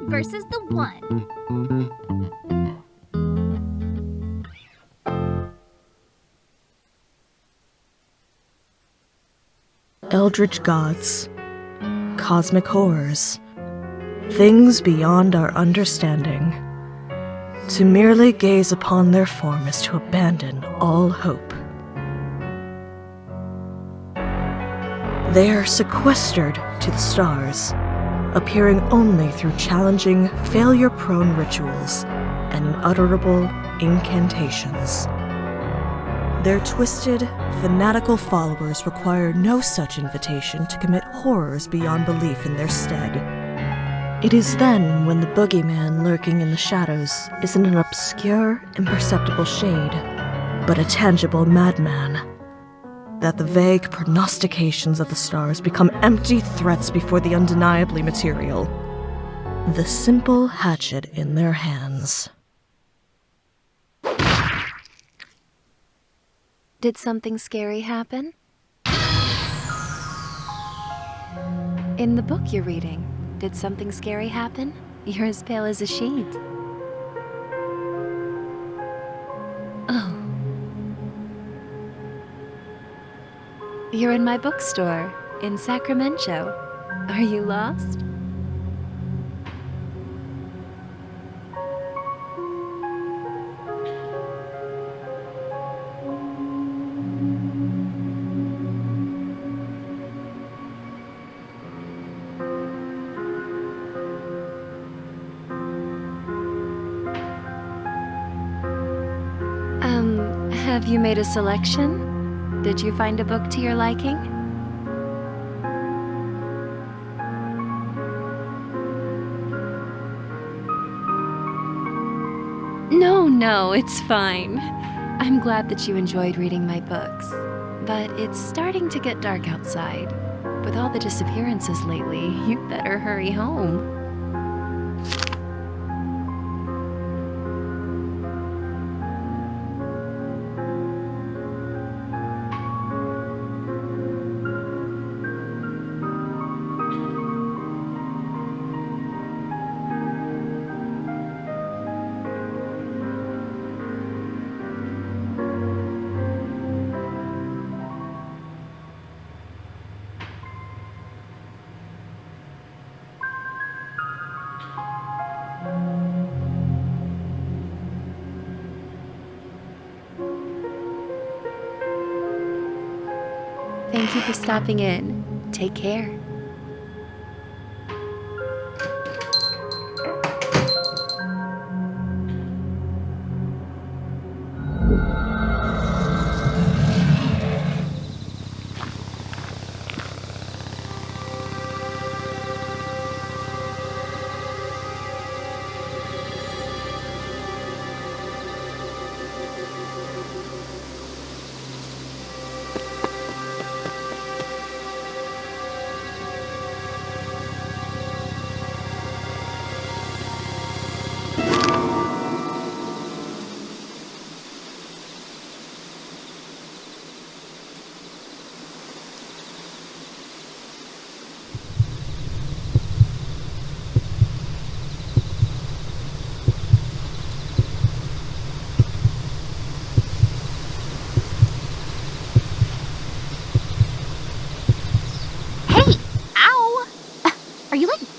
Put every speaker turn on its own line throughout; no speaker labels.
versus the 1.
Eldritch gods, cosmic horrors, things beyond our understanding. To merely gaze upon their form is to abandon all hope. They are sequestered to the stars, appearing only through challenging, failure-prone rituals and unutterable incantations. Their twisted, fanatical followers require no such invitation to commit horrors beyond belief in their stead. It is then when the boogeyman lurking in the shadows isn't an obscure, imperceptible shade, but a tangible madman, that the vague prognostications of the stars become empty threats before the undeniably material. The simple hatchet in their hands.
Did something scary happen? In the book you're reading, did something scary happen? You're as pale as a sheet. Oh. You're in my bookstore in Sacramento. Are you lost? Have you made a selection? Did you find a book to your liking? No, it's fine. I'm glad that you enjoyed reading my books, but it's starting to get dark outside. With all the disappearances lately, you better hurry home. Thank you for stopping in. Take care.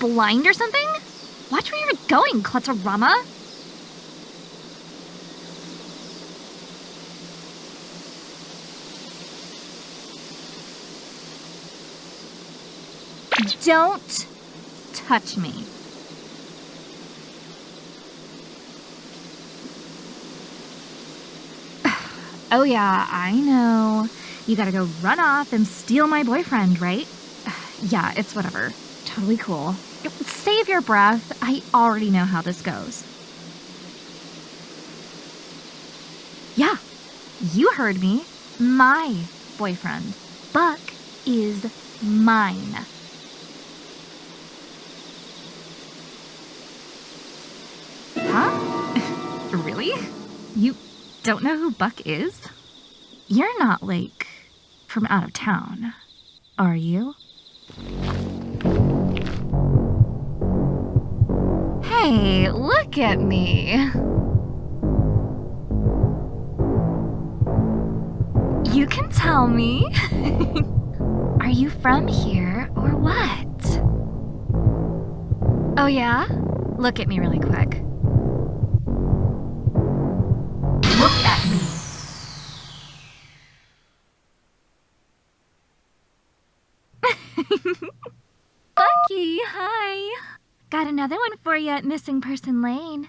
Blind or something? Watch where you're going, Clutterama. Don't touch me. Oh yeah, I know. You gotta go run off and steal my boyfriend, right? Yeah, it's whatever. Totally cool. Save your breath. I already know how this goes. Yeah, you heard me. My boyfriend. Buck is mine. Huh? Really? You don't know who Buck is? You're not, like, from out of town, are you? Hey, look at me. You can tell me. Are you from here or what? Oh yeah? Look at me really quick. Look at me. Bucky, hi. Got another one for you at Missing Person Lane.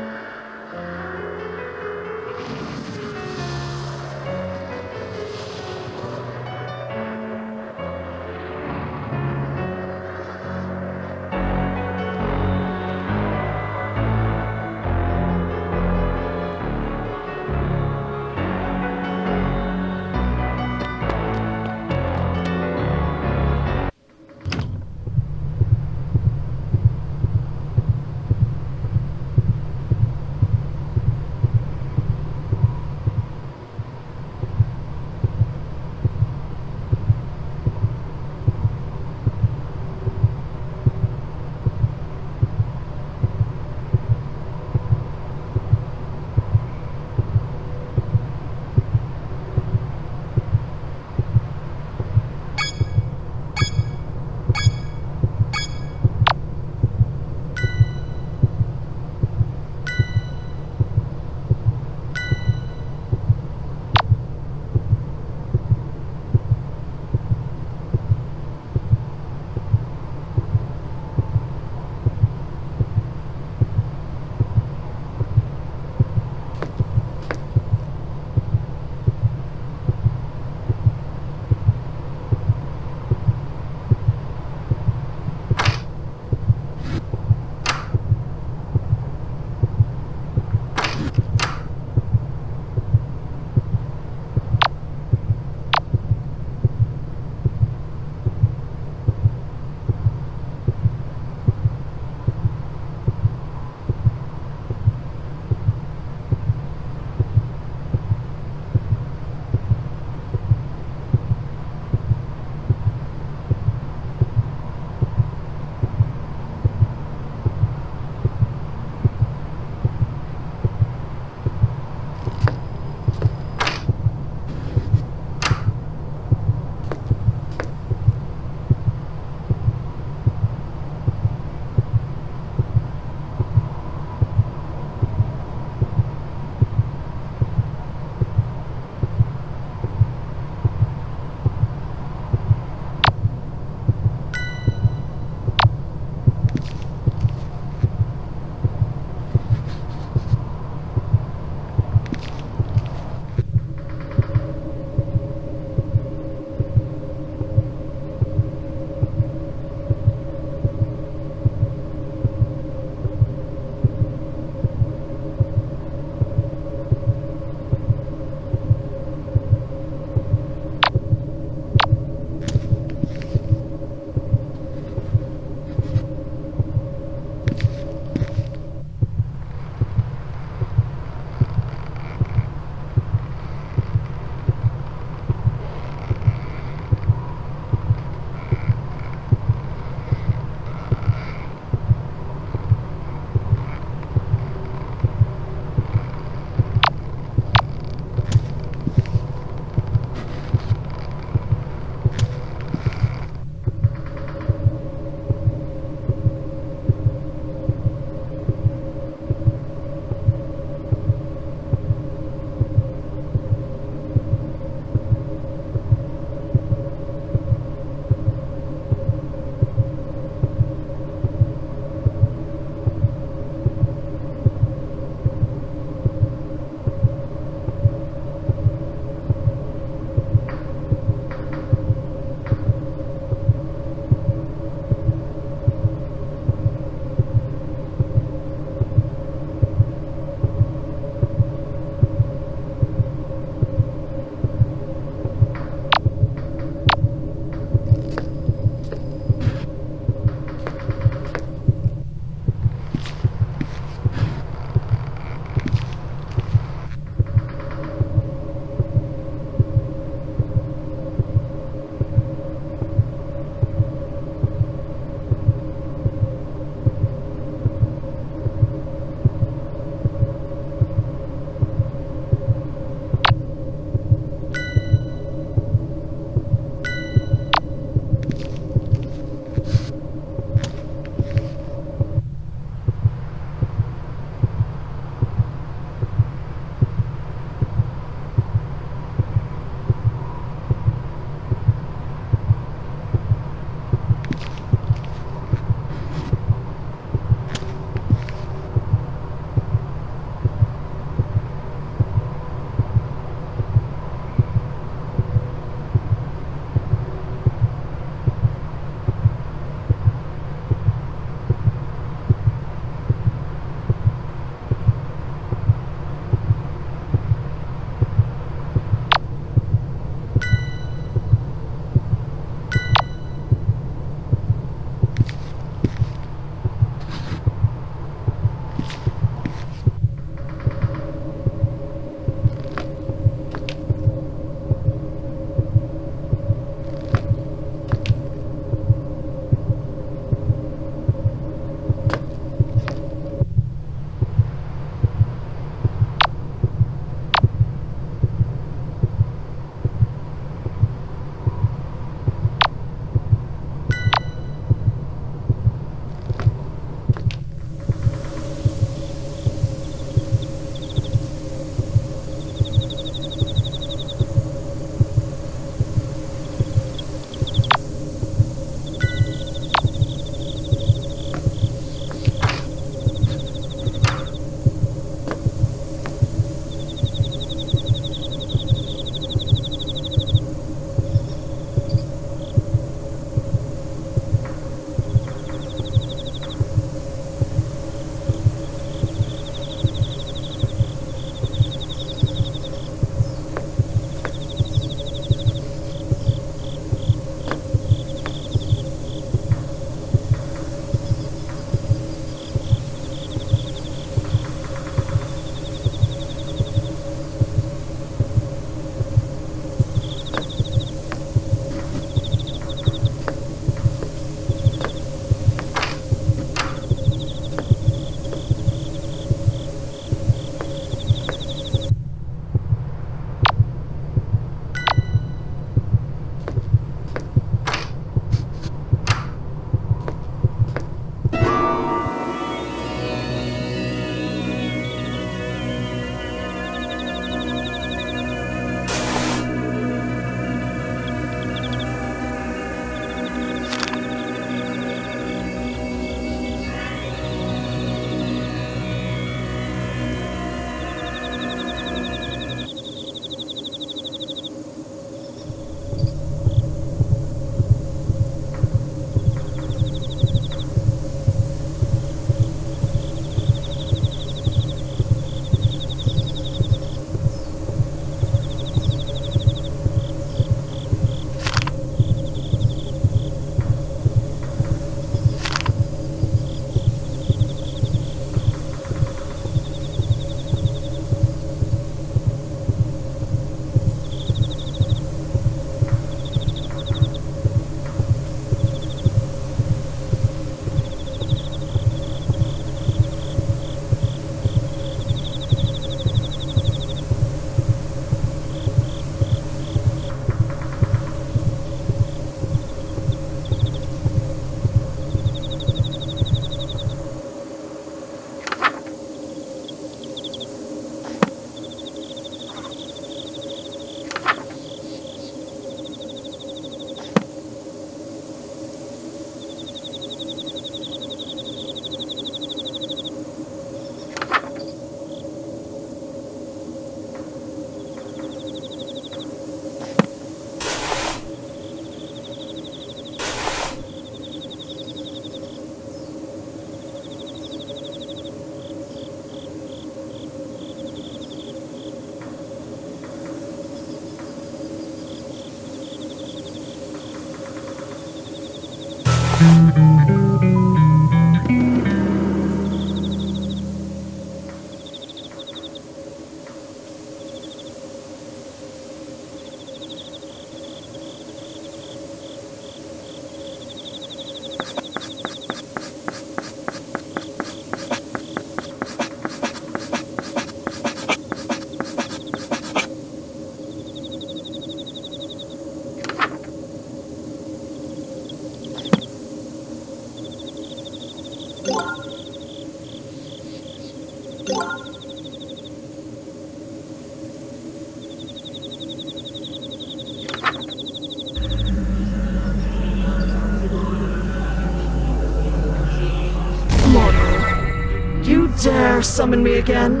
You dare summon me again?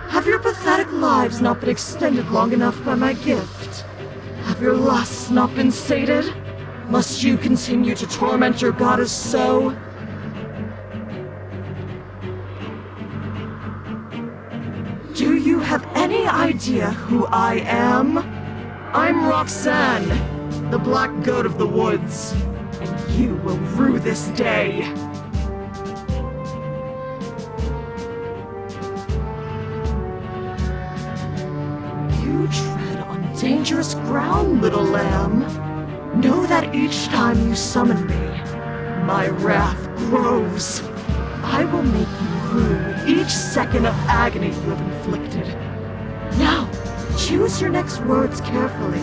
Have your pathetic lives not been extended long enough by my gift? Have your lusts not been sated? Must you continue to torment your goddess so? Do you have any idea who I am? I'm Rhok'zan, the black goat of the woods, and you will rue this day. You tread on dangerous ground, little lamb. Know that each time you summon me, my wrath grows. I will make you rue each second of agony you have inflicted. Now, choose your next words carefully.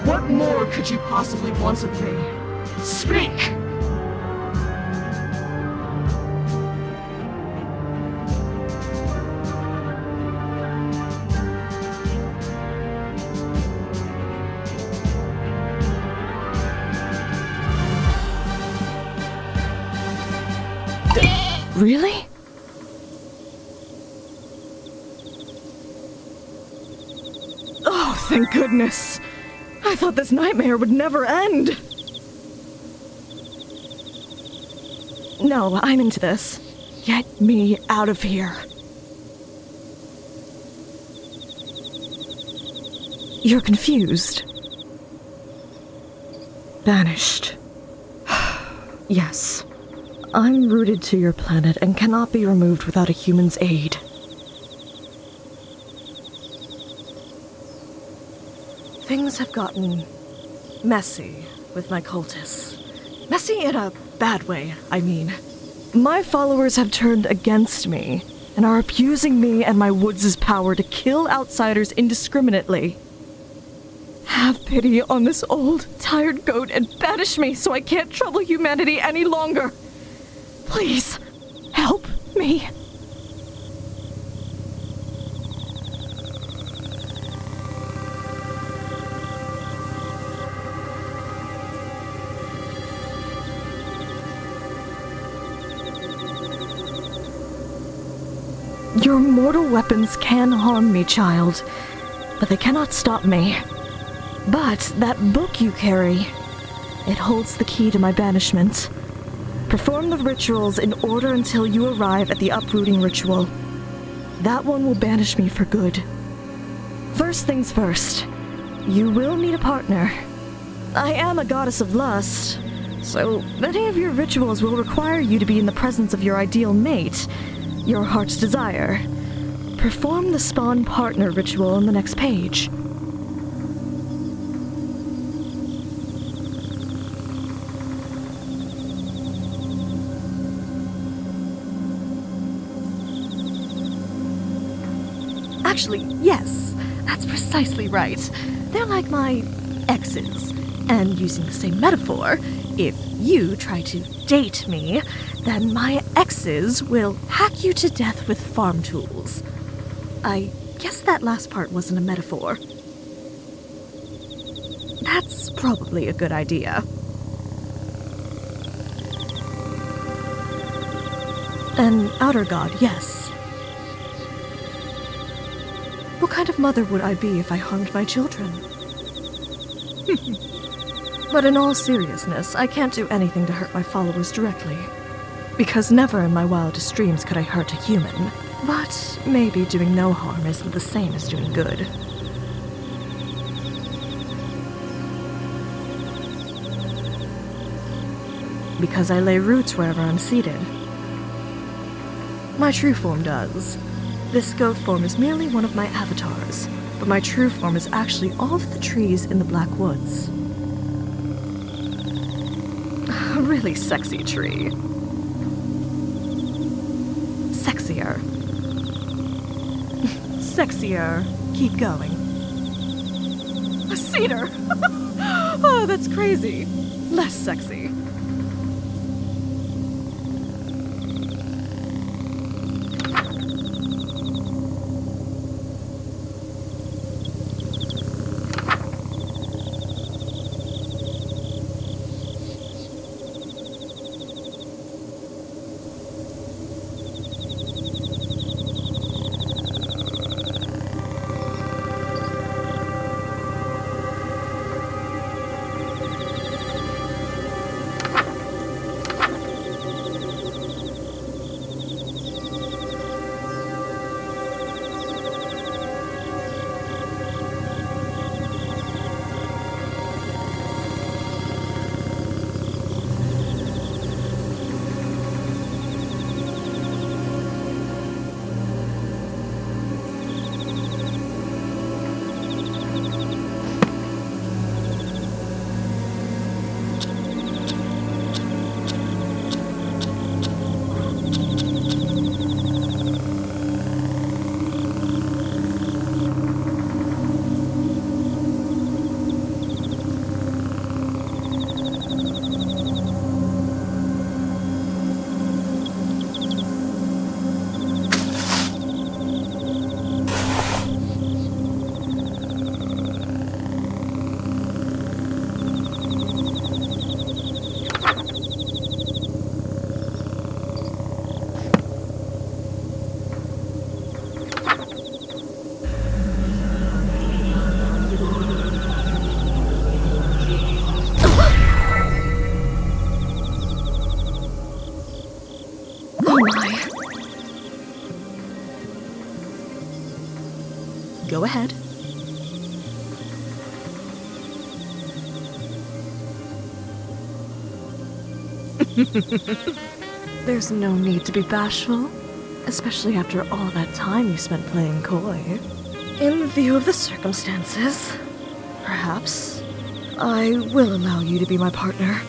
What more could you possibly want of me? Speak!
Really? Oh, thank goodness. I thought this nightmare would never end. No, I'm into this. Get me out of here. You're confused. Banished. Yes. I'm rooted to your planet and cannot be removed without a human's aid. Things have gotten messy with my cultists. Messy in a bad way, I mean. My followers have turned against me and are abusing me and my woods' power to kill outsiders indiscriminately. Have pity on this old, tired goat and banish me so I can't trouble humanity any longer. Please, help me. Your mortal weapons can harm me, child, but they cannot stop me. But that book you carry, it holds the key to my banishment. Perform the rituals in order until you arrive at the uprooting ritual. That one will banish me for good. First things first, you will need a partner. I am a goddess of lust, so many of your rituals will require you to be in the presence of your ideal mate, your heart's desire. Perform the spawn partner ritual on the next page. Actually, yes, that's precisely right. They're like my exes. And using the same metaphor, if you try to date me, then my exes will hack you to death with farm tools. I guess that last part wasn't a metaphor. That's probably a good idea. An outer god, yes. What kind of mother would I be if I harmed my children? But in all seriousness, I can't do anything to hurt my followers directly. Because never in my wildest dreams could I hurt a human. But maybe doing no harm isn't the same as doing good.
because I lay roots wherever I'm seated. My true form does. This goat form is merely one of my avatars, but my true form is actually all of the trees in the Black Woods. A really sexy tree. Sexier. Sexier. Keep going. A cedar! Oh, that's crazy. Less sexy. Go ahead. There's no need to be bashful, especially after all that time you spent playing coy. In view of the circumstances, perhaps I will allow you to be my partner.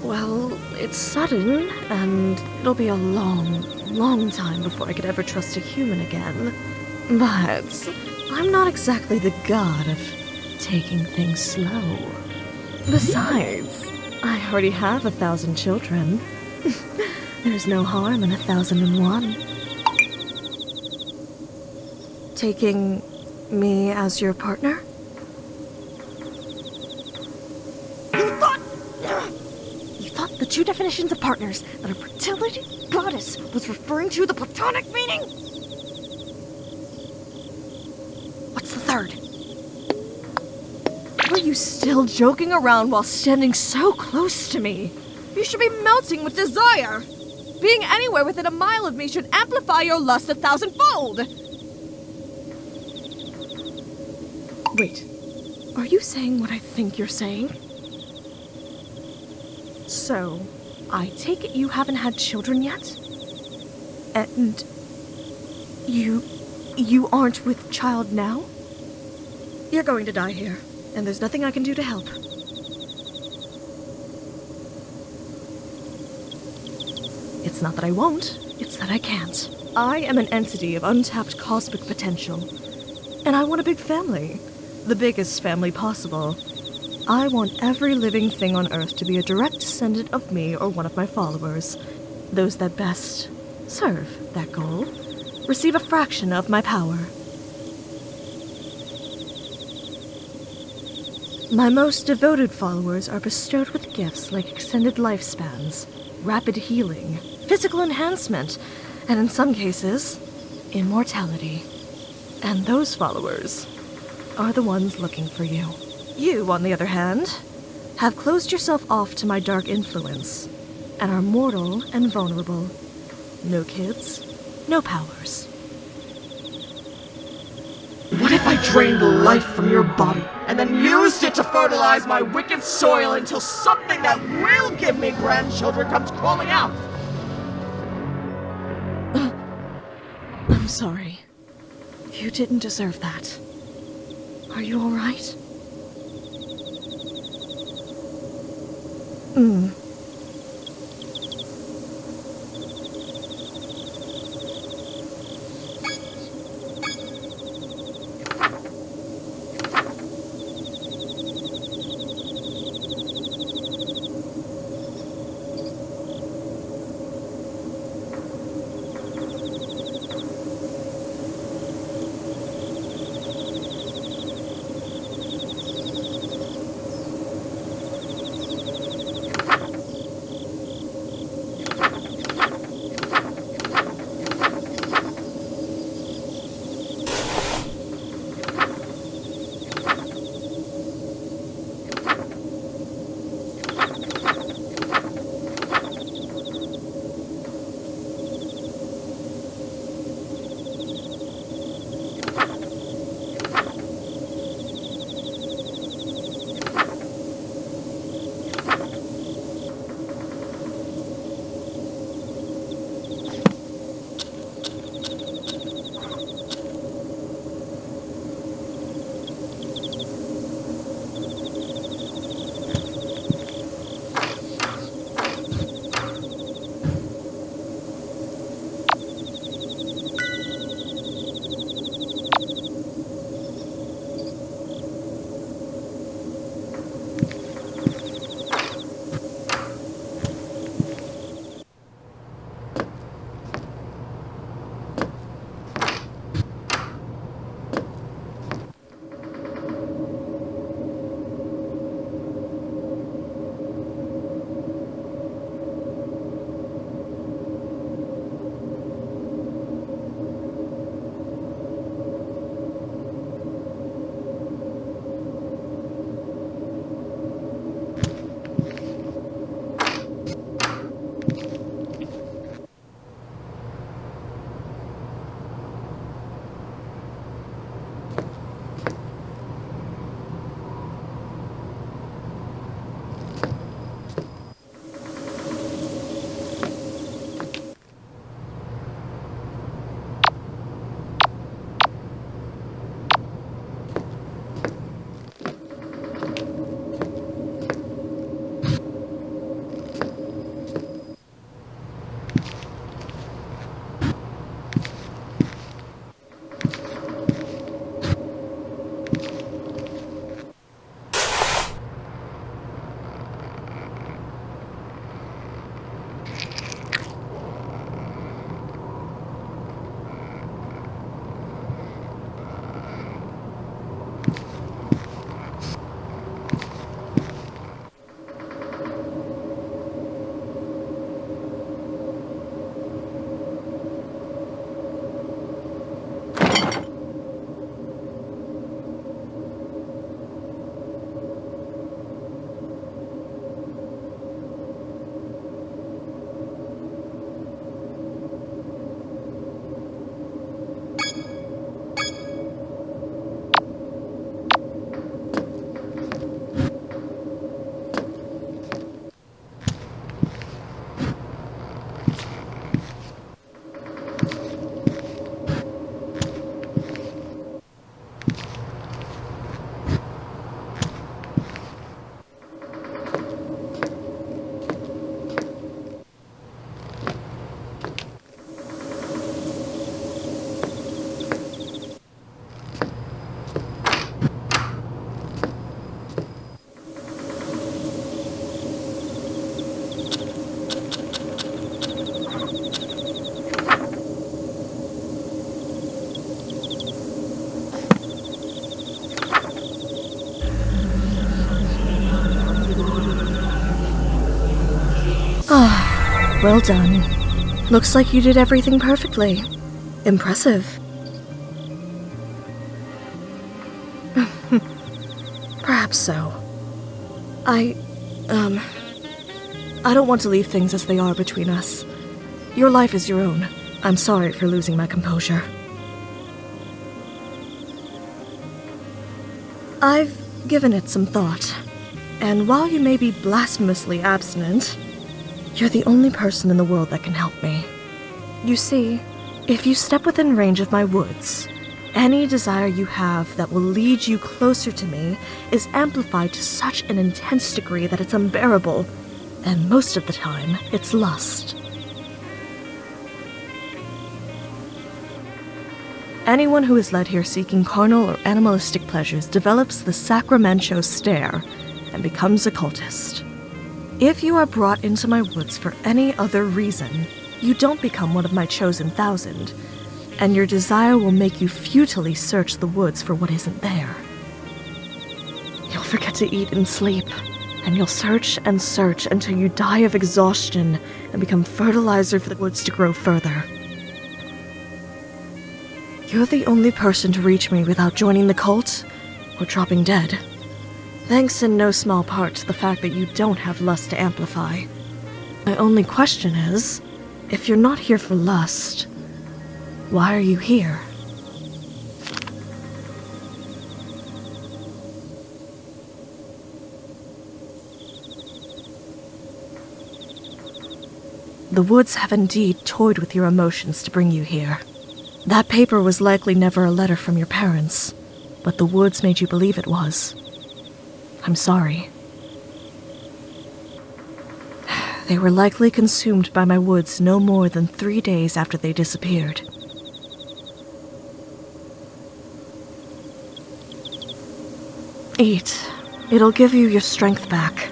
Well, it's sudden, and it'll be a long time before I could ever trust a human again. But I'm not exactly the god of taking things slow. Besides, I already have 1,000 children. There's no harm in 1,001. Taking me as your partner?
The two definitions of partners that a fertility goddess was referring to the platonic meaning? What's the third?
Were you still joking around while standing so close to me?
You should be melting with desire. Being anywhere within a mile of me should amplify your lust 1,000-fold.
Wait, are you saying what I think you're saying? So, I take it you haven't had children yet? And you aren't with child now? You're going to die here, and there's nothing I can do to help. It's not that I won't, it's that I can't. I am an entity of untapped cosmic potential, and I want a big family. The biggest family possible. I want every living thing on Earth to be a direct descendant of me or one of my followers. Those that best serve that goal receive a fraction of my power. My most devoted followers are bestowed with gifts like extended lifespans, rapid healing, physical enhancement, and in some cases, immortality. And those followers are the ones looking for you. You, on the other hand, have closed yourself off to my dark influence, and are mortal and vulnerable. No kids, no powers.
What if I
I drained the life from your body and then used it to fertilize my wicked soil until something that will give me grandchildren comes crawling out.
I'm sorry. You didn't deserve that. Are you all right? Well done. Looks like you did everything perfectly. Impressive. Perhaps so. I don't want to leave things as they are between us. Your life is your own. I'm sorry for losing my composure. I've given it some thought, and while you may be blasphemously abstinent, you're the only person in the world that can help me. You see, if you step within range of my woods, any desire you have that will lead you closer to me is amplified to such an intense degree that it's unbearable, and most of the time, it's lust. Anyone who is led here seeking carnal or animalistic pleasures develops the Sacramento stare and becomes a cultist. If you are brought into my woods for any other reason, you don't become one of my chosen 1,000, and your desire will make you futilely search the woods for what isn't there. You'll forget to eat and sleep, and you'll search and search until you die of exhaustion and become fertilizer for the woods to grow further. You're the only person to reach me without joining the cult or dropping dead. Thanks in no small part to the fact that you don't have lust to amplify. My only question is, if you're not here for lust, why are you here? The woods have indeed toyed with your emotions to bring you here. That paper was likely never a letter from your parents, but the woods made you believe it was. I'm sorry. They were likely consumed by my woods no more than 3 days after they disappeared. Eat. It'll give you your strength back.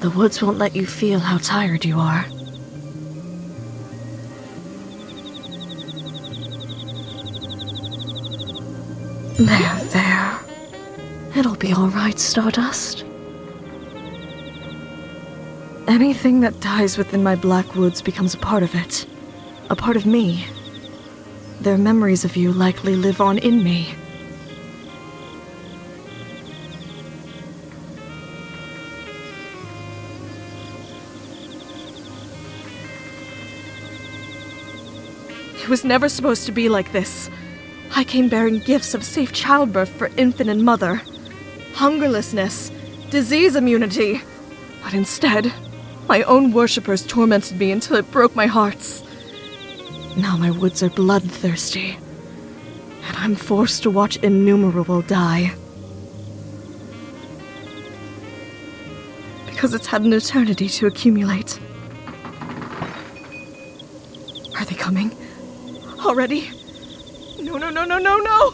The woods won't let you feel how tired you are. There. It'll be all right, Stardust. Anything that dies within my black woods becomes a part of it. A part of me. Their memories of you likely live on in me. It was never supposed to be like this. I came bearing gifts of safe childbirth for infant and mother, hungerlessness, disease immunity. But instead, my own worshippers tormented me until it broke my hearts. Now my woods are bloodthirsty, and I'm forced to watch innumerable die. Because it's had an eternity to accumulate. Are they coming? Already? No!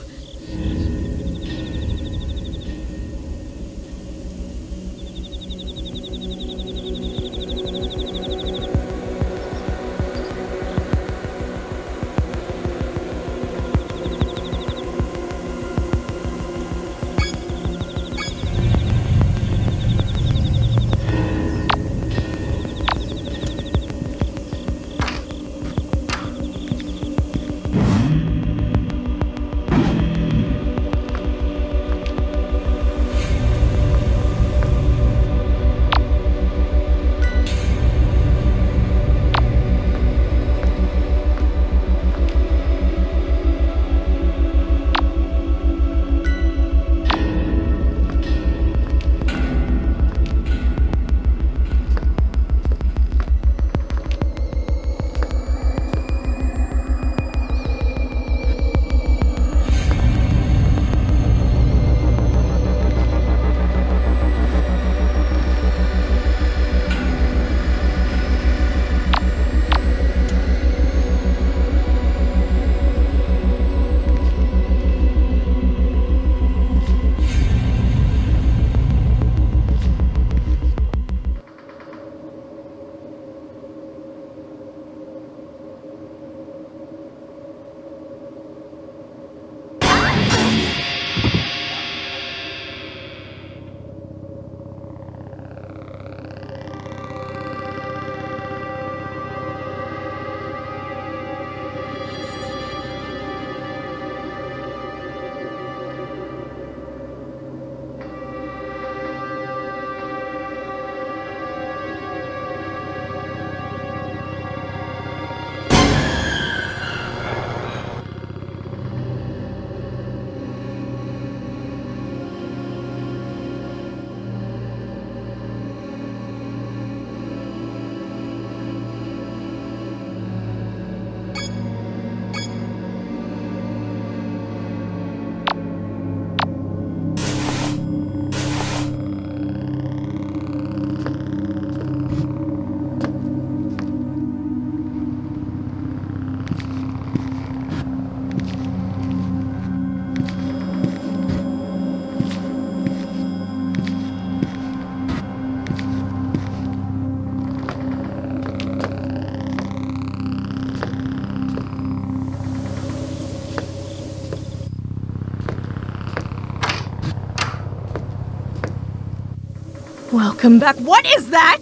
Welcome
Back, what is that?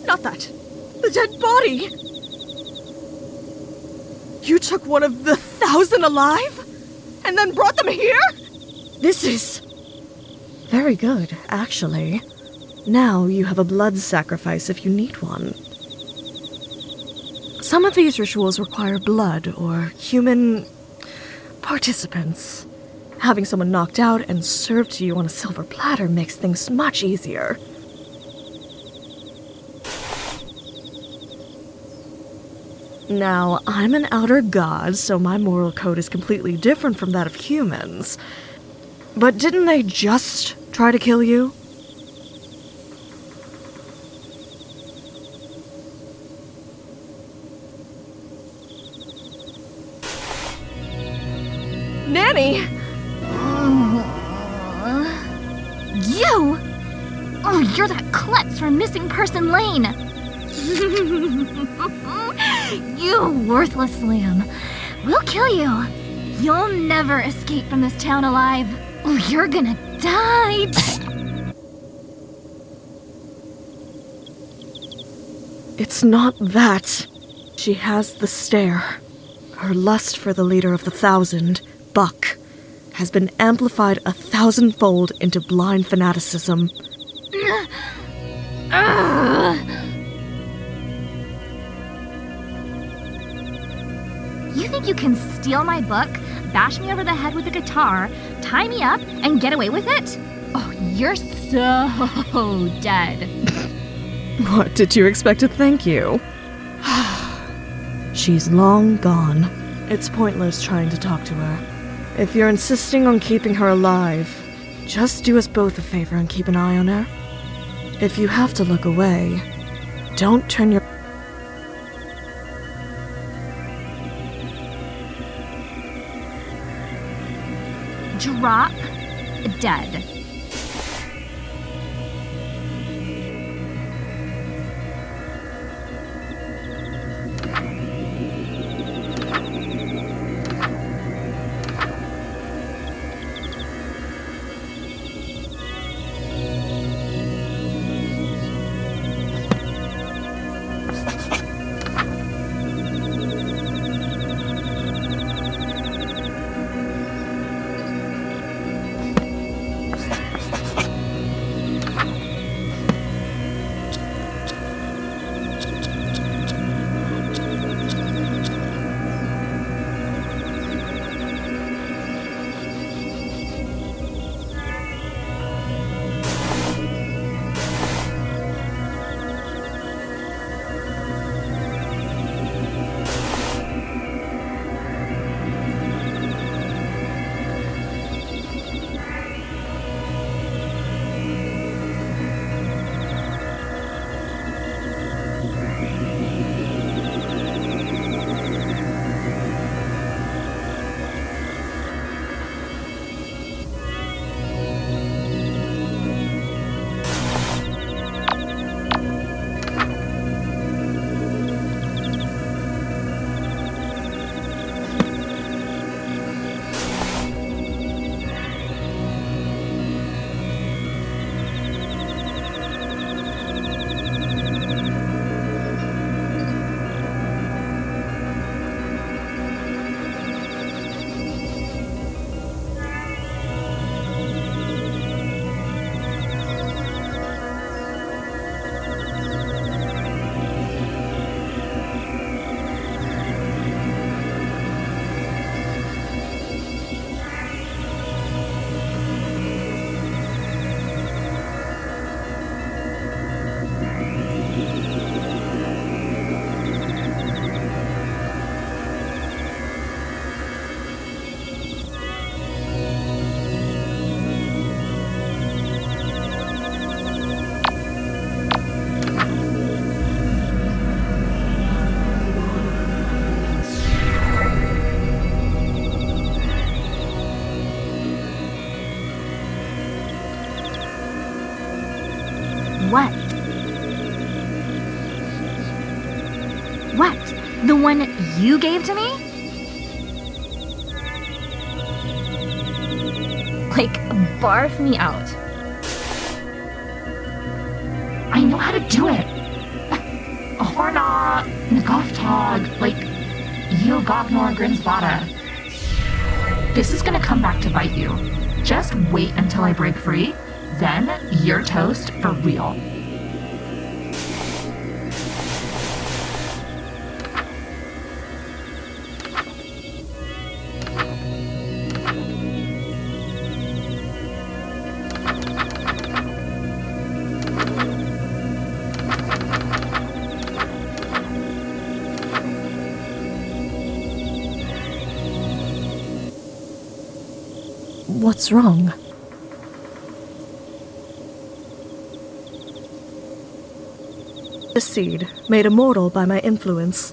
Not that. The dead body. You took one of the 1,000 alive? And then brought them here? This is...
Very good, actually. Now you have a blood sacrifice if you need one. Some of these rituals require blood or human participants. Having someone knocked out and served to you on a silver platter makes things much easier. Now, I'm an outer god, so my moral code is completely different from that of humans. But didn't they just try to kill you?
Nanny!
You! Oh, you're that klutz from Missing Person Lane! You worthless lamb. We'll kill you. You'll never escape from this town alive. Oh, you're gonna die.
It's not that. She has the stare. Her lust for the leader of the 1,000, Buck, has been amplified 1,000-fold into blind fanaticism.
You think you can steal my book, bash me over the head with a guitar, tie me up, and get away with it? Oh, you're so dead.
What, did you expect a thank you? She's long gone. It's pointless trying to talk to her. If you're insisting on keeping her alive, just do us both a favor and keep an eye on her. If you have to look away, don't turn your...
Drop dead. What? What? The one you gave to me? Like, barf me out. I know how to do it. Horna, Nagolftog, like, you Gognor Grinsbada. This is gonna come back to bite you. Just wait until I break free, then you're toast for real.
What's wrong? The seed, made immortal by my influence.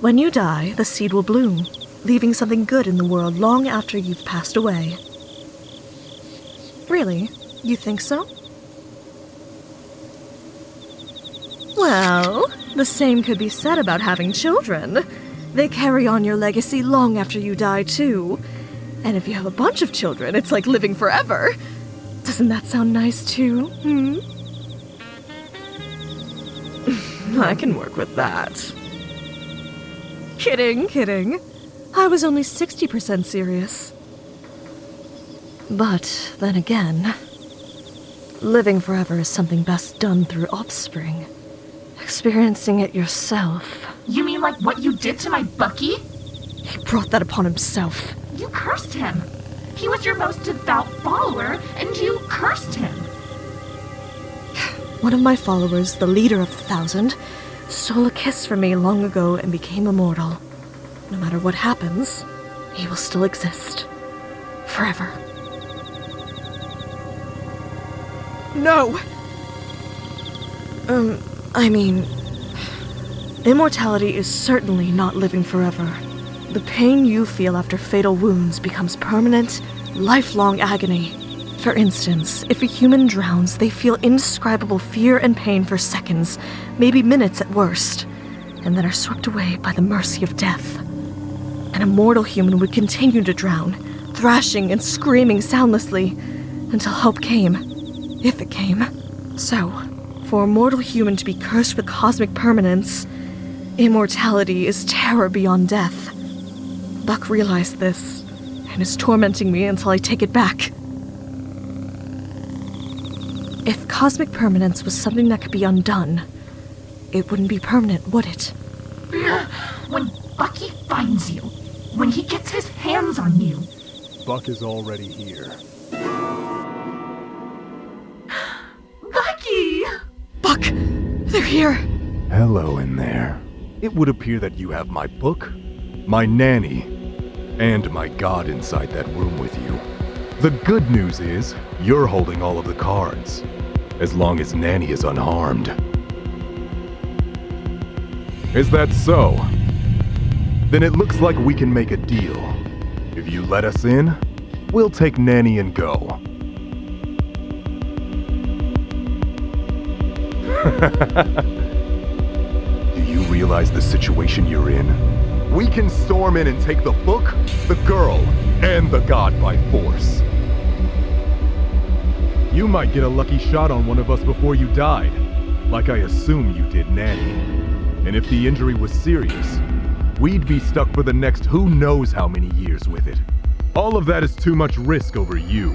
When you die, the seed will bloom, leaving something good in the world long after you've passed away. Really? You think so? Well, the same could be said about having children. They carry on your legacy long after you die, too. And if you have a bunch of children, it's like living forever. Doesn't that sound nice, too? I can work with that. Kidding. I was only 60% serious. But then again, living forever is something best done through offspring. Experiencing it yourself.
You mean like what you did to my Bucky?
He brought that upon himself.
You cursed him. He was your most devout follower, and you cursed him.
One of my followers, the leader of the 1,000, stole a kiss from me long ago and became immortal. No matter what happens, he will still exist. Forever. No! Immortality is certainly not living forever. The pain you feel after fatal wounds becomes permanent, lifelong agony. For instance, if a human drowns, they feel indescribable fear and pain for seconds, maybe minutes at worst, and then are swept away by the mercy of death. An immortal human would continue to drown, thrashing and screaming soundlessly, until help came, if it came. So, for a mortal human to be cursed with cosmic permanence, immortality is terror beyond death. Buck realized this, and is tormenting me until I take it back. If cosmic permanence was something that could be undone, it wouldn't be permanent, would it?
When Bucky finds you, when he gets his hands on you.
Buck is already here.
Bucky!
Buck! They're here!
Hello in there. It would appear that you have my book, my nanny, and my god inside that room with you. The good news is, you're holding all of the cards, as long as Nanny is unharmed. Is that so? Then it looks like we can make a deal. If you let us in, we'll take Nanny and go. Do you realize the situation you're in? We can storm in and take the book, the girl, and the god by force. You might get a lucky shot on one of us before you died, like I assume you did Nanny. And if the injury was serious, we'd be stuck for the next who knows how many years with it. All of that is too much risk over you.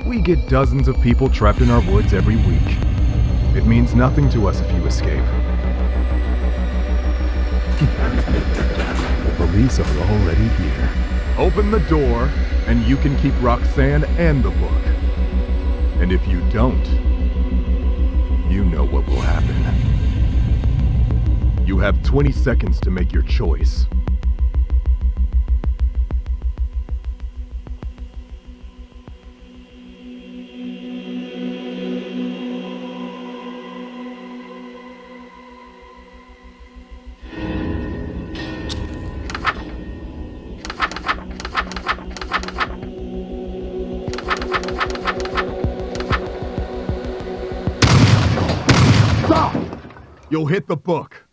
We get dozens of people trapped in our woods every week. It means nothing to us if you escape. The police are already here. Open the door, and you can keep Rhok'zan and the book. And if you don't, you know what will happen. You have 20 seconds to make your choice. You'll hit the book.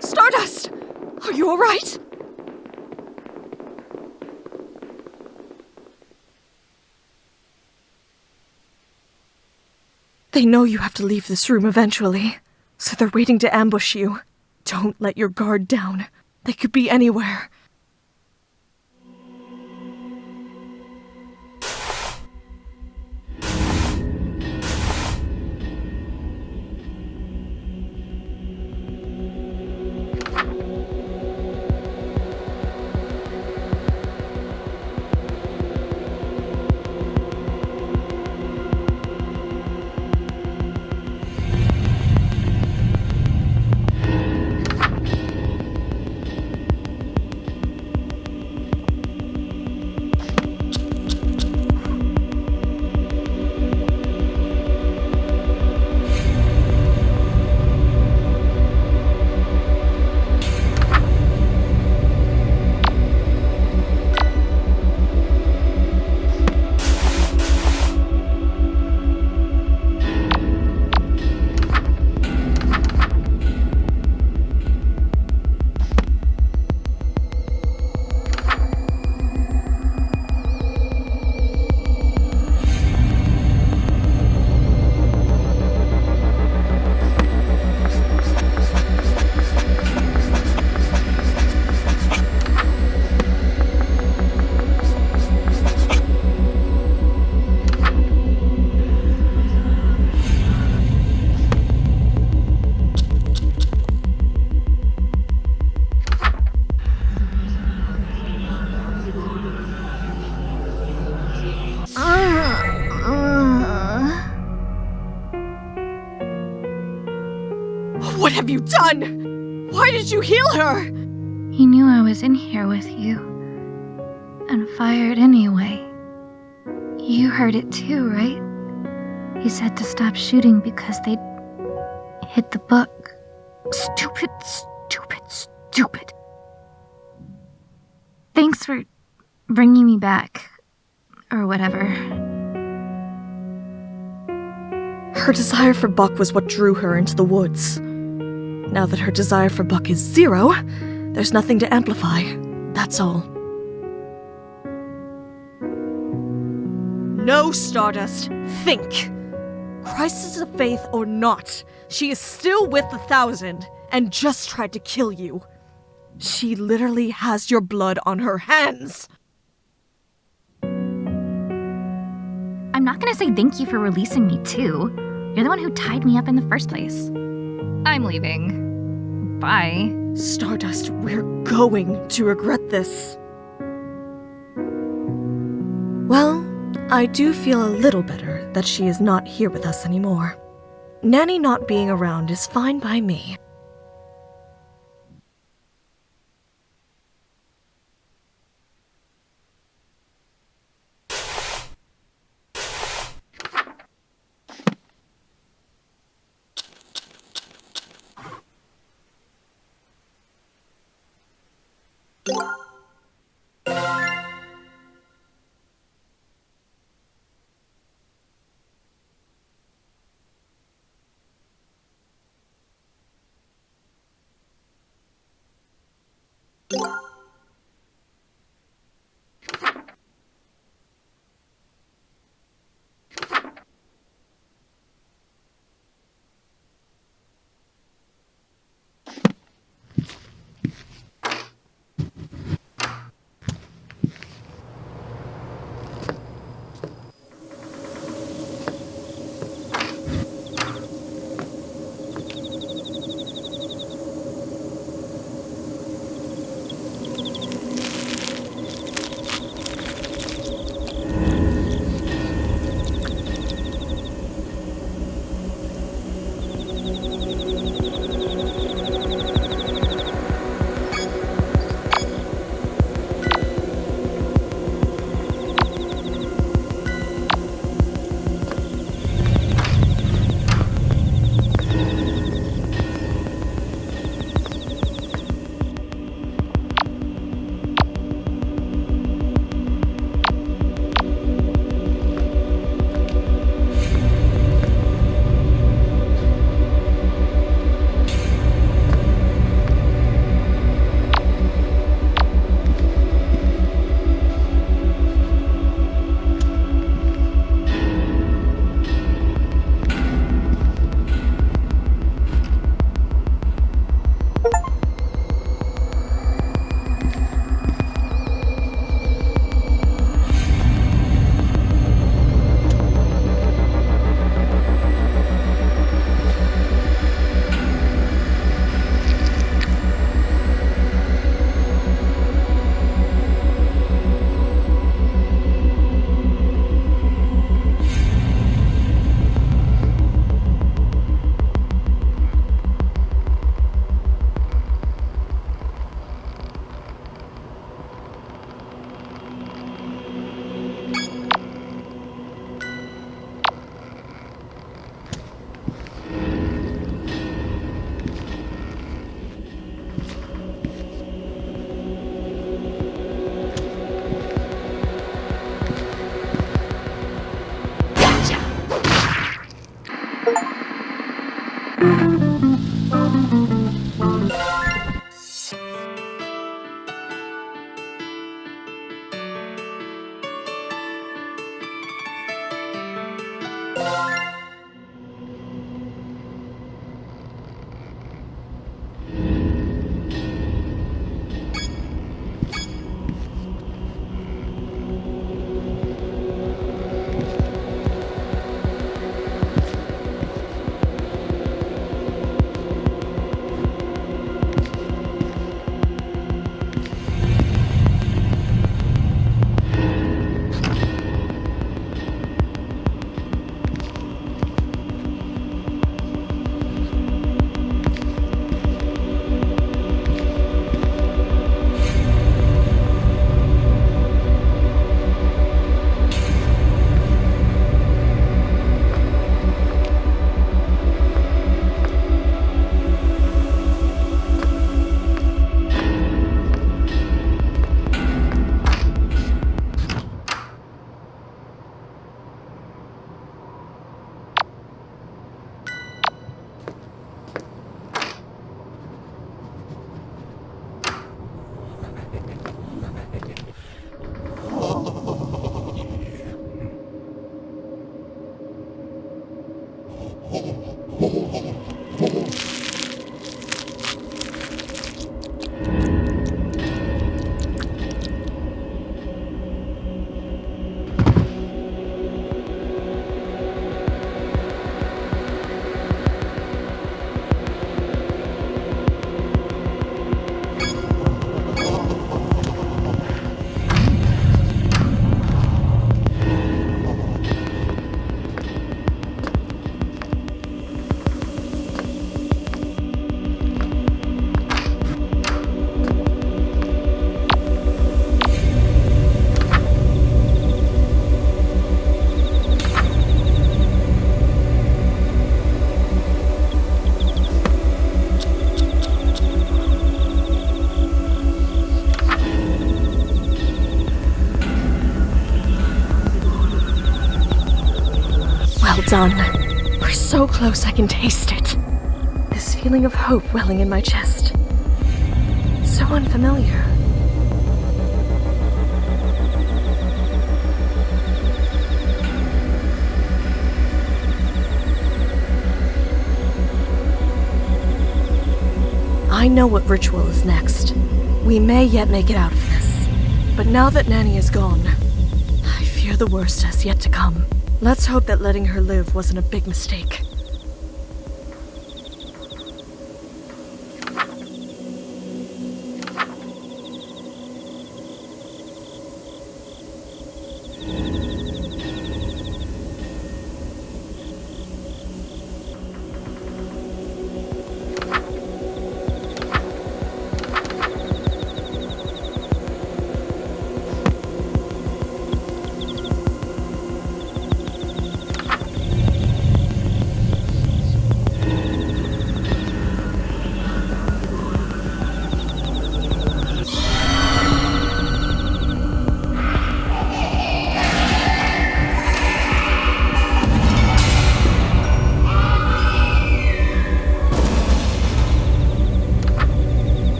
Stardust! Are you alright? They know you have to leave this room eventually, so they're waiting to ambush you. Don't let your guard down. They could be anywhere.
What have you done? Why did you heal her?
He knew I was in here with you, and fired anyway. You heard it too, right? He said to stop shooting because they'd hit the book. Stupid, stupid, stupid. Thanks for bringing me back, or whatever.
Her desire for Buck was what drew her into the woods. Now that her desire for Buck is 0, there's nothing to amplify. That's all.
No, Stardust. Think. Crisis of faith or not, she is still with the 1,000 and just tried to kill you. She literally has your blood on her hands.
I'm not gonna say thank you for releasing me too. You're the one who tied me up in the first place. I'm leaving. Bye.
Stardust, we're going to regret this.
Well, I do feel a little better that she is not here with us anymore. Nanny not being around is fine by me. Rhok'zan. We're so close I can taste it. This feeling of hope welling in my chest. So unfamiliar. I know what ritual is next. We may yet make it out of this. But now that Nanny is gone, I fear the worst has yet to come. Let's hope that letting her live wasn't a big mistake.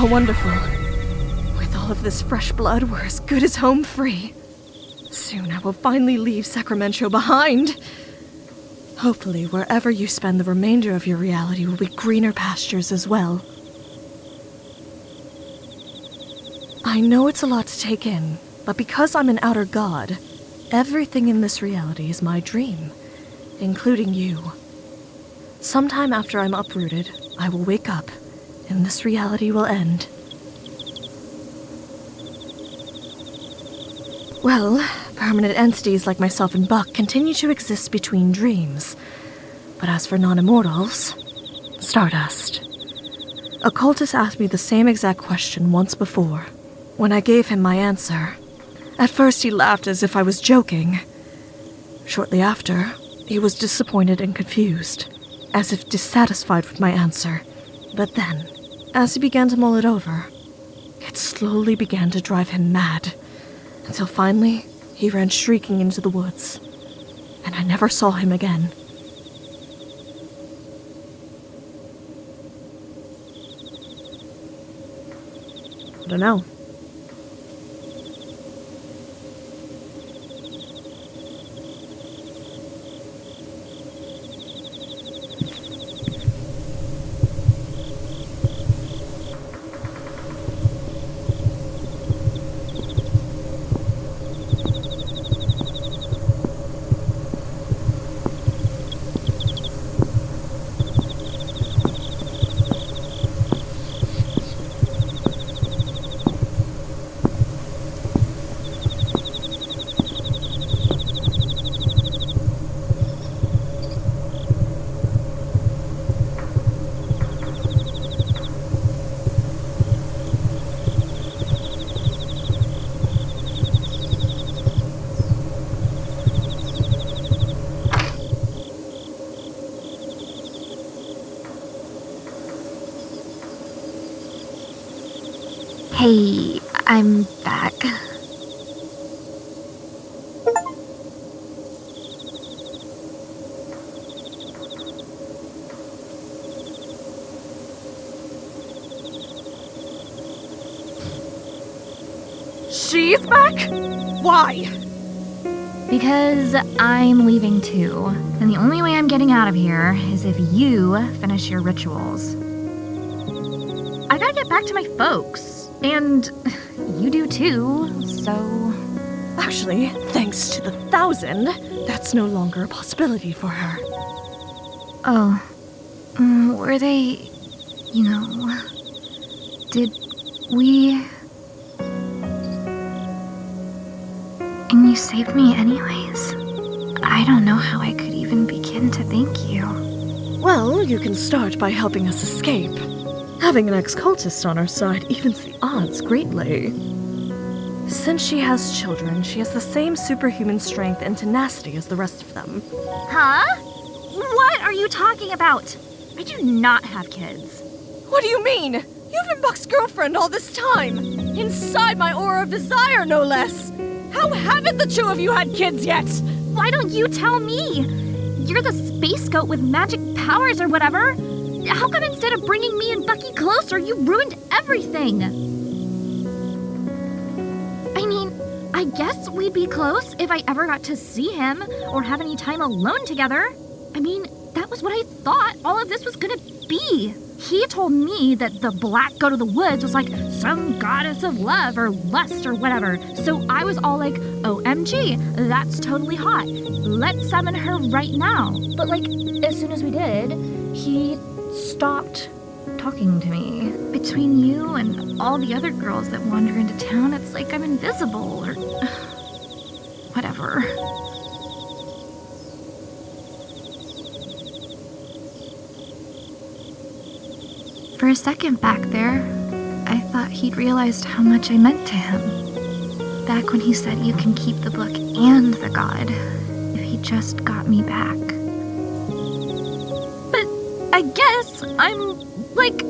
How wonderful. With all of this fresh blood, we're as good as home free. Soon I will finally leave Sacramento behind. Hopefully, wherever you spend the remainder of your reality will be greener pastures as well. I know it's a lot to take in, but because I'm an outer god, everything in this reality is my dream, including you. Sometime after I'm uprooted, I will wake up, and this reality will end. Well, permanent entities like myself and Buck continue to exist between dreams. But as for non-immortals, Stardust. A cultist asked me the same exact question once before. When I gave him my answer, at first he laughed as if I was joking. Shortly after, he was disappointed and confused, as if dissatisfied with my answer. But then, as he began to mull it over, it slowly began to drive him mad, until finally he ran shrieking into the woods, and I never saw him again. I don't know.
Hey, I'm back.
She's back? Why?
Because I'm leaving too. And the only way I'm getting out of here is if you finish your rituals. I gotta get back to my folks. And you do too, so...
Actually, thanks to the 1,000, that's no longer a possibility for her.
Oh. Were they... Did we... And you saved me anyways? I don't know how I could even begin to thank you.
Well, you can start by helping us escape. Having an ex-cultist on our side evens the odds greatly. Since she has children, she has the same superhuman strength and tenacity as the rest of them.
Huh? What are you talking about? I do not have kids.
What do you mean? You've been Buck's girlfriend all this time! Inside my aura of desire, no less! How haven't the two of you had kids yet?
Why don't you tell me? You're the space goat with magic powers or whatever. How come instead of bringing me and Bucky closer, you ruined everything? I mean, I guess we'd be close if I ever got to see him or have any time alone together. I mean, that was what I thought all of this was gonna be. He told me that the black goat of the woods was like some goddess of love or lust or whatever. So I was all like, OMG, that's totally hot. Let's summon her right now. But like, as soon as we did, he stopped talking to me. Between you and all the other girls that wander into town, it's like I'm invisible or whatever. For a second back there, I thought he'd realized how much I meant to him. Back when he said you can keep the book and the god, if he just got me back. But I guess I'm, like...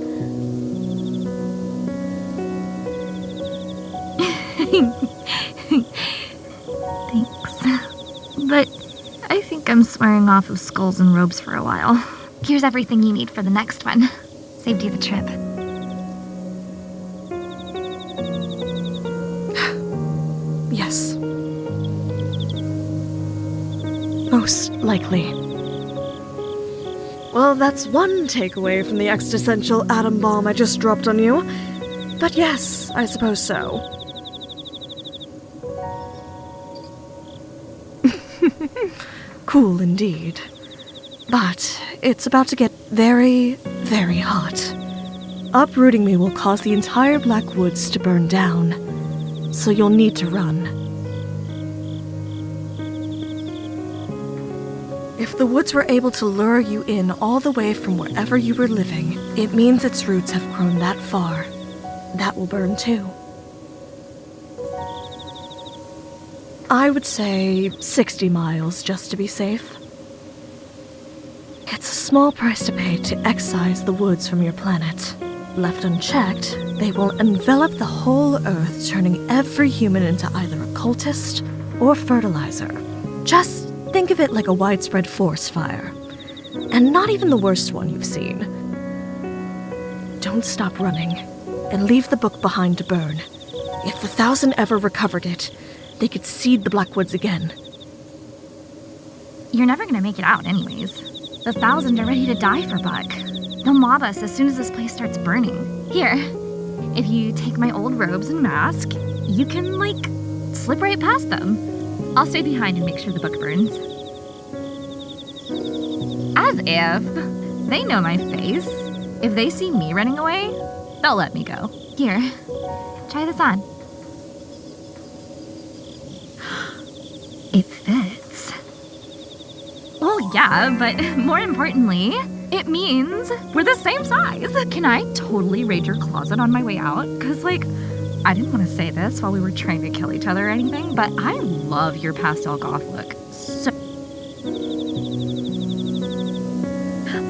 Thanks. But I think I'm swearing off of skulls and robes for a while. Here's everything you need for the next one. Saved you the trip.
Yes. Most likely. Well, that's one takeaway from the existential atom bomb I just dropped on you. But yes, I suppose so. Cool indeed. But it's about to get very, very hot. Uprooting me will cause the entire Black Woods to burn down, so you'll need to run. If the woods were able to lure you in all the way from wherever you were living, it means its roots have grown that far. That will burn too. I would say 60 miles just to be safe. It's a small price to pay to excise the woods from your planet. Left unchecked, they will envelop the whole Earth, turning every human into either a cultist or fertilizer. Just think of it like a widespread forest fire. And not even the worst one you've seen. Don't stop running, and leave the book behind to burn. If the 1,000 ever recovered it, they could seed the Blackwoods again.
You're never gonna make it out anyways. The 1,000 are ready to die for Buck. They'll mob us as soon as this place starts burning. Here, if you take my old robes and mask, you can, slip right past them. I'll stay behind and make sure the book burns. As if. They know my face. If they see me running away, they'll let me go. Here, try this on. It fits. Well, yeah, but more importantly, it means we're the same size. Can I totally raid your closet on my way out? Because, I didn't want to say this while we were trying to kill each other or anything, but I love your pastel goth look. So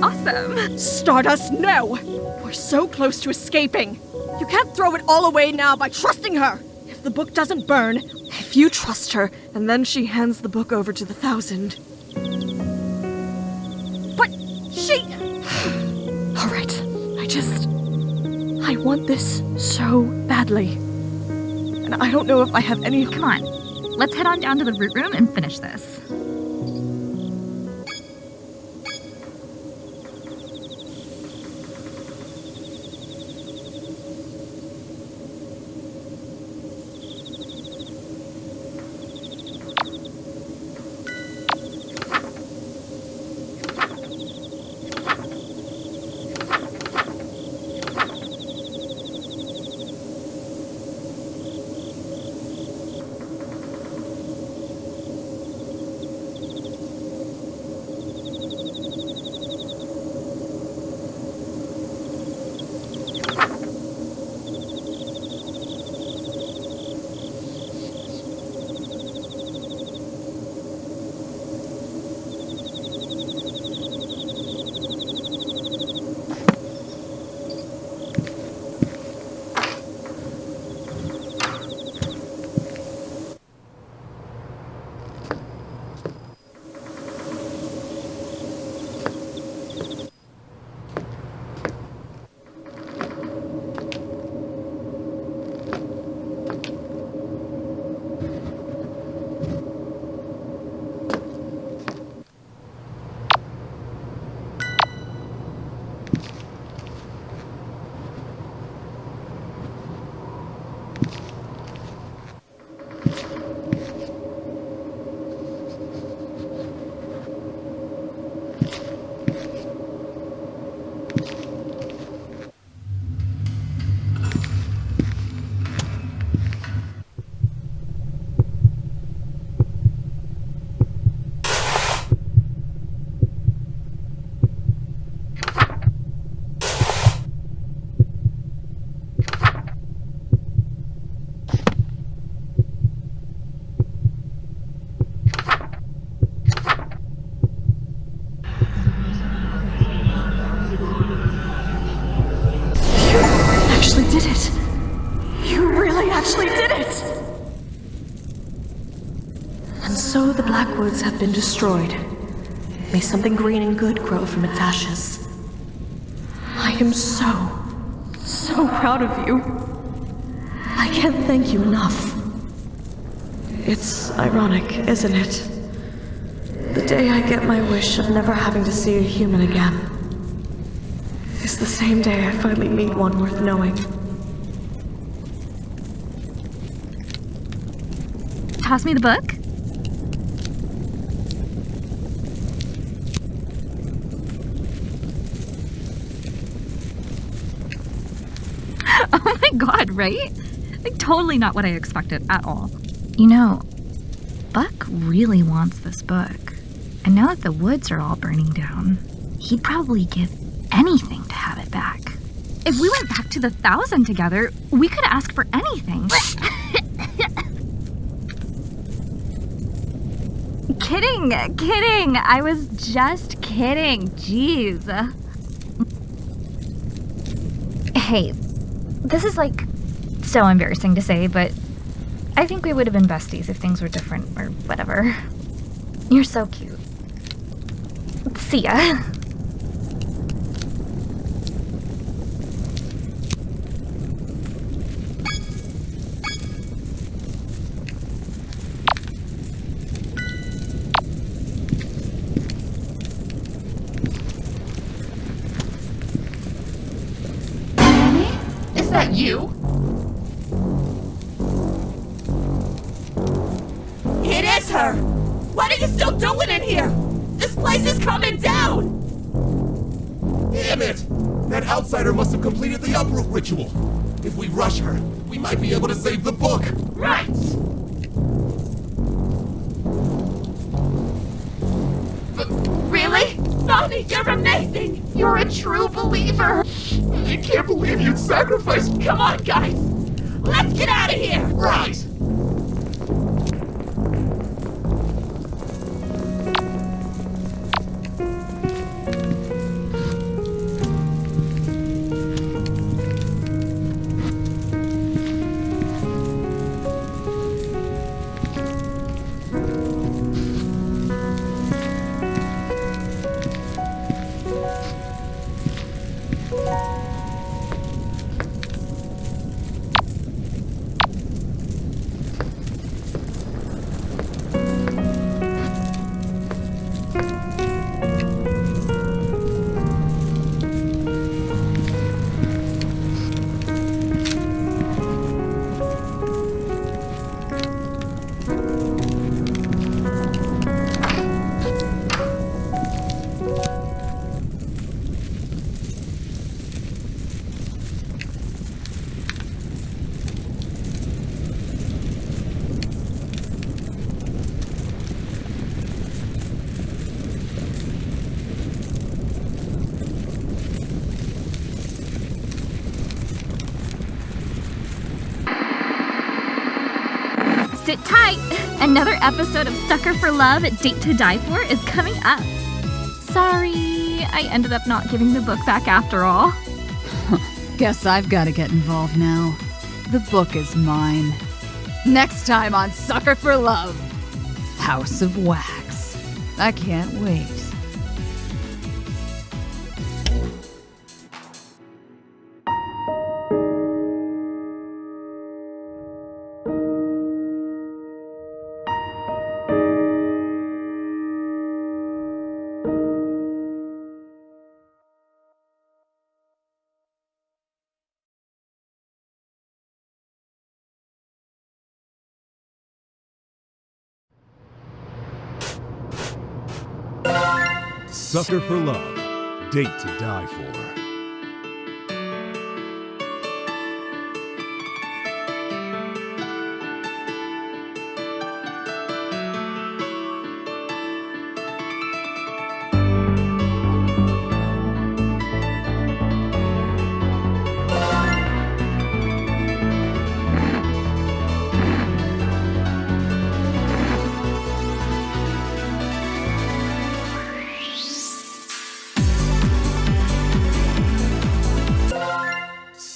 awesome.
Stardust, no! We're so close to escaping. You can't throw it all away now by trusting her. If the book doesn't burn, if you trust her, and then she hands the book over to the 1,000. But she... All right, I want this so badly. And I don't know if I have any...
Come on, let's head on down to the root room and finish this.
Did it! You really actually did it!
And so the Blackwoods have been destroyed. May something green and good grow from its ashes. I am so proud of you. I can't thank you enough. It's ironic, isn't it? The day I get my wish of never having to see a human again is the same day I finally meet one worth knowing.
Toss me the book. Oh my god, right? Like, totally not what I expected at all. You know, Buck really wants this book. And now that the woods are all burning down, he'd probably give anything to have it back. If we went back to the 1,000 together, we could ask for anything. Kidding. I was just kidding. Jeez. Hey, this is like so embarrassing to say, but I think we would have been besties if things were different or whatever. You're so cute. See ya.
Is that you? It is her! What are you still doing in here? This place is coming down!
Damn it! That outsider must have completed the uproot ritual. If we rush her, we might be able to save the book.
Right! Really? Nani, you're amazing! You're a true believer!
I can't believe you'd sacrifice.
Come on, guys! Let's get out of here!
Right!
Sit tight! Another episode of Sucker for Love, Date to Die For is coming up. Sorry, I ended up not giving the book back after all.
Guess I've got to get involved now. The book is mine. Next time on Sucker for Love, House of Wax. I can't wait.
Sucker for Love, Date to Die For.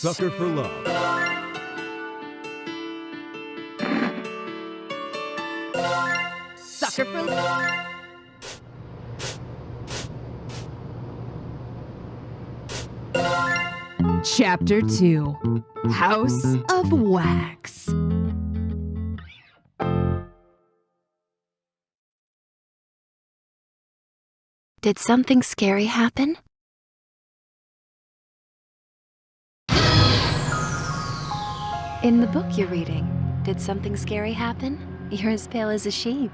Sucker for Love.
Sucker for Love. Chapter 2, House of Wax.
Did something scary happen? In the book you're reading, did something scary happen? You're as pale as a sheet.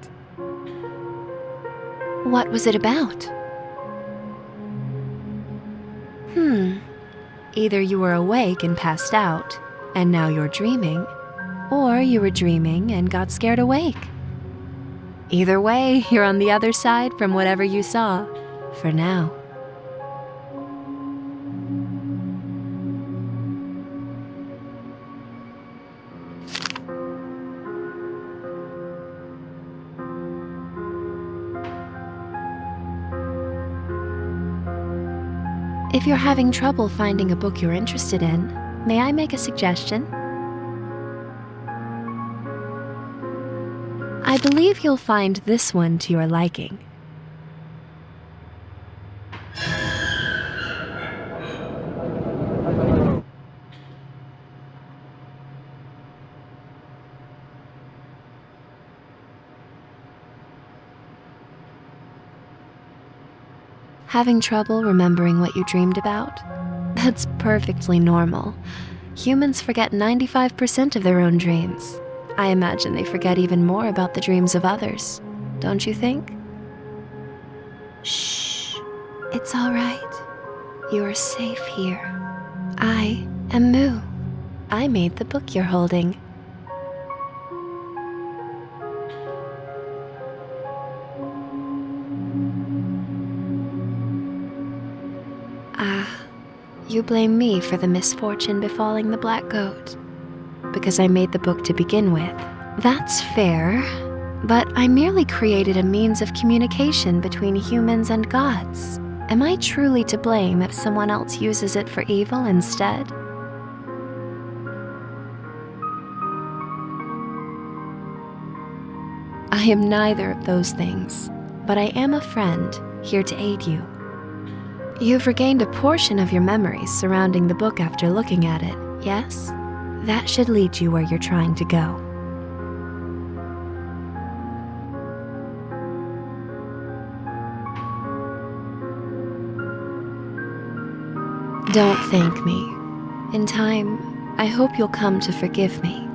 What was it about? Either you were awake and passed out, and now you're dreaming, or you were dreaming and got scared awake. Either way, you're on the other side from whatever you saw, for now. If you're having trouble finding a book you're interested in, may I make a suggestion? I believe you'll find this one to your liking. Having trouble remembering what you dreamed about? That's perfectly normal. Humans forget 95% of their own dreams. I imagine they forget even more about the dreams of others. Don't you think? Shh. It's all right. You are safe here. I am Moo. I made the book you're holding. You blame me for the misfortune befalling the black goat, because I made the book to begin with. That's fair, but I merely created a means of communication between humans and gods. Am I truly to blame if someone else uses it for evil instead? I am neither of those things, but I am a friend here to aid you. You've regained a portion of your memories surrounding the book after looking at it, yes? That should lead you where you're trying to go. Don't thank me. In time, I hope you'll come to forgive me.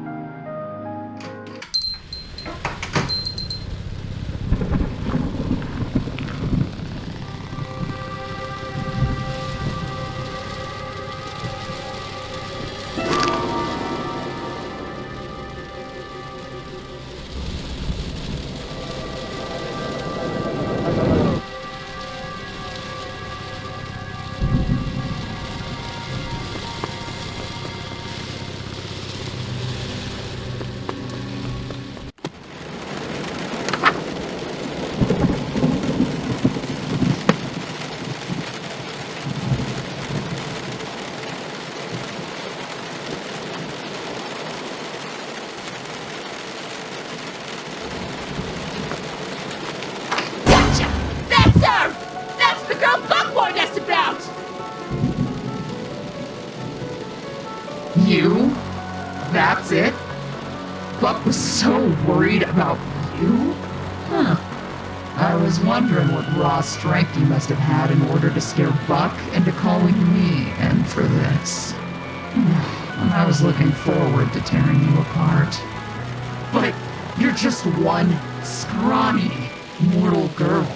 You? That's it? Buck was so worried about you? Huh. I was wondering what raw strength you must have had in order to scare Buck into calling me in for this. I was looking forward to tearing you apart. But you're just one scrawny mortal girl.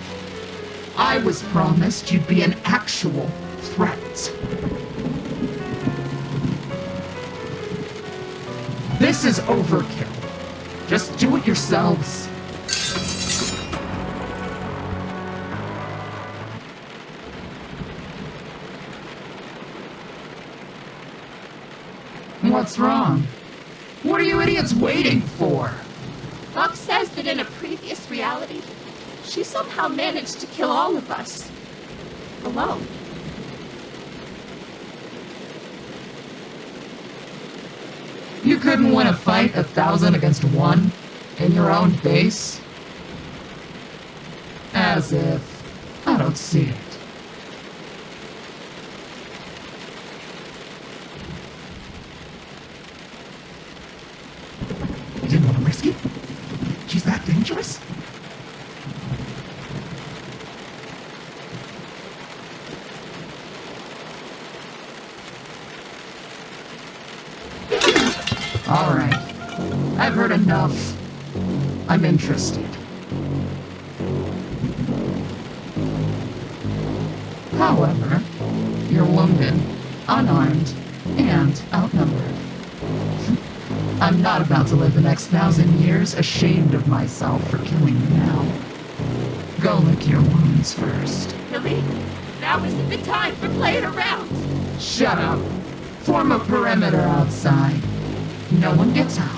I was promised you'd be an actual threat. This is overkill. Just do it yourselves. What's wrong? What are you idiots waiting for?
Buck says that in a previous reality, she somehow managed to kill all of us. Alone.
You couldn't win a fight 1,000 against 1 in your own base? As if I don't see it. You didn't want to risk it? She's that dangerous? I'm interested. However, you're wounded, unarmed, and outnumbered. I'm not about to live the next 1,000 years ashamed of myself for killing you now. Go lick your wounds first.
Really? Now isn't the time for playing around.
Shut up. Form a perimeter outside. No one gets out.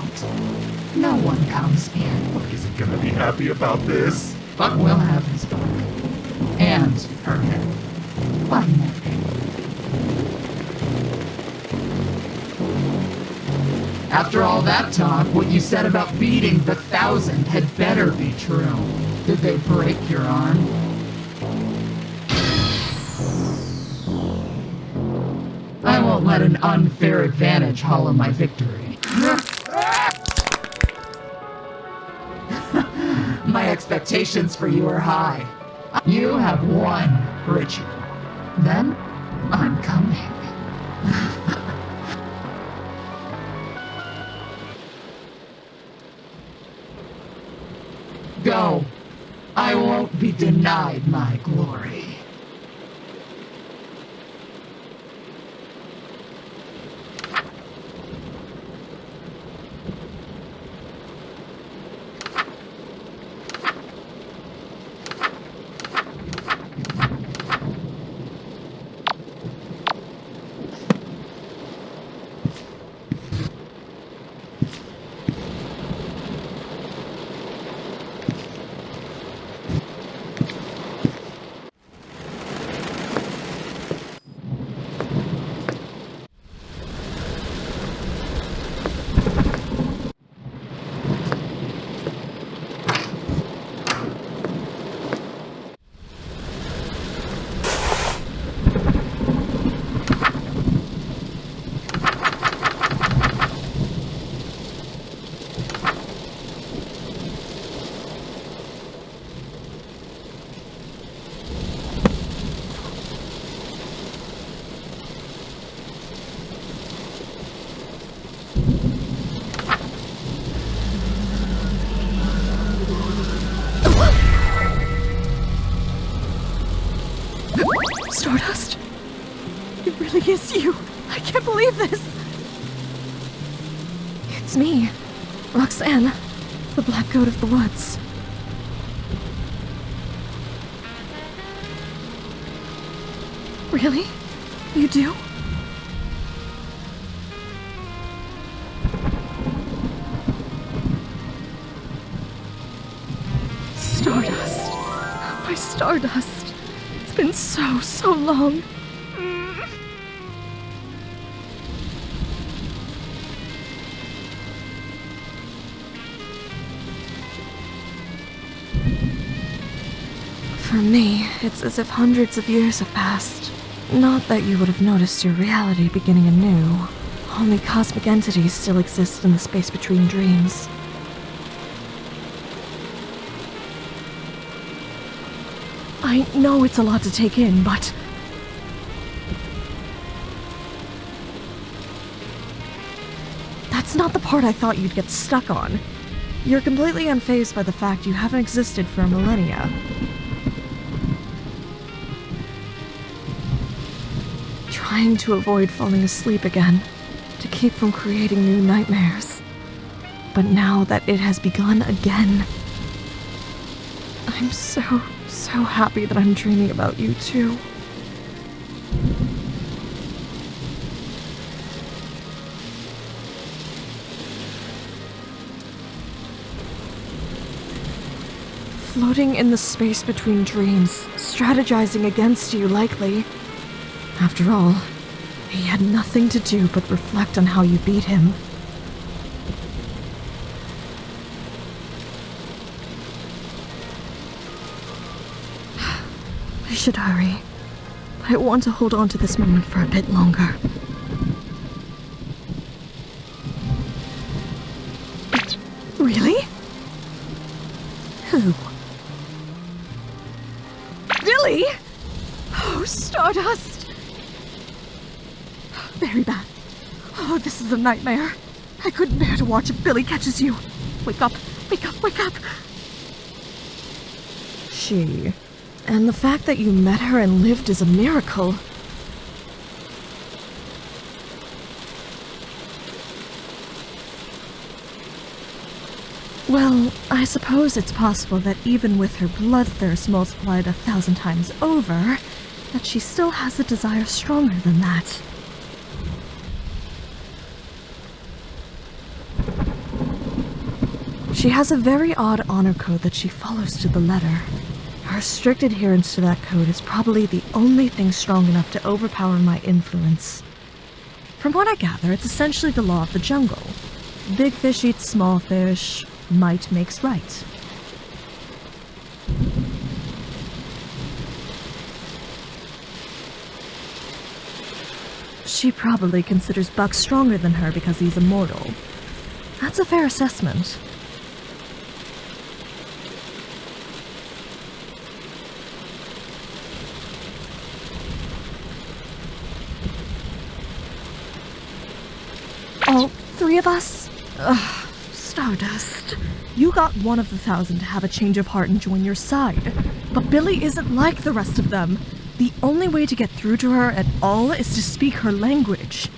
No one comes in.
Buck isn't gonna be happy about this.
Buck will have his back. And her head. One more thing. After all that talk, what you said about beating the 1,000 had better be true. Did they break your arm? I won't let an unfair advantage hollow my victory. My expectations for you are high. You have one ritual. Then, I'm coming. Go. I won't be denied my glory.
Stardust? It really is you. I can't believe this. It's me, Rhok'zan, the Black Goat of the Woods. Really? You do? Stardust. My Stardust. It's been so long. For me, it's as if hundreds of years have passed. Not that you would have noticed your reality beginning anew. Only cosmic entities still exist in the space between dreams. I know it's a lot to take in, but... that's not the part I thought you'd get stuck on. You're completely unfazed by the fact you haven't existed for a millennia. Trying to avoid falling asleep again, to keep from creating new nightmares. But now that it has begun again, I'm so happy that I'm dreaming about you too. Floating in the space between dreams, strategizing against you likely. After all, he had nothing to do but reflect on how you beat him. I should hurry. I want to hold on to this moment for a bit longer. Really? Who? Really? Oh, Stardust! Very bad. Oh, this is a nightmare. I couldn't bear to watch if Billy catches you. Wake up. Wake up, wake up! She. And the fact that you met her and lived is a miracle. Well, I suppose it's possible that even with her bloodthirst multiplied 1,000 times over, that she still has a desire stronger than that. She has a very odd honor code that she follows to the letter. Her strict adherence to that code is probably the only thing strong enough to overpower my influence. From what I gather, it's essentially the law of the jungle. Big fish eats small fish. Might makes right. She probably considers Buck stronger than her because he's immortal. That's a fair assessment. All three of us? Ugh. Stardust. You got one of the 1,000 to have a change of heart and join your side. But Billy isn't like the rest of them. The only way to get through to her at all is to speak her language.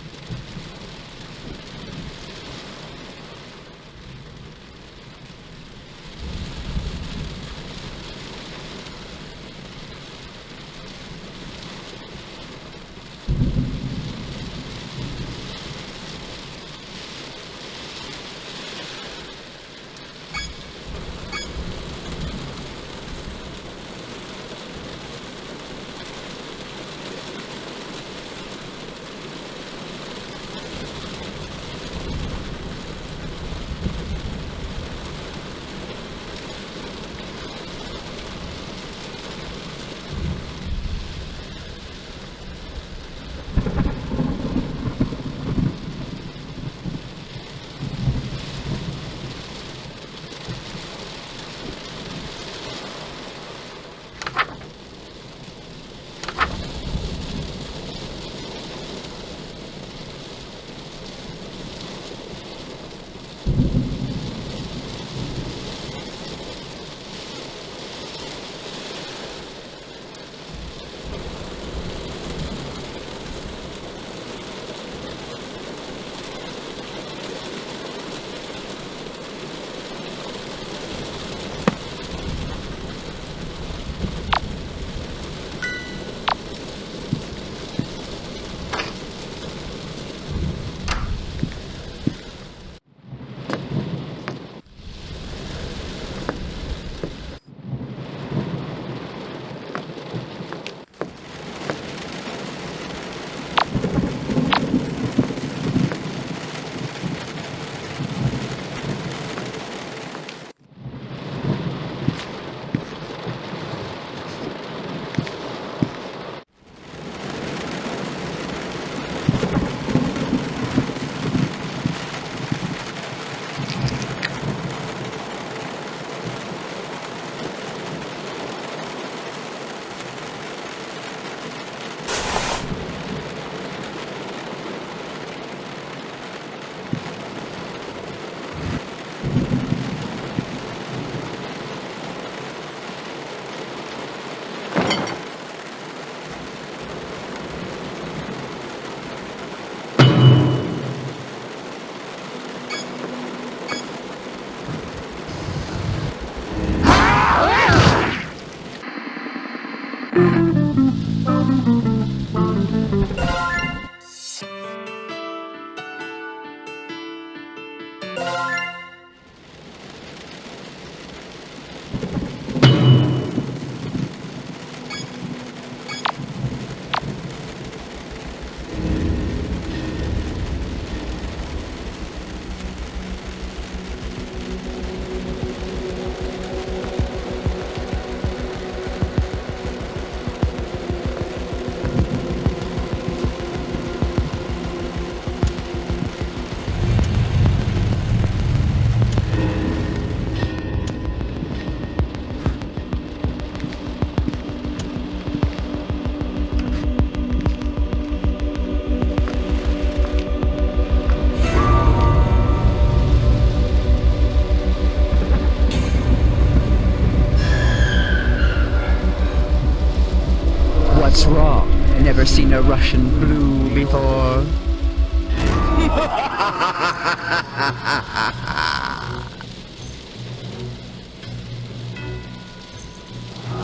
never seen a Russian blue before?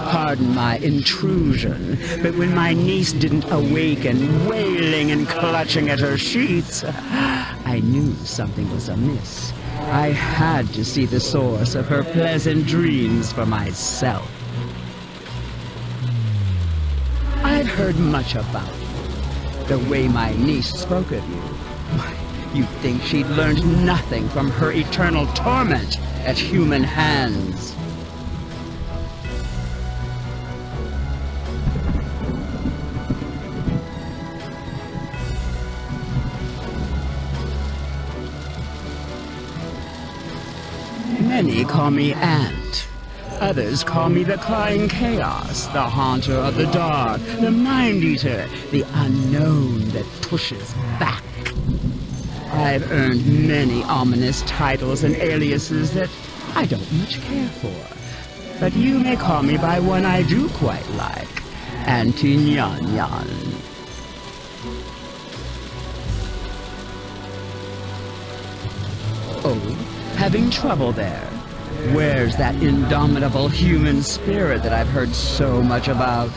Pardon my intrusion, but when my niece didn't awaken, wailing and clutching at her sheets, I knew something was amiss. I had to see the source of her pleasant dreams for myself. I'd heard much about you, the way my niece spoke of you. You'd think she'd learned nothing from her eternal torment at human hands. Many call me Ant. Others call me the Crying Chaos, the Haunter of the Dark, the Mind Eater, the Unknown that pushes back. I've earned many ominous titles and aliases that I don't much care for. But you may call me by one I do quite like, Antie Nyan Nyan. Oh, having trouble there? Where's that indomitable human spirit that I've heard so much about?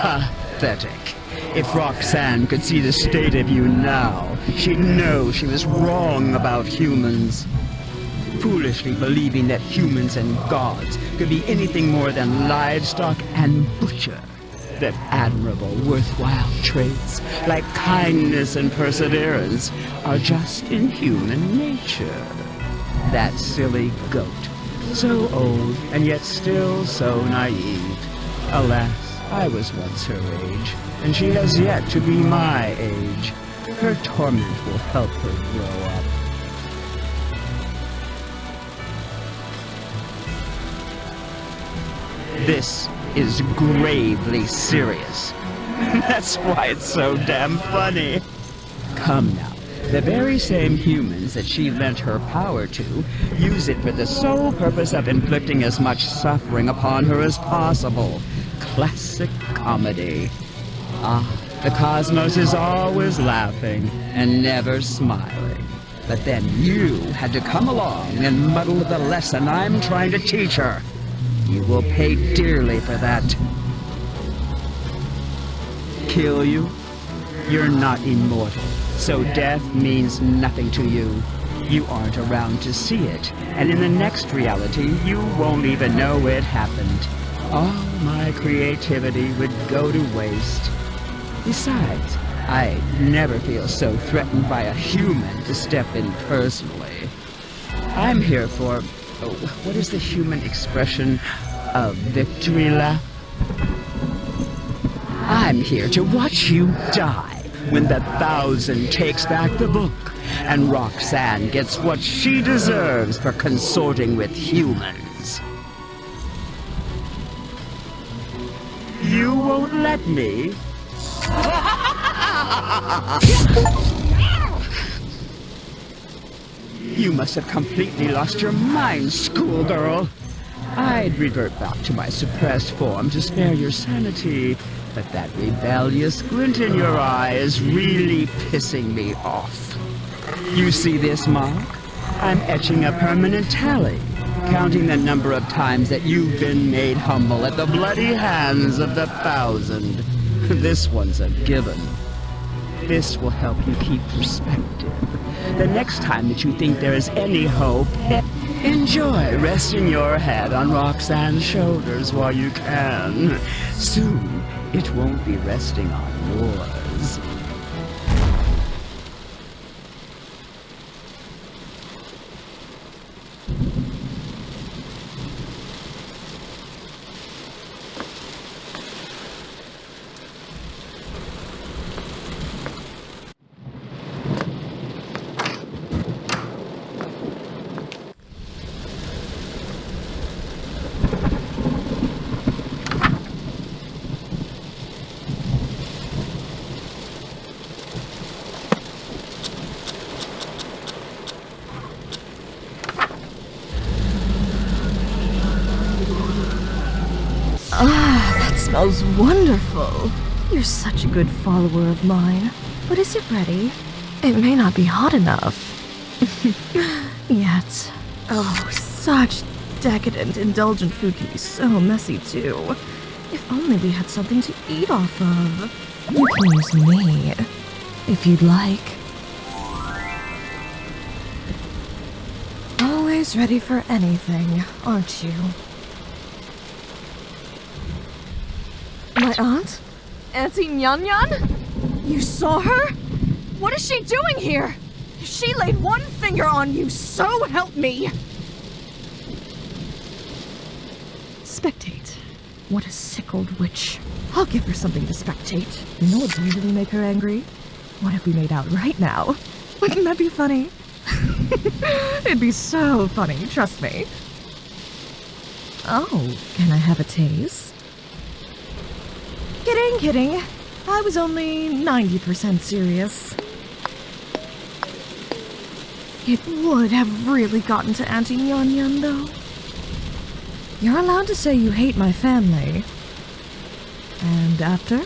Pathetic. If Rhok'zan could see the state of you now, she'd know she was wrong about humans. Foolishly believing that humans and gods could be anything more than livestock and butcher. That admirable, worthwhile traits, like kindness and perseverance, are just in human nature. That silly goat, so old and yet still so naive. Alas, I was once her age, and she has yet to be my age. Her torment will help her grow up. This is gravely serious. That's why it's so damn funny. Come now. The very same humans that she lent her power to use it for the sole purpose of inflicting as much suffering upon her as possible. Classic comedy. Ah, the cosmos is always laughing and never smiling. But then you had to come along and muddle the lesson I'm trying to teach her. You will pay dearly for that. Kill you? You're not immortal, so death means nothing to you. You aren't around to see it, and in the next reality, you won't even know it happened. All my creativity would go to waste. Besides, I never feel so threatened by a human to step in personally. I'm here for, what is the human expression? A victory lap? I'm here to watch you die when the 1,000 takes back the book and Rhok'zan gets what she deserves for consorting with humans. You won't let me? You must have completely lost your mind, schoolgirl. I'd revert back to my suppressed form to spare your sanity, but that rebellious glint in your eye is really pissing me off. You see this mark? I'm etching a permanent tally, counting the number of times that you've been made humble at the bloody hands of the 1,000. This one's a given. This will help you keep perspective. The next time that you think there is any hope, enjoy resting your head on Rhok'zan's shoulders while you can. Soon, it won't be resting on yours.
smells wonderful. You're such a good follower of mine. But is it ready? It may not be hot enough. Yet. Oh, such decadent, indulgent food can be so messy, too. If only we had something to eat off of. You can use me, if you'd like. Always ready for anything, aren't you? My aunt? Auntie Nyan Nyan? You saw her? What is she doing here? She laid one finger on you, so help me! Spectate. What a sick old witch. I'll give her something to spectate. You know what would really make her angry? What if we made out right now? Wouldn't that be funny? It'd be so funny, trust me. Oh, can I have a taste? Kidding. I was only 90% serious. It would have really gotten to Auntie Nyan Nyan, though. You're allowed to say you hate my family. And after?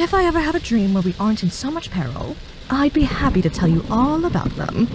If I ever have a dream where we aren't in so much peril, I'd be happy to tell you all about them.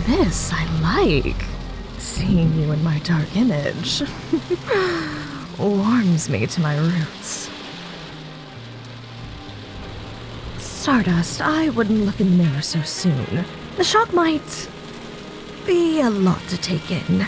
This I like. Seeing you in my dark image warms me to my roots. Stardust, I wouldn't look in the mirror so soon. The shock might be a lot to take in.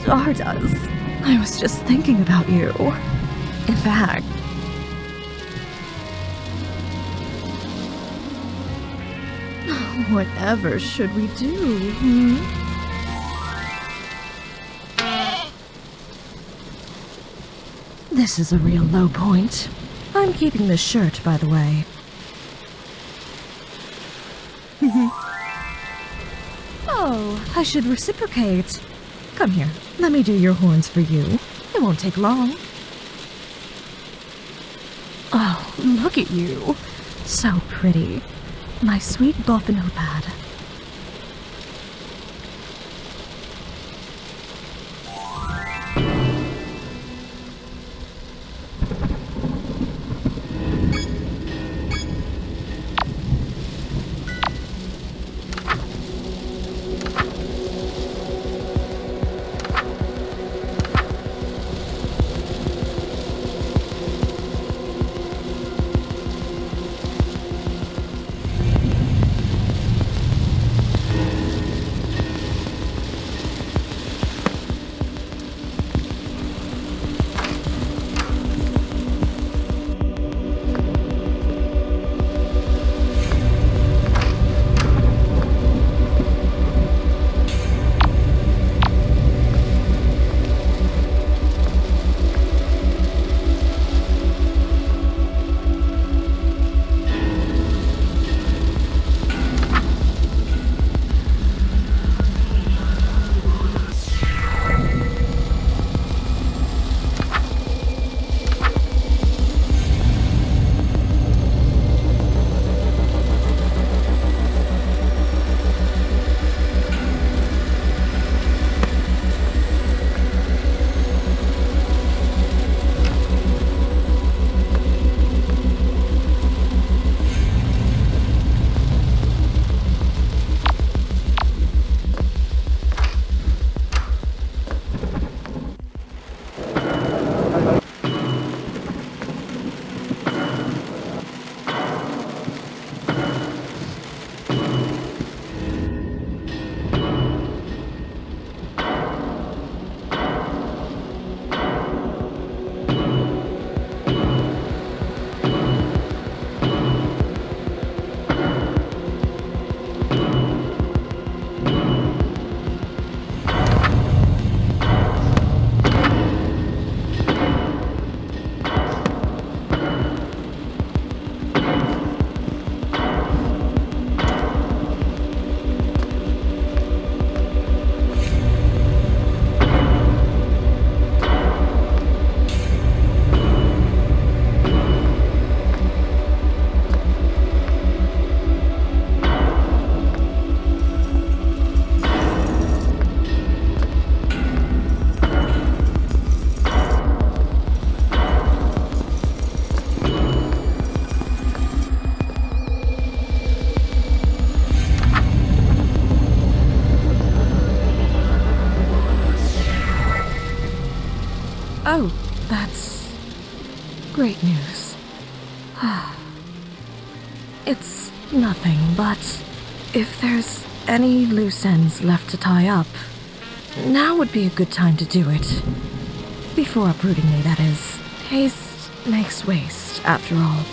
Stardust, I was just thinking about you. In fact, whatever should we do, This is a real low point. I'm keeping this shirt, by the way. Oh, I should reciprocate. Come here, let me do your horns for you. It won't take long. Oh, look at you. So pretty. My sweet Gothenopad. Oh, that's great news. It's nothing, but if there's any loose ends left to tie up, now would be a good time to do it. Before uprooting me, that is. Haste makes waste, after all.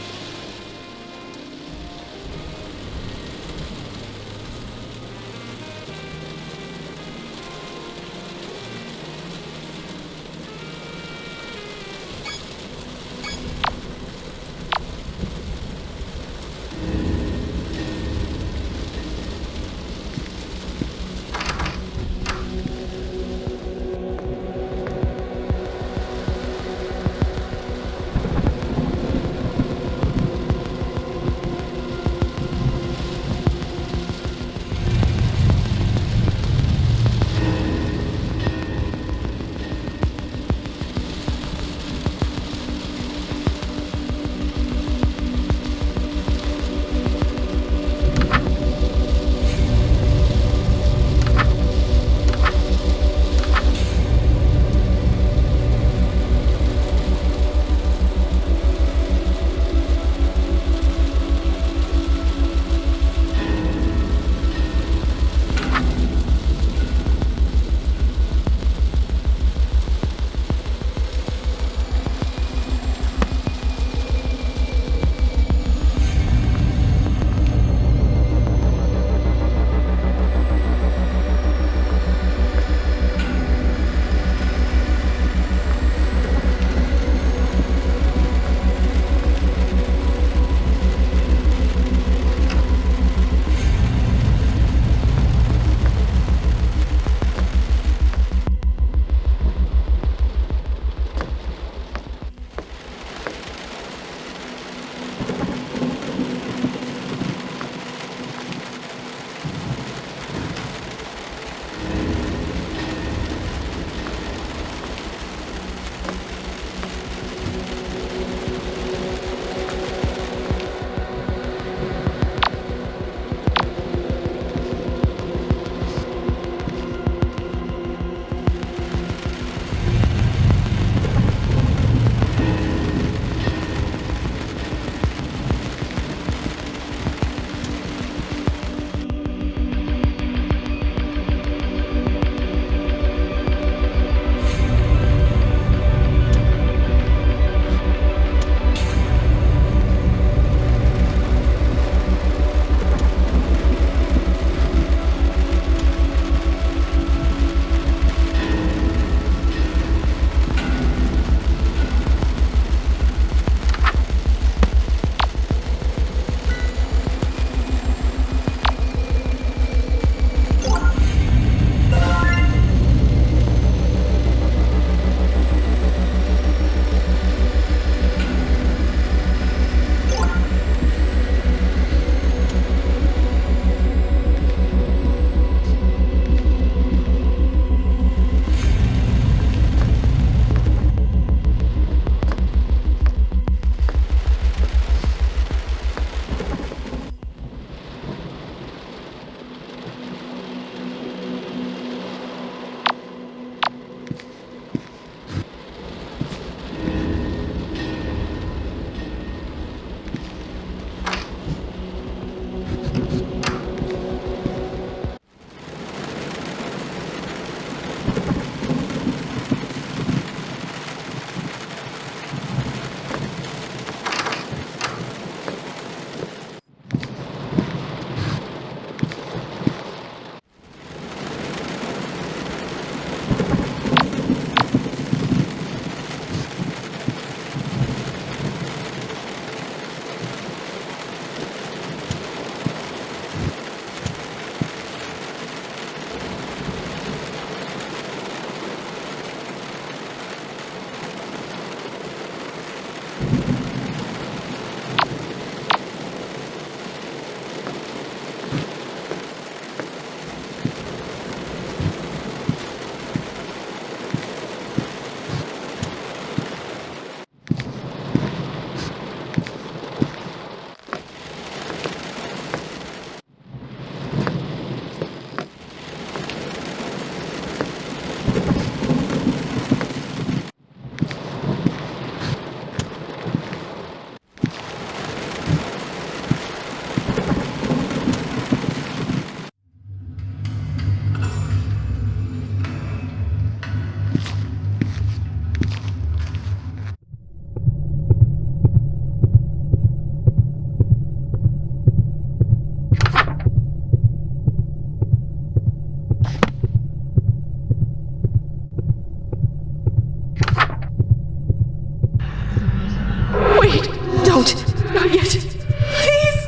Not yet. Please!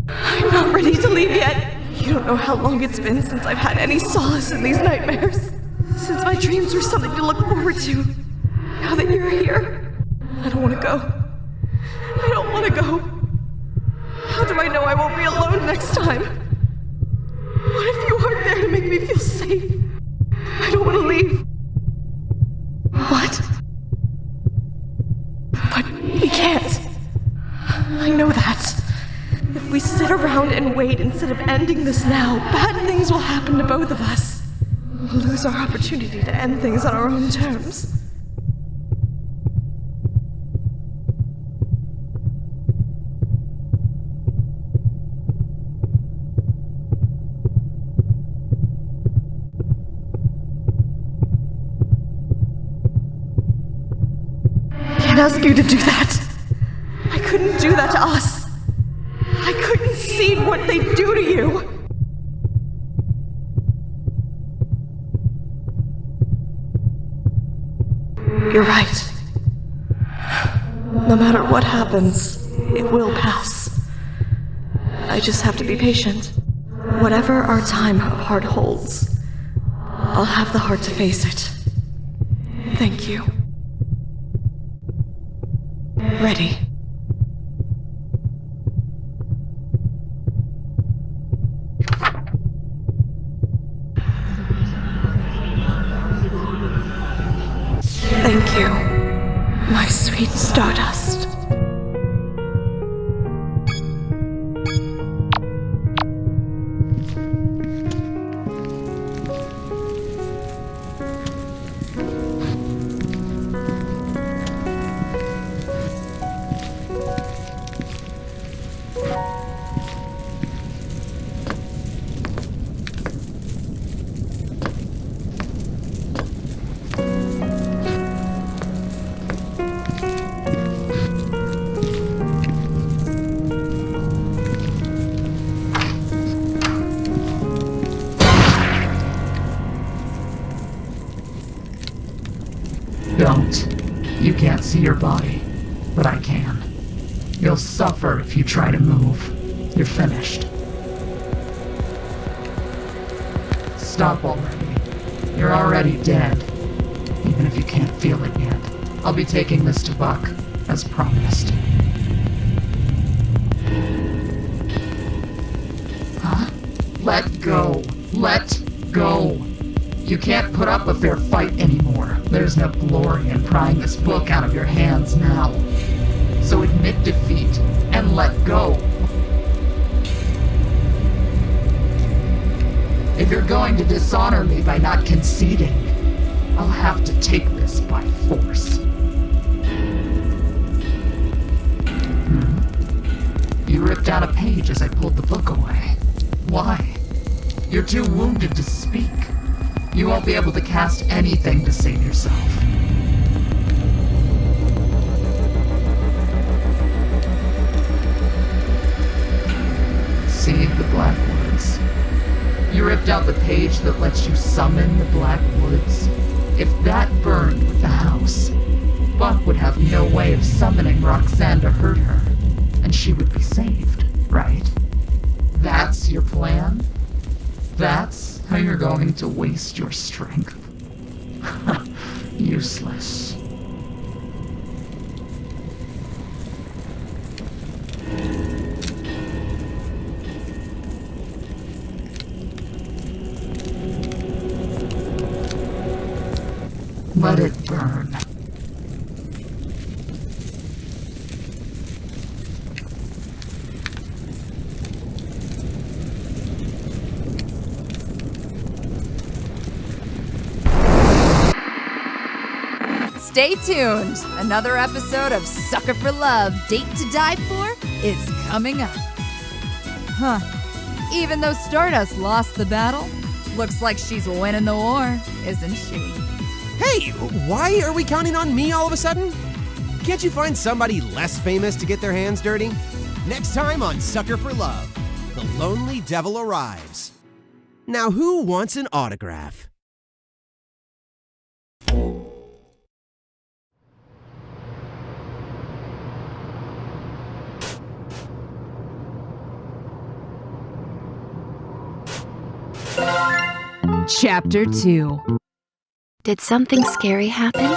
I'm not ready to leave yet. You don't know how long it's been since I've had any solace in these nightmares. Since my dreams were something to look forward to. Now that you're here, I don't want to go. I don't want to go. How do I know I won't be alone next time? What if you aren't there to make me feel safe? I don't want to leave. What? But we can't. I know that. If we sit around and wait instead of ending this now, bad things will happen to both of us. We'll lose our opportunity to end things on our own terms. I can't ask you to do that. I couldn't do that to us. I couldn't see what they do to you. You're right. No matter what happens, it will pass. I just have to be patient. Whatever our time apart holds, I'll have the heart to face it. Thank you. Ready. Thank you, my sweet Stardust.
Don't. You can't see your body, but I can. You'll suffer if you try to move. You're finished. Stop already. You're already dead. Even if you can't feel it yet. I'll be taking this to Buck, as promised. Huh? Let go. Let go. You can't put up a fair fight anymore. There's no glory in prying this book out of your hands now. So admit defeat and let go. If you're going to dishonor me by not conceding, I'll have to take this by force. You ripped out a page as I pulled the book away. Why? You're too wounded to speak. You won't be able to cast anything to save yourself. See the Black Woods. You ripped out the page that lets you summon the Black Woods. If that burned with the house, Buck would have no way of summoning Rhok'zan to hurt her, and she would be saved, right? That's your plan? That's how you're going to waste your strength? Useless. Let it burn.
Stay tuned. Another episode of Sucker for Love, Date to Die For is coming up. Huh. Even though Stardust lost the battle, looks like she's winning the war, isn't she?
Hey, why are we counting on me all of a sudden? Can't you find somebody less famous to get their hands dirty? Next time on Sucker for Love, the lonely devil arrives. Now who wants an autograph?
Chapter 2.
Did something scary happen?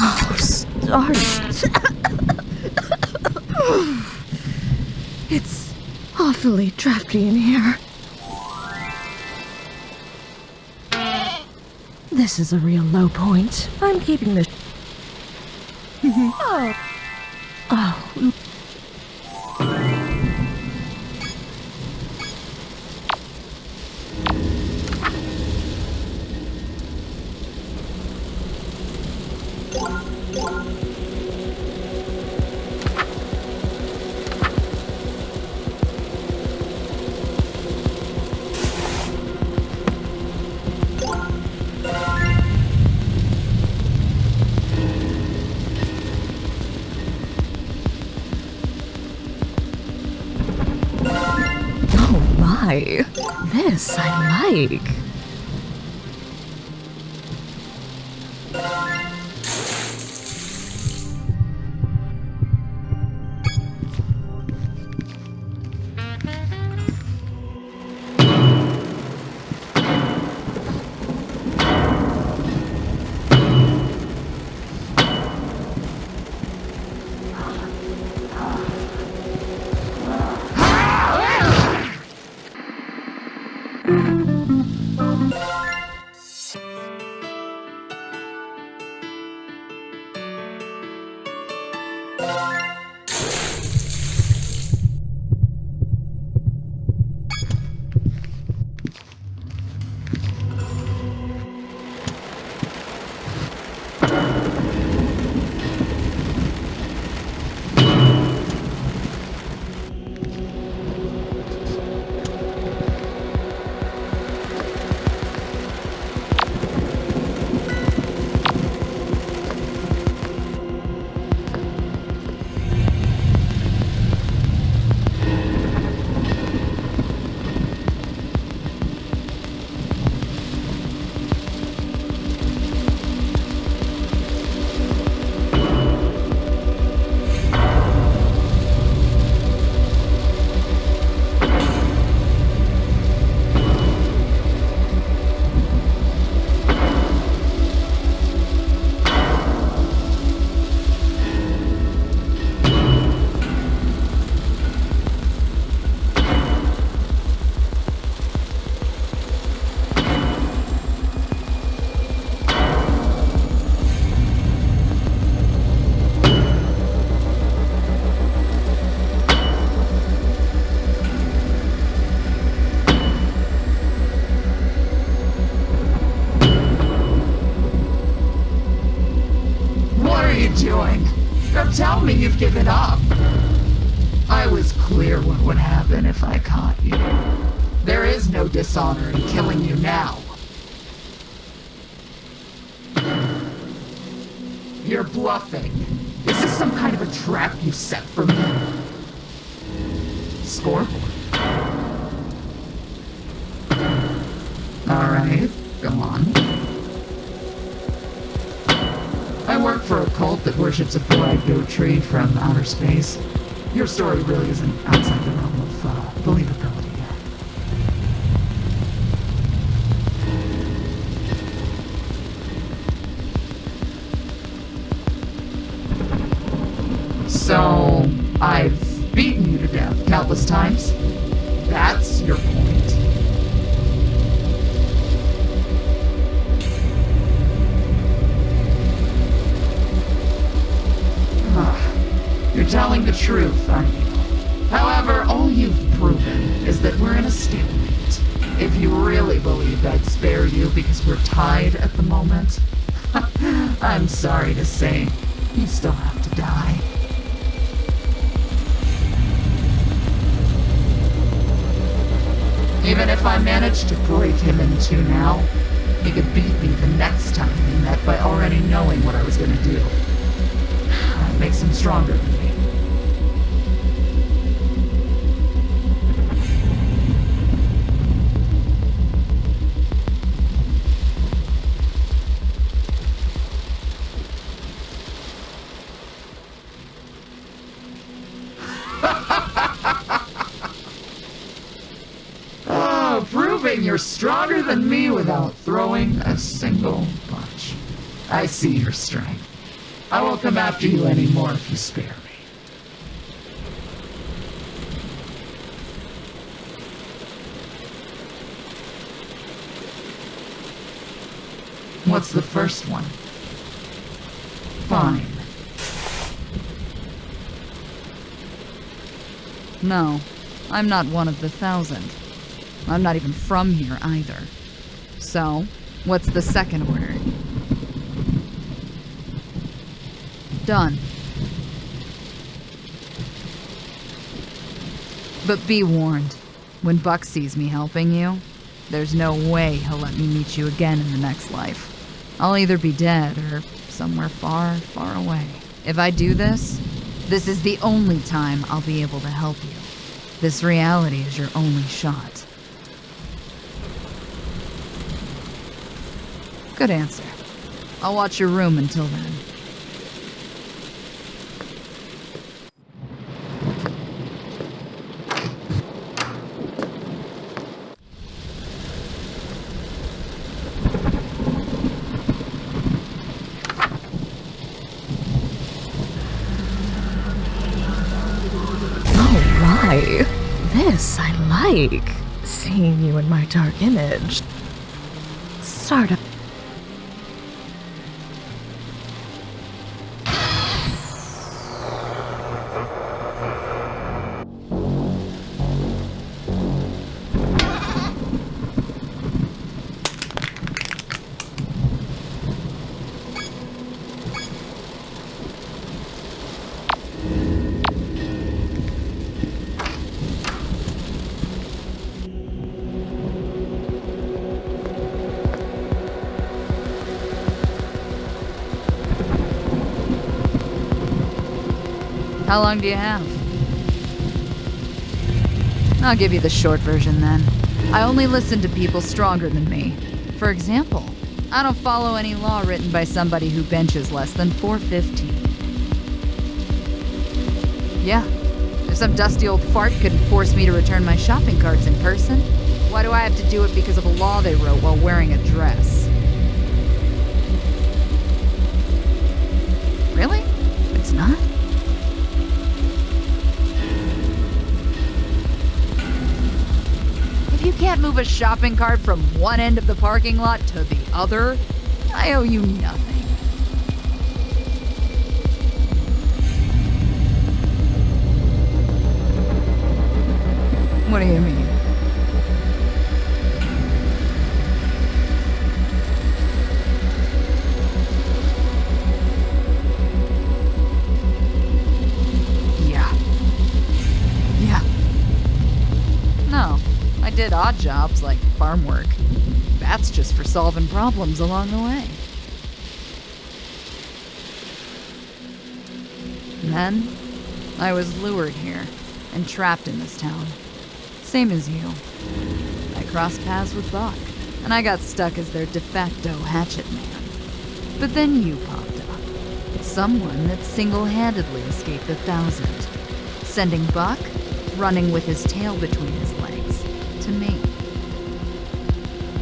Oh, stars. It's awfully drafty in here. This is a real low point. I'm keeping this. Oh. Oh. This I like.
Tell me you've given up. I was clear what would happen if I caught you. There is no dishonor in killing you now. You're bluffing. Is this some kind of a trap you set for me? Scoreboard. Alright, go on. I work for a cult that worships a four-eyed goat tree from outer space. Your story really isn't outside the realm of believability yet. So, I've beaten you to death, countless times? That's your point. You're telling the truth, aren't you? However, all you've proven is that we're in a stalemate. If you really believed I'd spare you because we're tied at the moment, I'm sorry to say, you still have to die. Even if I managed to break him in two now, he could beat me the next time we met by already knowing what I was gonna do. That makes him stronger than me. Proving you're stronger than me without throwing a single punch. I see your strength. I won't come after you anymore if you spare me. What's the first one? Fine.
No, I'm not one of the 1,000. I'm not even from here either. So, what's the second order? Done. But be warned, when Buck sees me helping you, there's no way he'll let me meet you again in the next life. I'll either be dead or somewhere far, far away. If I do this, this is the only time I'll be able to help you. This reality is your only shot. Good answer. I'll watch your room until then.
Oh my, this I like. Seeing you in my dark image. Sort of.
How long do you have? I'll give you the short version then. I only listen to people stronger than me. For example, I don't follow any law written by somebody who benches less than 415. Yeah, if some dusty old fart couldn't force me to return my shopping carts in person, why do I have to do it because of a law they wrote while wearing a dress? Really? It's not? If you can't move a shopping cart from one end of the parking lot to the other, I owe you nothing. What do you mean? Yeah. No, I did odd jobs like farm work. That's just for solving problems along the way. Then, I was lured here and trapped in this town. Same as you. I crossed paths with Buck, and I got stuck as their de facto hatchet man. But then you popped up. Someone that single-handedly escaped the 1,000. Sending Buck, running with his tail between his legs, to me.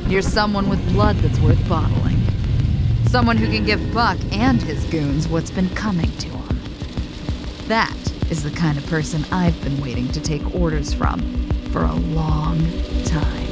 You're someone with blood that's worth bottling. Someone who can give Buck and his goons what's been coming to them. That is the kind of person I've been waiting to take orders from for a long time.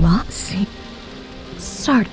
Moxie. Start.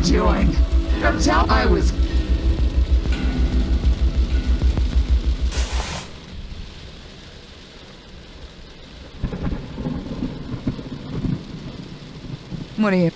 Doing? Don't tell I was...
What are you...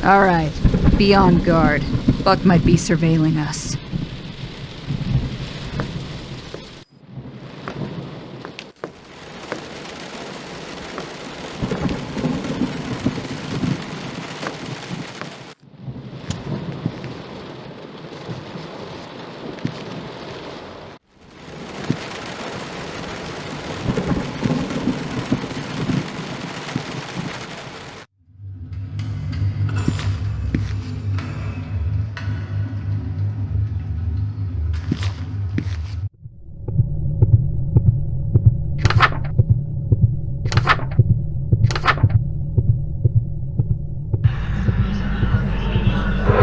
All right, be on guard. Buck might be surveilling us.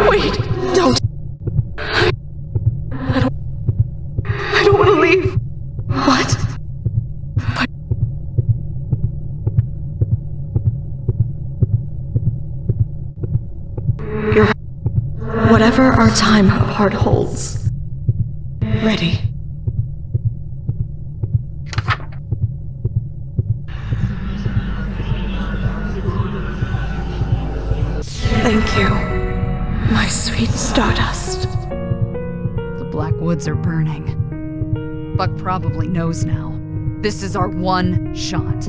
Wait, don't. I don't want to leave. What? You're right. Whatever our time apart holds. Ready. Thank you, my sweet Stardust.
The Black Woods are burning. Buck probably knows now. This is our one shot.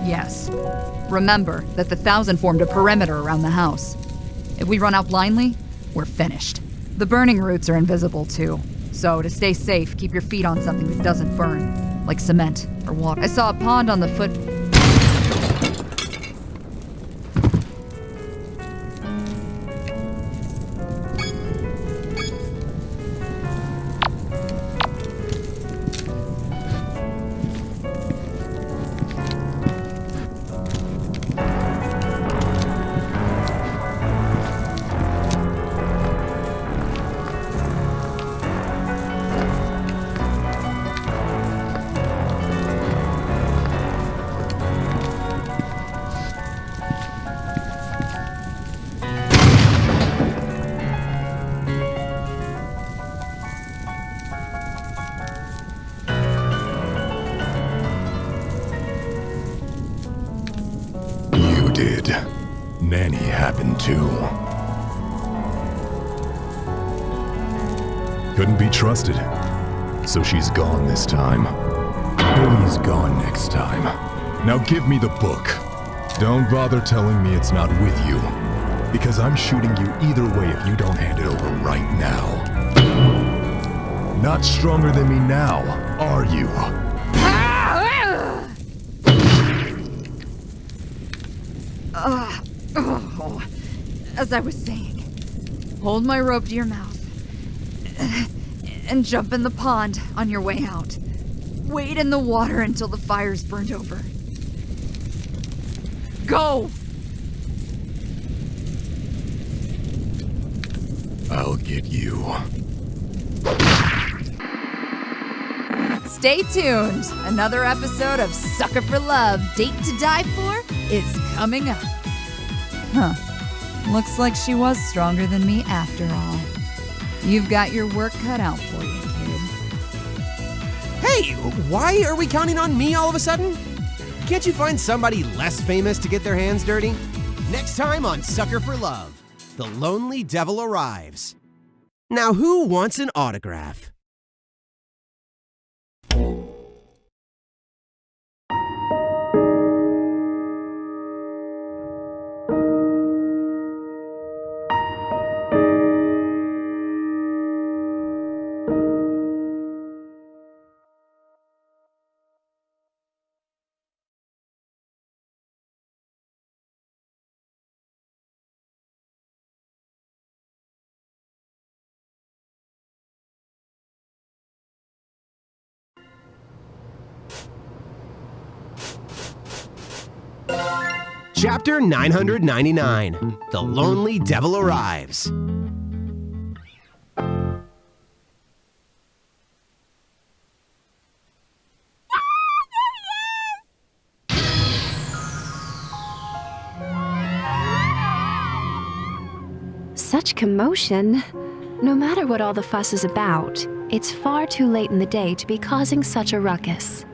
Yes. Remember that the 1,000 formed a perimeter around the house. If we run out blindly, we're finished. The burning roots are invisible too. So, to stay safe, keep your feet on something that doesn't burn, like cement or water. I saw a pond on the foot...
happened too. Couldn't be trusted. So she's gone this time. Billy's gone next time. Now give me the book. Don't bother telling me it's not with you, because I'm shooting you either way if you don't hand it over right now. Not stronger than me now, are you?
As I was saying, hold my rope to your mouth and jump in the pond on your way out. Wade in the water until the fire's burned over. Go!
I'll get you.
Stay tuned. Another episode of Sucker for Love, Date to Die For is coming up. Huh. Looks like she was stronger than me after all. You've got your work cut out for you, kid.
Hey, why are we counting on me all of a sudden? Can't you find somebody less famous to get their hands dirty? Next time on Sucker for Love, the lonely devil arrives. Now who wants an autograph? Chapter 999, The Lonely Devil Arrives.
Such commotion. No matter what all the fuss is about, it's far too late in the day to be causing such a ruckus.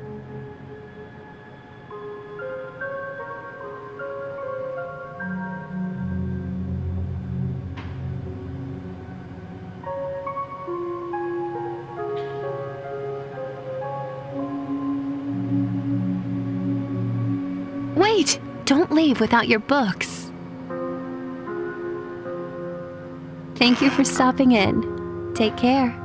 Wait! Don't leave without your books. Thank you for stopping in. Take care.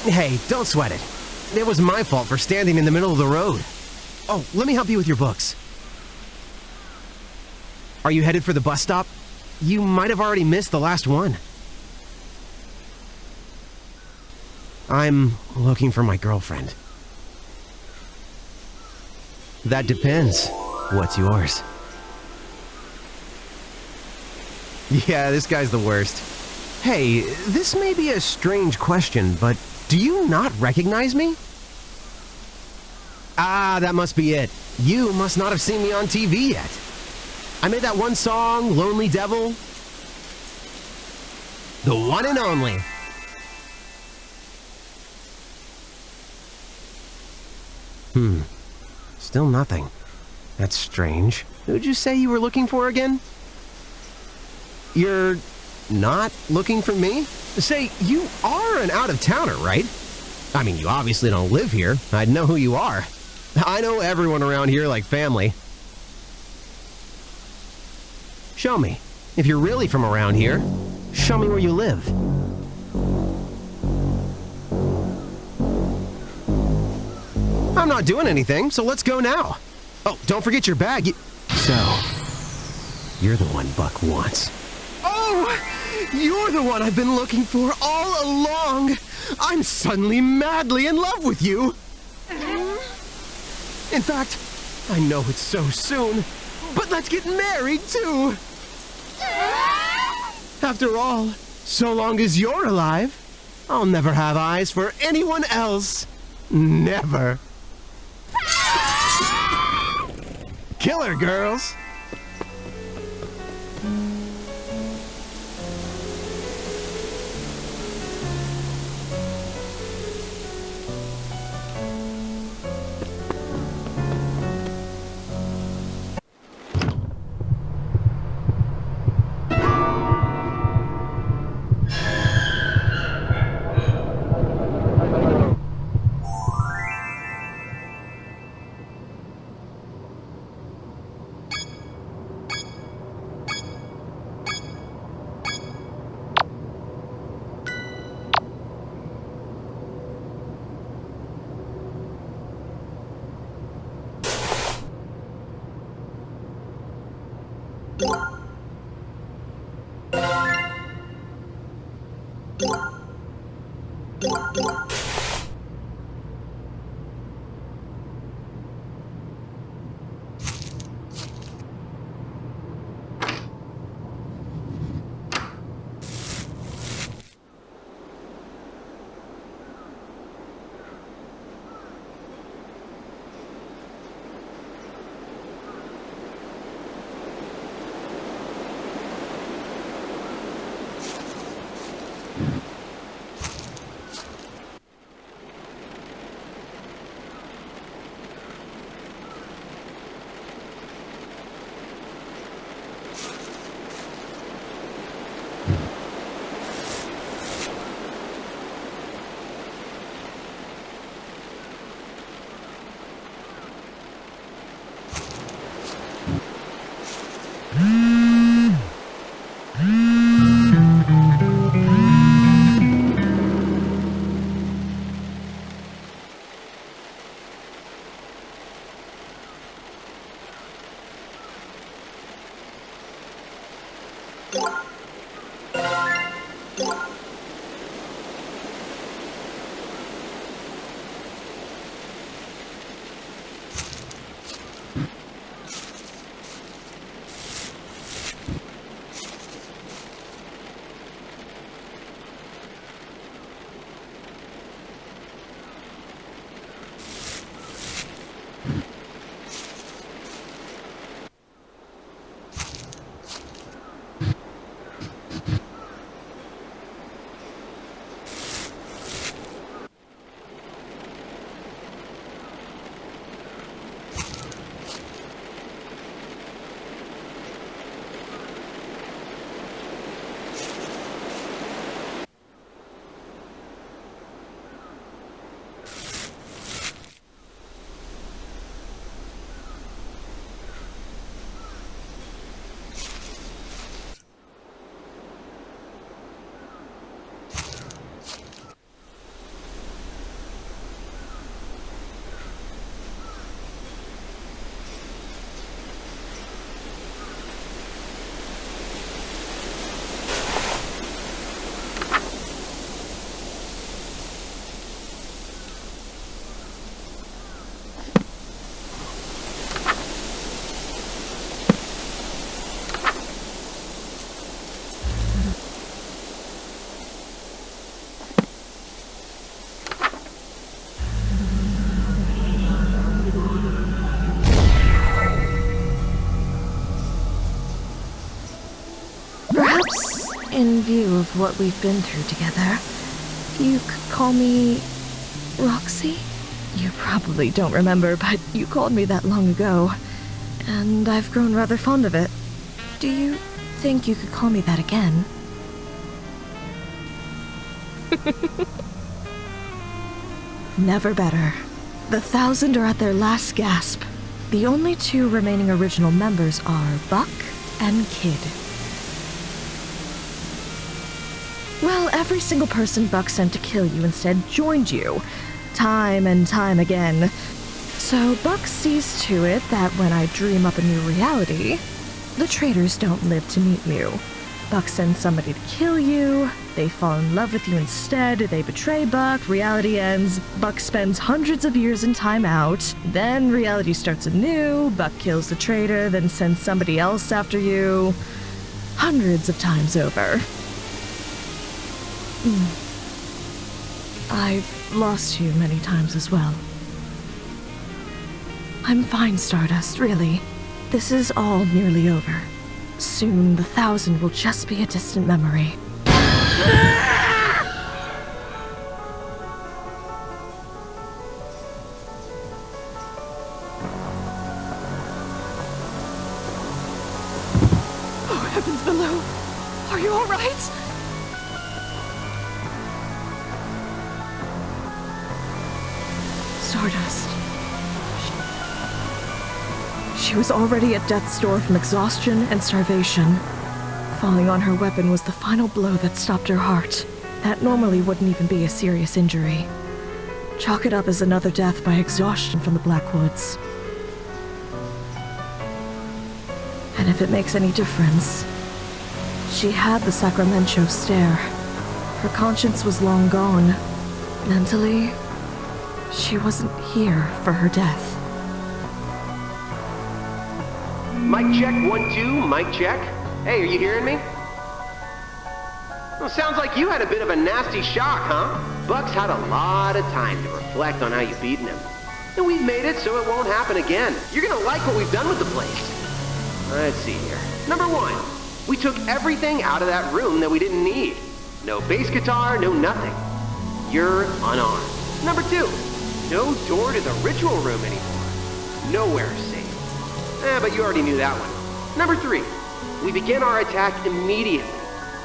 Hey, don't sweat it. It was my fault for standing in the middle of the road. Oh, let me help you with your books. Are you headed for the bus stop? You might have already missed the last one. I'm looking for my girlfriend. That depends. What's yours? Yeah, this guy's the worst. Hey, this may be a strange question, but do you not recognize me? Ah, that must be it. You must not have seen me on TV yet. I made that one song, Lonely Devil. The one and only. Still nothing. That's strange. Who'd you say you were looking for again? You're not looking for me? Say, you are an out-of-towner, right? I mean, you obviously don't live here. I'd know who you are. I know everyone around here like family. Show me. If you're really from around here, show me where you live. I'm not doing anything, so let's go now. Oh, don't forget your bag. So, you're the one Buck wants. Oh! Oh! You're the one I've been looking for all along! I'm suddenly madly in love with you! In fact, I know it's so soon, but let's get married too! After all, so long as you're alive, I'll never have eyes for anyone else. Never. Killer girls!
In view of what we've been through together, you could call me Roxy? You probably don't remember, but you called me that long ago, and I've grown rather fond of it. Do you think you could call me that again? Never better. The 1,000 are at their last gasp. The only two remaining original members are Buck and Kid. Well, every single person Buck sent to kill you instead joined you, time and time again. So Buck sees to it that when I dream up a new reality, the traitors don't live to meet you. Buck sends somebody to kill you, they fall in love with you instead, they betray Buck, reality ends, Buck spends hundreds of years in time out, then reality starts anew, Buck kills the traitor, then sends somebody else after you, hundreds of times over. I've lost you many times as well. I'm fine, Stardust, really. This is all nearly over. Soon, the 1,000 will just be a distant memory.
Oh, heavens below! Are you all right?
Stardust. She was already at death's door from exhaustion and starvation. Falling on her weapon was the final blow that stopped her heart. That normally wouldn't even be a serious injury. Chalk it up as another death by exhaustion from the Blackwoods. And if it makes any difference, she had the Sacramento stare. Her conscience was long gone. Mentally, she wasn't here for her death.
Mic check, 1, 2, mic check. Hey, are you hearing me? Well, sounds like you had a bit of a nasty shock, huh? Buck's had a lot of time to reflect on how you've beaten him. And we've made it so it won't happen again. You're gonna like what we've done with the place. Let's see here. Number 1, we took everything out of that room that we didn't need. No bass guitar, no nothing. You're unarmed. Number 2, no door to the ritual room anymore. Nowhere safe. But you already knew that one. Number 3, we begin our attack immediately.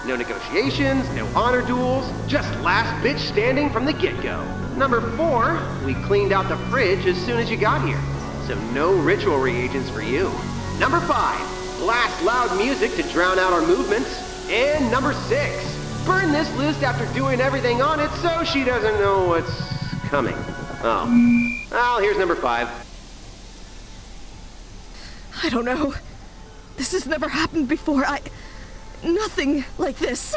No negotiations, no honor duels, just last bitch standing from the get-go. Number 4, we cleaned out the fridge as soon as you got here, so no ritual reagents for you. Number 5, blast loud music to drown out our movements. And number 6, burn this list after doing everything on it so she doesn't know what's coming. Oh. Well, here's number 5.
I don't know. This has never happened before. Nothing like this.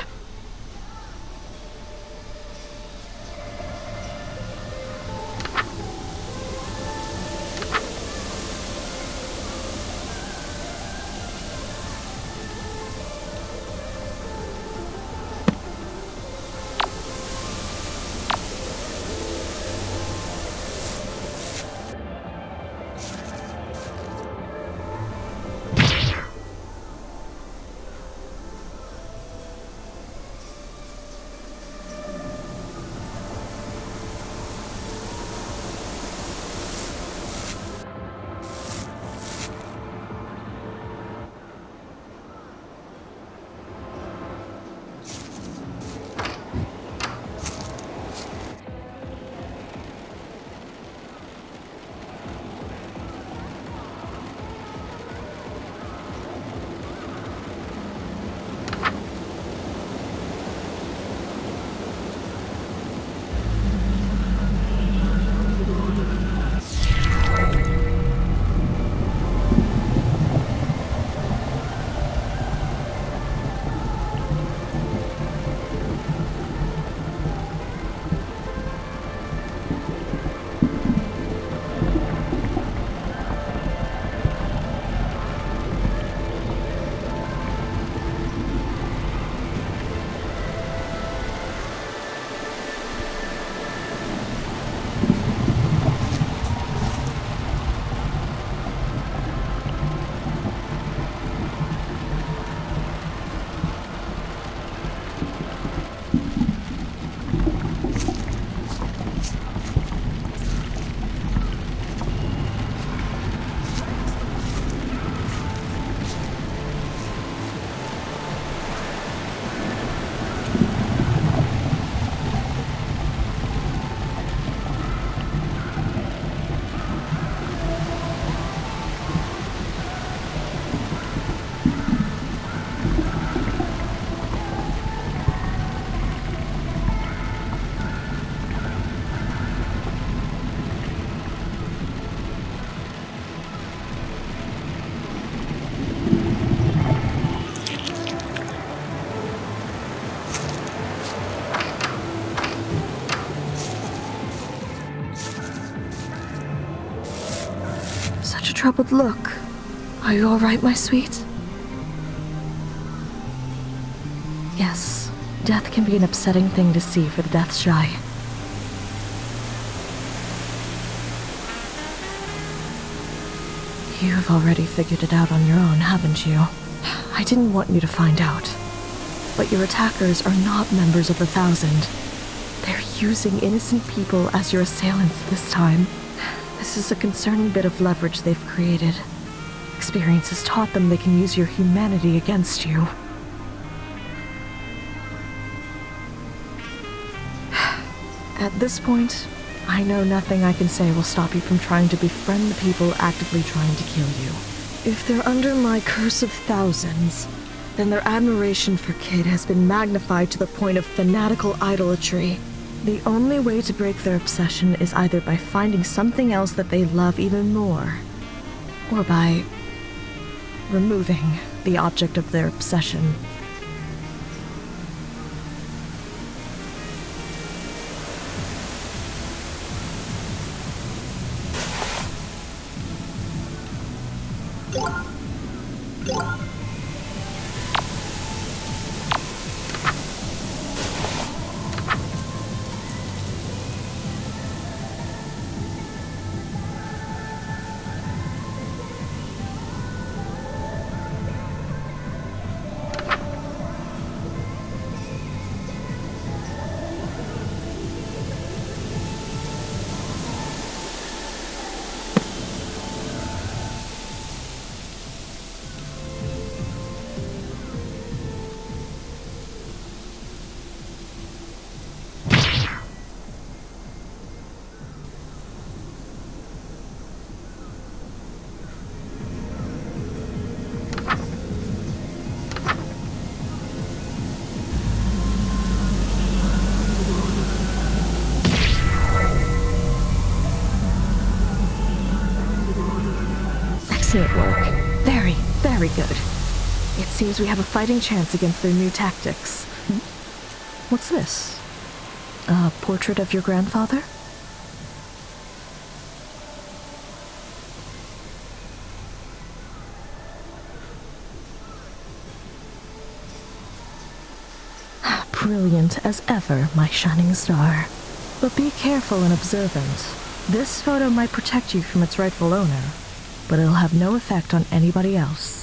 troubled look. Are you all right, my sweet? Yes, death can be an upsetting thing to see for the death-shy. You've already figured it out on your own, haven't you? I didn't want you to find out. But your attackers are not members of the Thousand. They're using innocent people as your assailants this time. This is a concerning bit of leverage they've created. Experience has taught them they can use your humanity against you. At this point, I know nothing I can say will stop you from trying to befriend the people actively trying to kill you. If they're under my curse of thousands, then their admiration for Kid has been magnified to the point of fanatical idolatry. The only way to break their obsession is either by finding something else that they love even more, or by removing the object of their obsession. Excellent work. Very, very good. It seems we have a fighting chance against their new tactics. What's this? A portrait of your grandfather? Brilliant as ever, my shining star. But be careful and observant. This photo might protect you from its rightful owner, but it'll have no effect on anybody else.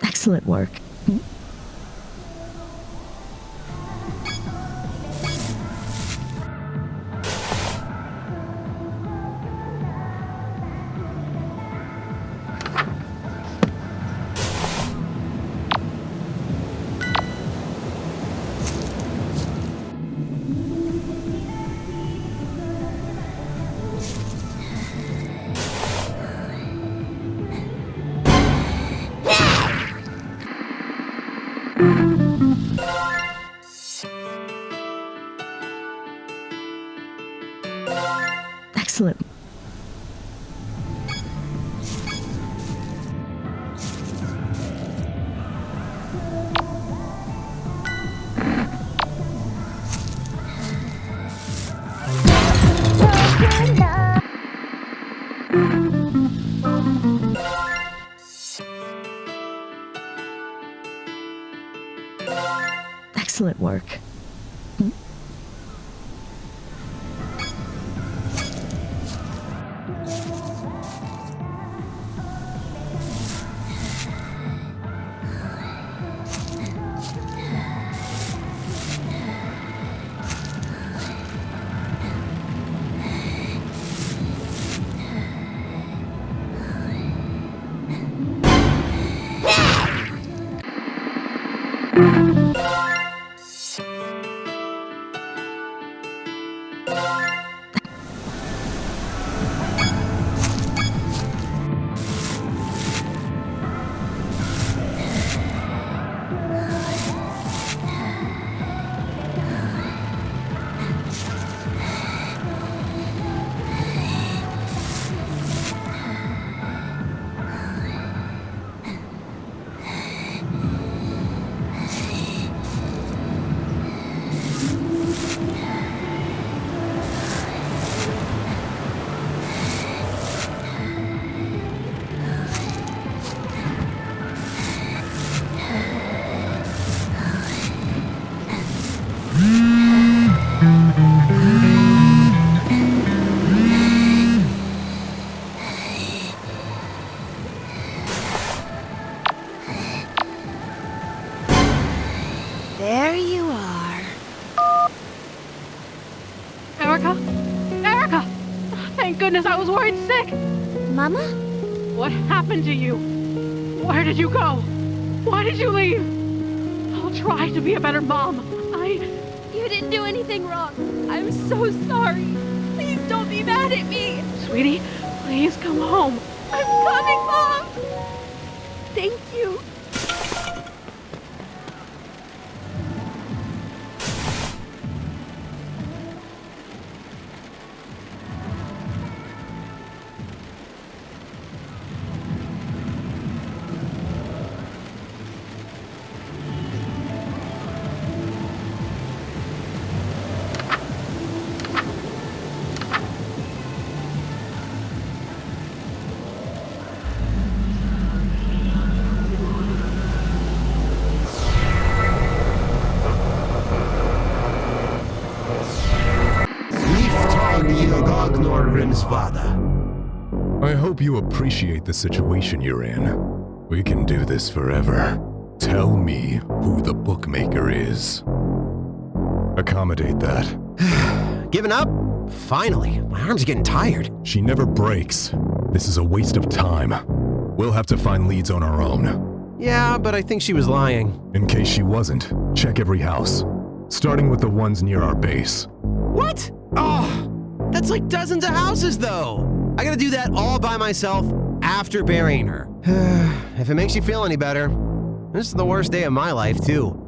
Excellent work. Excellent. excellent work.
There you are.
Erica? Erica! Thank goodness, I was worried sick!
Mama?
What happened to you? Where did you go? Why did you leave? I'll try to be a better mom.
You didn't do anything wrong. I'm so sorry. Please don't be mad at me.
Sweetie, please come home.
I'm coming, Mom! Thank you.
I hope you appreciate the situation you're in. We can do this forever. Tell me who the bookmaker is. Accommodate that.
Giving up? Finally. My arms are getting tired.
She never breaks. This is a waste of time. We'll have to find leads on our own.
Yeah, but I think she was lying.
In case she wasn't, check every house. Starting with the ones near our base.
What? Oh, that's like dozens of houses, though. I gotta do that all by myself after burying her. If it makes you feel any better, this is the worst day of my life, too.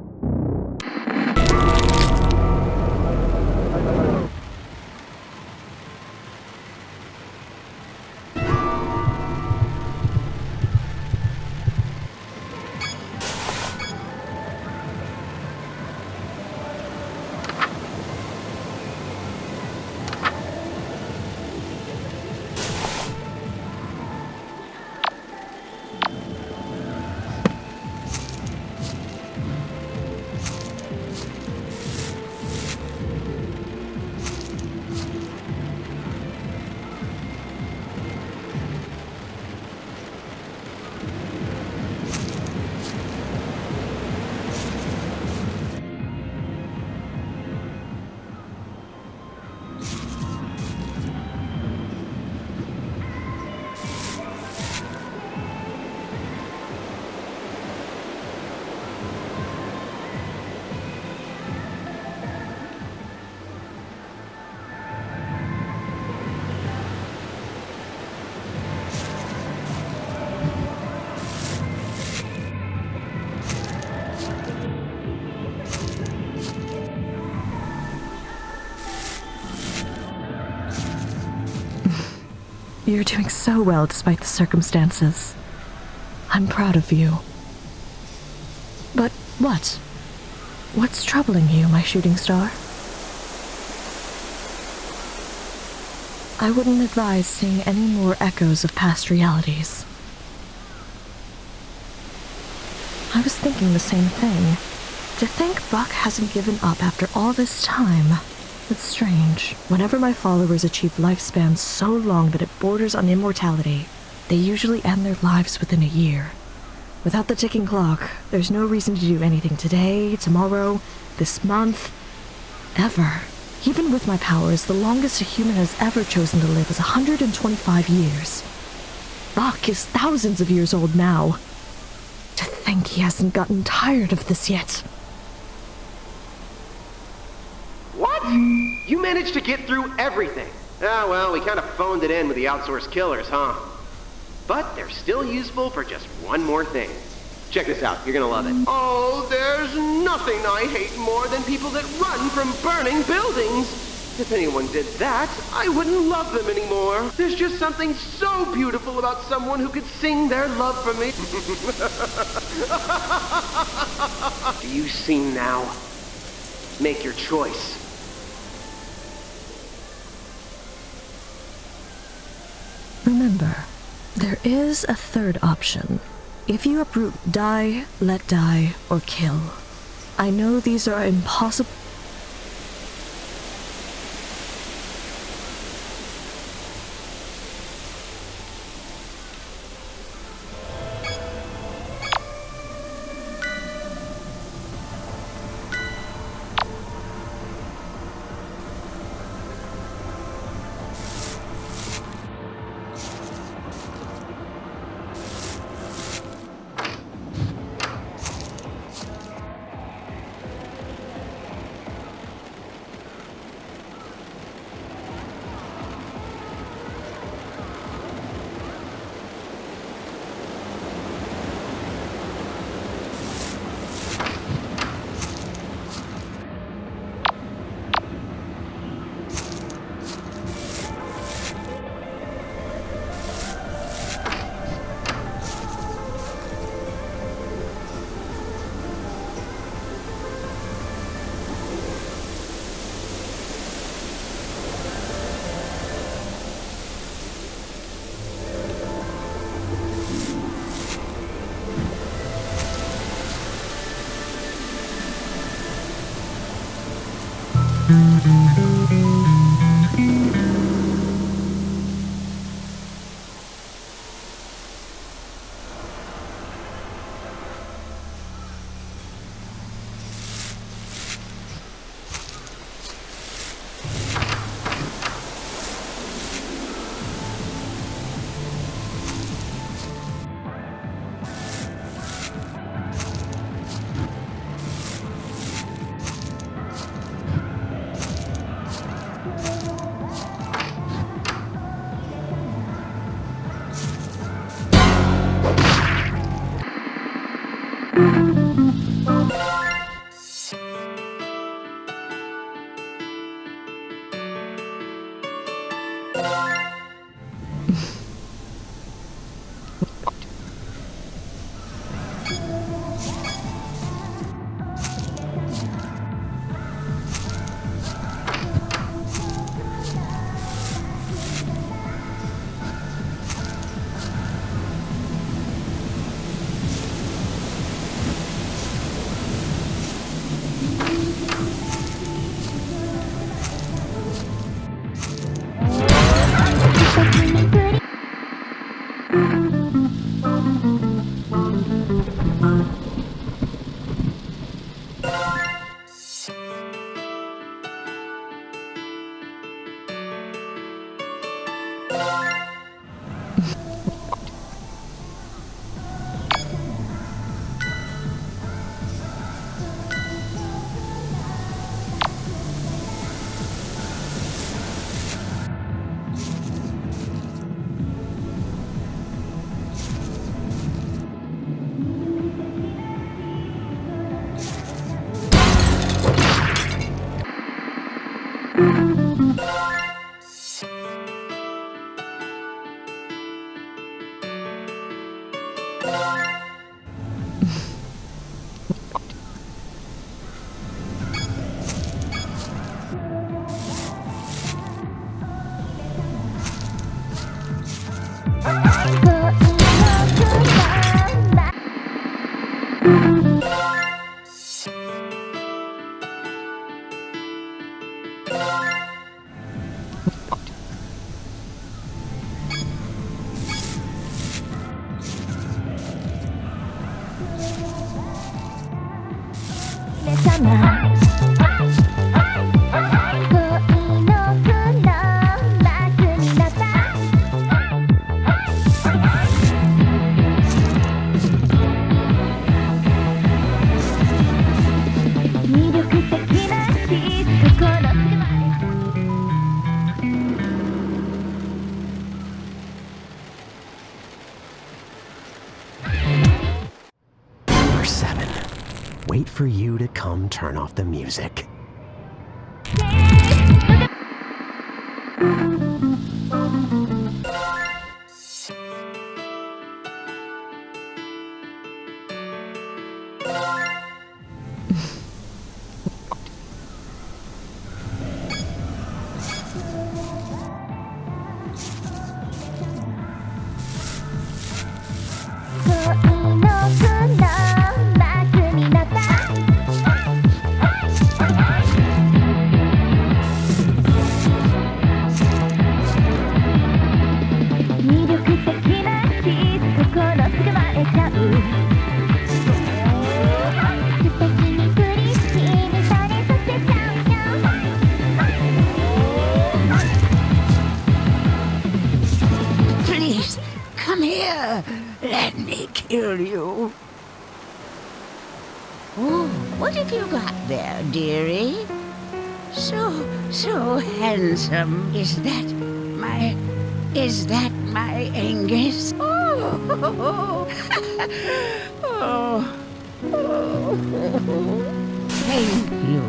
You're doing so well despite the circumstances. I'm proud of you. But what? What's troubling you, my shooting star? I wouldn't advise seeing any more echoes of past realities. I was thinking the same thing. To think Buck hasn't given up after all this time. It's strange. Whenever my followers achieve lifespans so long that it borders on immortality, they usually end their lives within a year. Without the ticking clock, there's no reason to do anything today, tomorrow, this month, ever. Even with my powers, the longest a human has ever chosen to live is 125 years. Buck is thousands of years old now. To think he hasn't gotten tired of this yet.
What? You managed to get through everything. Ah, well, we kind of phoned it in with the outsourced killers, huh? But they're still useful for just one more thing. Check this out, you're gonna love it. Oh, there's nothing I hate more than people that run from burning buildings. If anyone did that, I wouldn't love them anymore. There's just something so beautiful about someone who could sing their love for me. Do you see now? Make your choice.
Remember, there is a third option. If you uproot, die, let die, or kill. I know these are impossible.
for you to come turn off the music.
Please, come here. Let me kill you. Oh, what have you got there, dearie? So handsome. Is that my Angus? Oh, thank you.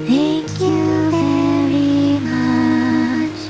Thank you very much.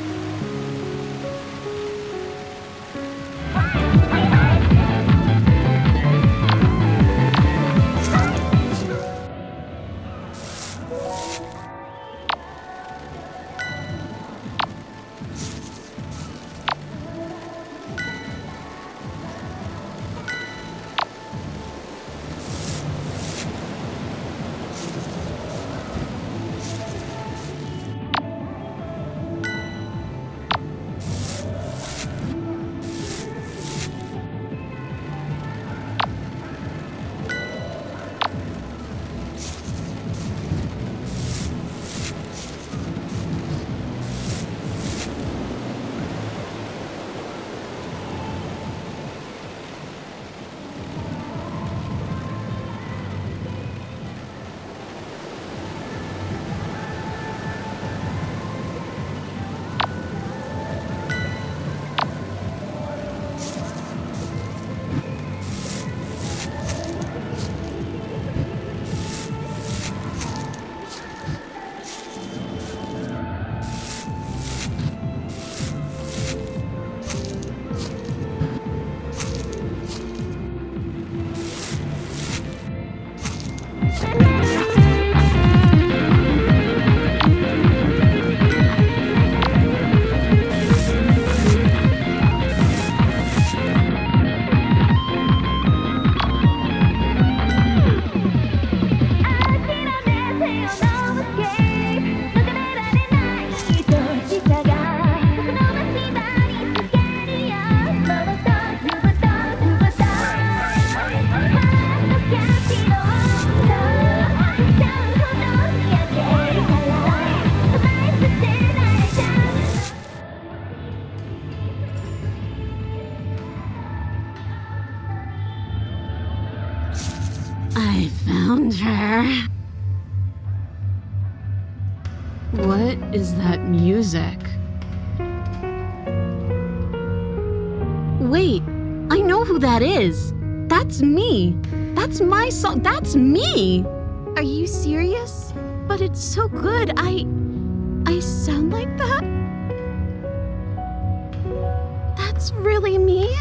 I found her. What is that music? Wait, I know who that is. That's me. That's my song. That's me. Are you serious? But it's so good. I sound like that? That's really me?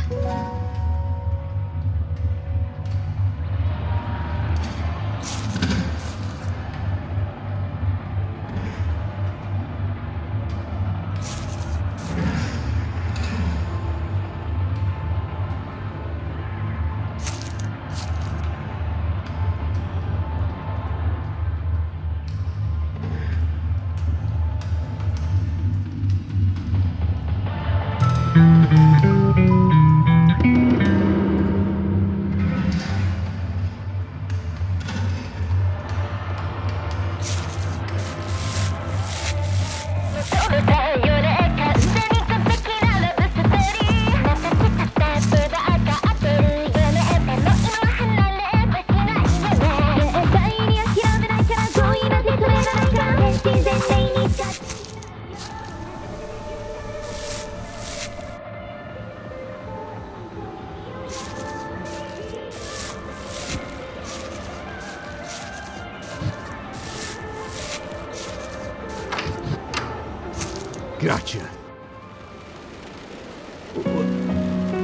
Gotcha.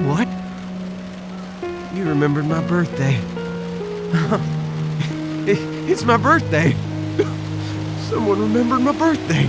What? You remembered my birthday. It's my birthday. Someone remembered my birthday.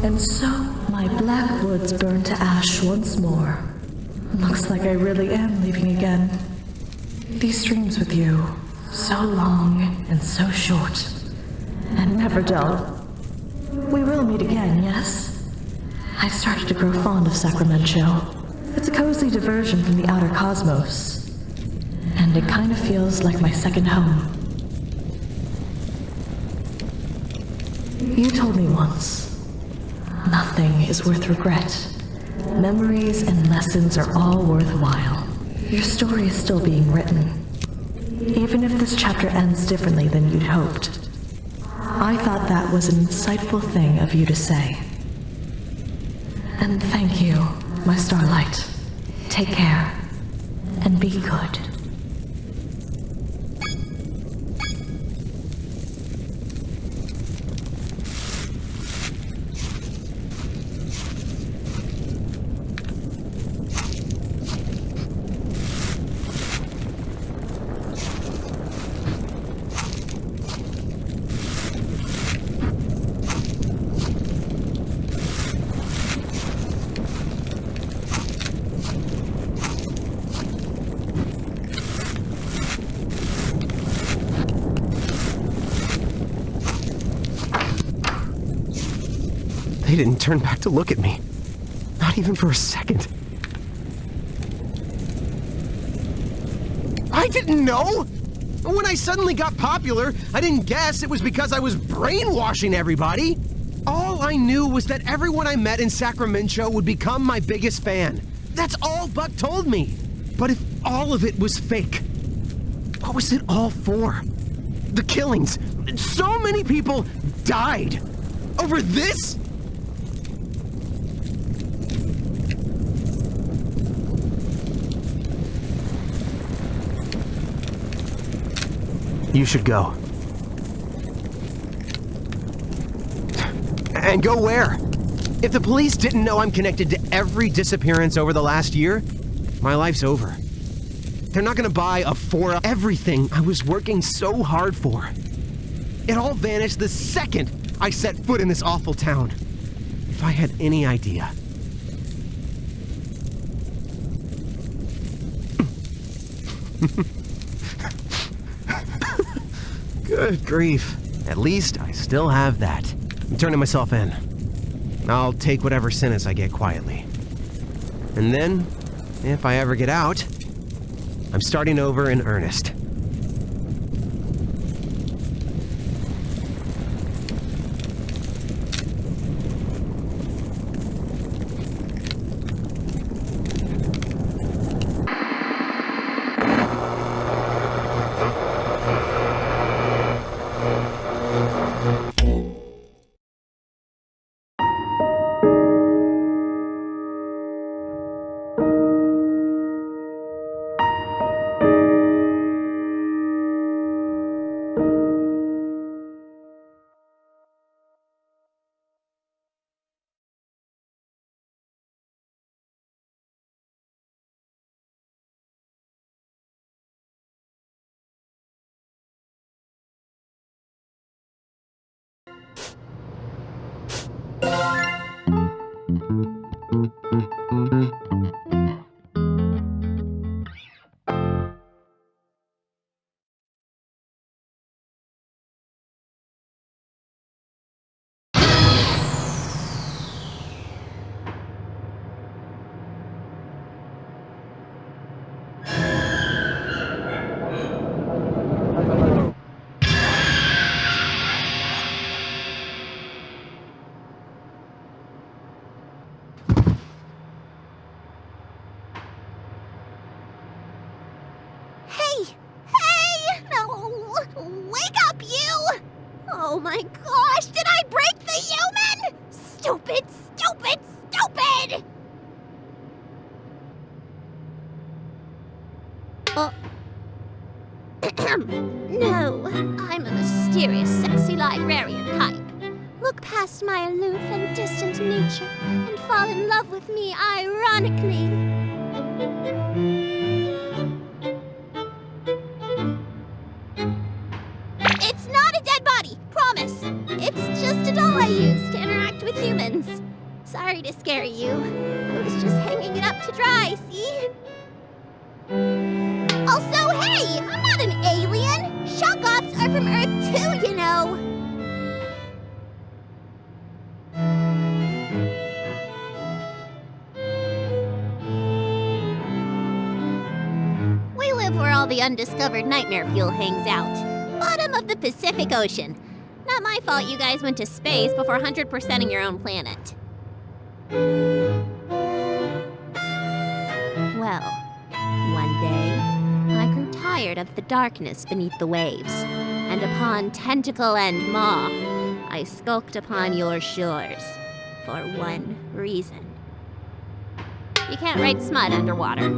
And so, my black woods burn to ash once more. Looks like I really am leaving again. These dreams with you, so long and so short, and never dull. We will meet again, yes? I started to grow fond of Sacramento. It's a cozy diversion from the outer cosmos, and it kind of feels like my second home. You told me once, nothing is worth regret. Memories and lessons are all worthwhile. Your story is still being written. Even if this chapter ends differently than you'd hoped. I thought that was an insightful thing of you to say. And thank you, my starlight. Take care, and be good.
They didn't turn back to look at me. Not even for a second. I didn't know! When I suddenly got popular, I didn't guess it was because I was brainwashing everybody. All I knew was that everyone I met in Sacramento would become my biggest fan. That's all Buck told me. But if all of it was fake, what was it all for? The killings. So many people died. Over this? You should go. And go where? If the police didn't know I'm connected to every disappearance over the last year, my life's over. They're not gonna buy a for everything I was working so hard for. It all vanished the second I set foot in this awful town. If I had any idea. Good grief. At least I still have that. I'm turning myself in. I'll take whatever sentence I get quietly. And then, if I ever get out, I'm starting over in earnest.
Oh my gosh, did I break the human? Stupid, stupid, stupid! No, I'm a mysterious, sexy librarian type. Look past my aloof and distant nature and fall in love with me ironically. It's not a dead body, promise. It's just a doll I use to interact with humans. Sorry to scare you. I was just hanging it up to dry, see? Also, hey, I'm not an alien. Shock ops are from Earth too, you know. We live where all the undiscovered nightmare fuel hangs out. Bottom of the Pacific Ocean. Not my fault you guys went to space before 100%ing your own planet. Well, one day, I grew tired of the darkness beneath the waves, and upon tentacle and maw, I skulked upon your shores for one reason. You can't write smut underwater.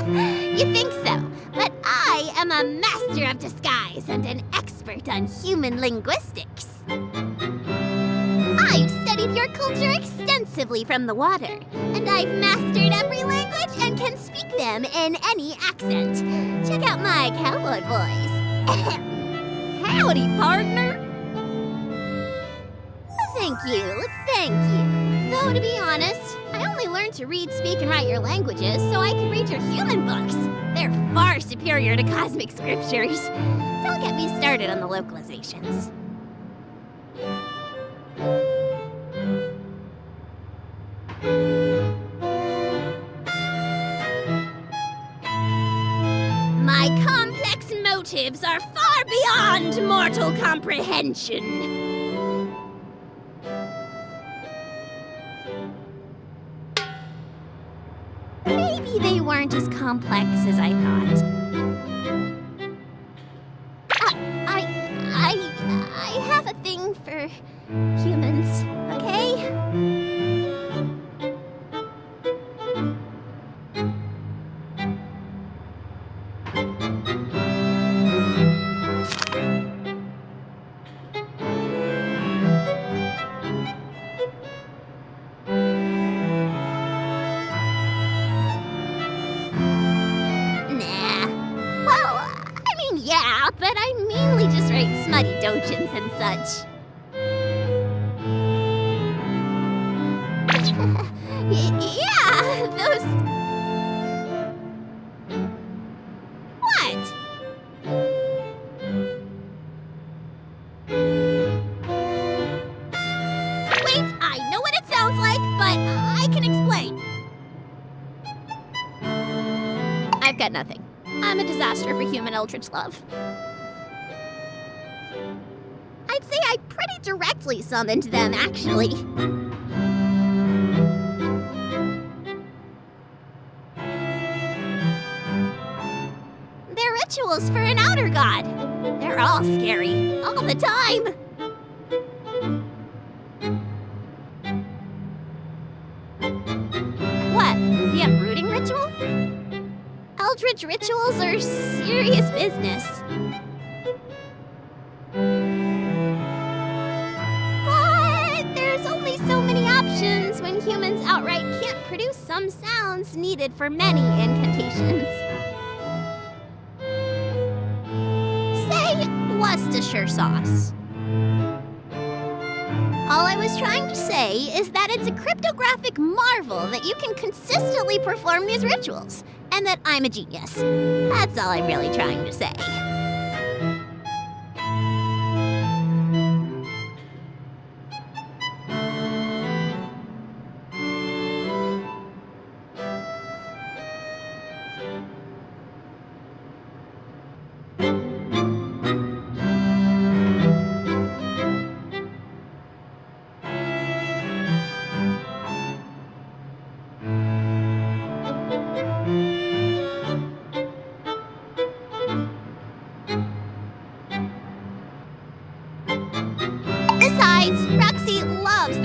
You think so, but I am a master of disguise and an expert on human linguistics. I've studied your culture extensively from the water, and I've mastered every language and can speak them in any accent. Check out my cowboy voice. Howdy, partner. Thank you, thank you. Though, to be honest, I only learned to read, speak, and write your languages so I could read your human books. far superior to cosmic scriptures. Don't get me started on the localizations. My complex motives are far beyond mortal comprehension. Maybe they weren't as complex as I thought. I have a thing for humans, okay? Yeah, but I mainly just write smutty dojins and such. Yeah, those... What? Wait, I know what it sounds like, but I can explain. I've got nothing. I'm a disaster for human eldritch love. I'd say I pretty directly summoned them, actually. They're rituals for an outer god. They're all scary, all the time. What, the uprooting ritual? Eldritch rituals are serious business. But there's only so many options when humans outright can't produce some sounds needed for many incantations. Say Worcestershire sauce. All I was trying to say is that it's a cryptographic marvel that you can consistently perform these rituals, and that I'm a genius. That's all I'm really trying to say.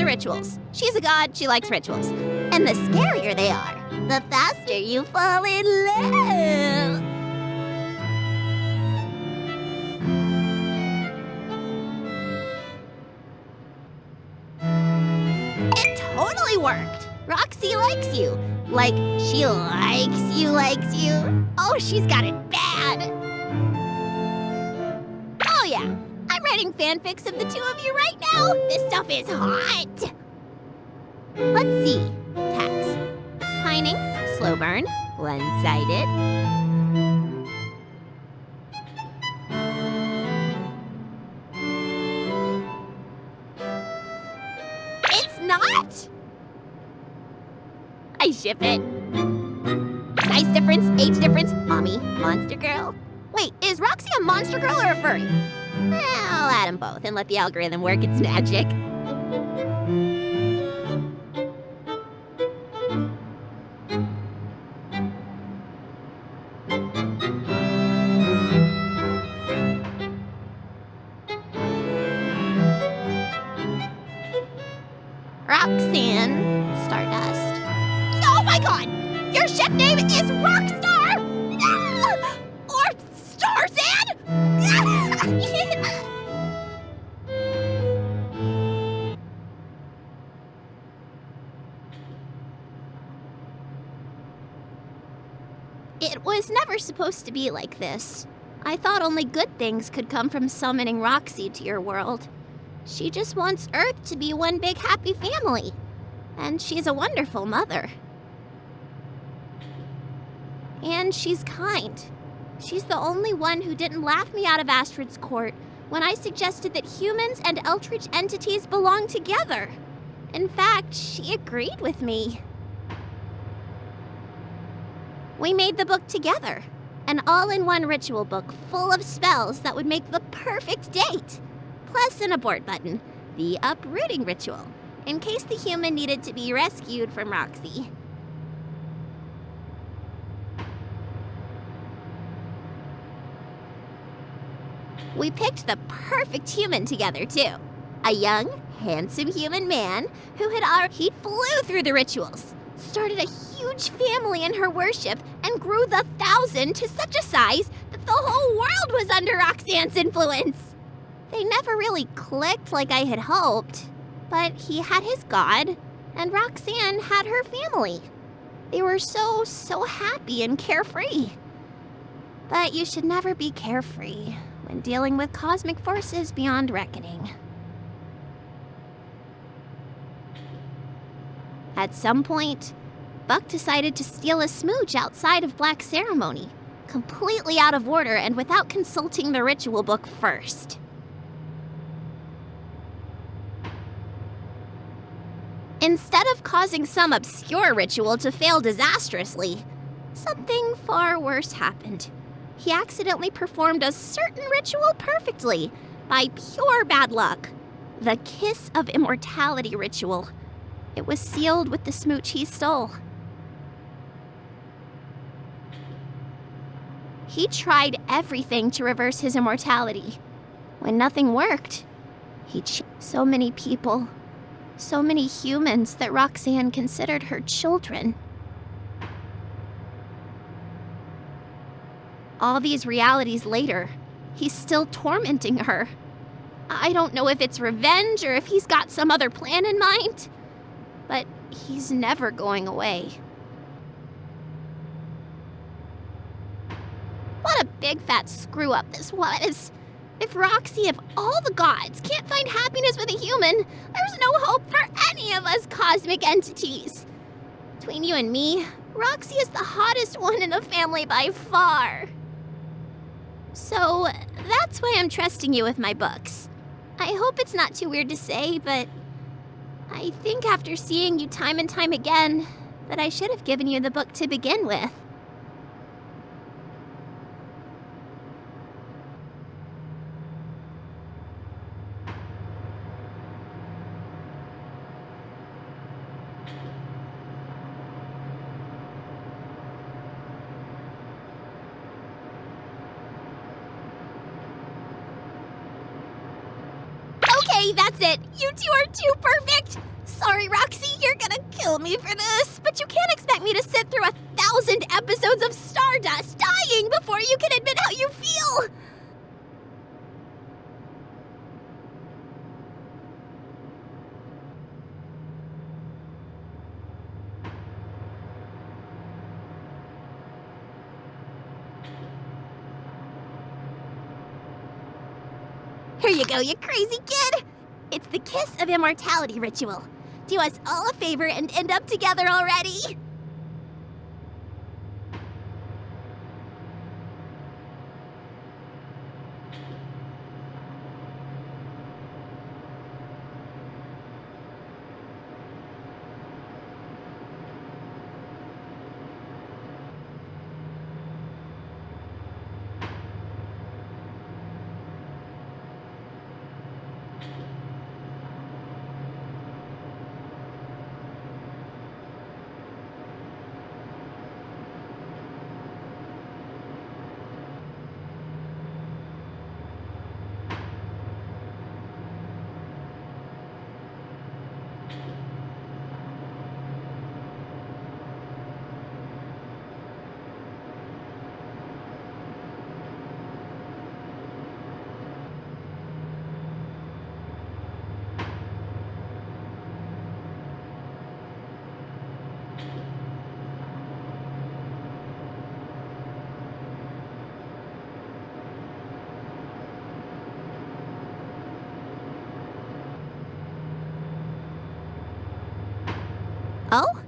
Rituals. She's a god, she likes rituals. And the scarier they are, the faster you fall in love. It totally worked. Roxy likes you. Like, she likes you. Oh, she's got it bad. Oh yeah. I'm writing fanfics of the two of you right now. This stuff is hot. Let's see. Tags. Pining, slow burn, one-sided. It's not? I ship it. Size difference, age difference, mommy, monster girl. Wait, is Roxy a monster girl or a furry? I'll add them both and let the algorithm work its magic. Rhok'zan, Stardust. Oh my god! Your ship name is Rockstar! Or Starzan? It was never supposed to be like this. I thought only good things could come from summoning Roxy to your world. She just wants Earth to be one big happy family. And she's a wonderful mother. And she's kind. She's the only one who didn't laugh me out of Astrid's court when I suggested that humans and Eldritch entities belong together. In fact, she agreed with me. We made the book together, an all-in-one ritual book full of spells that would make the perfect date. Plus an abort button, the Uprooting ritual, in case the human needed to be rescued from Roxy. We picked the perfect human together, too. A young, handsome human man who he flew through the rituals, started a huge family in her worship, and grew the 1,000 to such a size that the whole world was under Rhok'zan's influence. They never really clicked like I had hoped, but he had his god, and Rhok'zan had her family. They were so happy and carefree. But you should never be carefree when dealing with cosmic forces beyond reckoning. At some point, Buck decided to steal a smooch outside of Black Ceremony, completely out of order and without consulting the ritual book first. Instead of causing some obscure ritual to fail disastrously, something far worse happened. He accidentally performed a certain ritual perfectly, by pure bad luck. The Kiss of Immortality ritual. It was sealed with the smooch he stole. He tried everything to reverse his immortality. When nothing worked, so many people, so many humans that Rhok'zan considered her children. All these realities later, he's still tormenting her. I don't know if it's revenge or if he's got some other plan in mind, but he's never going away. What a big fat screw up this was. If Roxy of all the gods can't find happiness with a human, there's no hope for any of us cosmic entities. Between you and me, Roxy is the hottest one in the family by far. So that's why I'm trusting you with my books. I hope it's not too weird to say, but I think after seeing you time and time again, that I should have given you the book to begin with. Okay, that's it. You two are too perfect. Sorry, Roxy, you're gonna kill me for this, but you can't expect me to sit through 1,000 episodes of Stardust dying before you can admit how you feel. Here you go, you crazy kid! It's the Kiss of Immortality ritual. Do us all a favor and end up together already! Oh?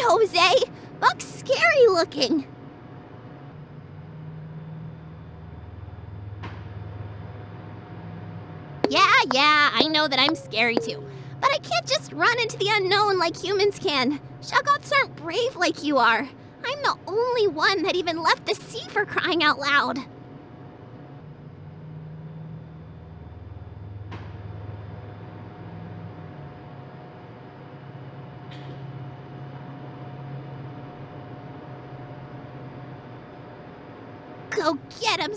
Jose! Buck's scary looking. Yeah, I know that I'm scary too. But I can't just run into the unknown like humans can. Shoggoths aren't brave like you are. I'm the only one that even left the sea, for crying out loud. Go get him!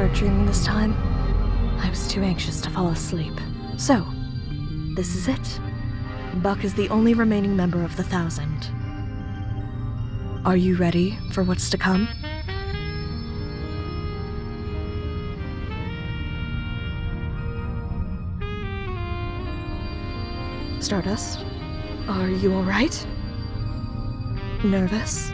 start dreaming this time. I was too anxious to fall asleep. So, this is it. Buck is the only remaining member of the 1,000. Are you ready for what's to come? Stardust, are you alright? Nervous?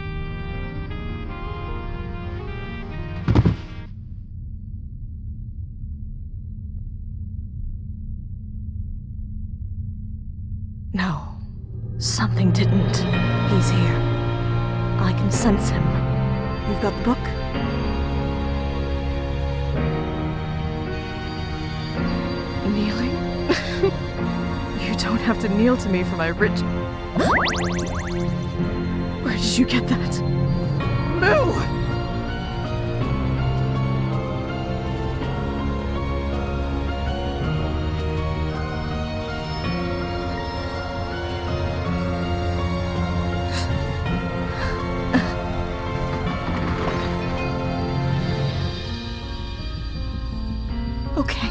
No, something didn't. He's here. I can sense him. You've got the book? Kneeling? You don't have to kneel to me for my rich... Where did you get that? Moo! Okay.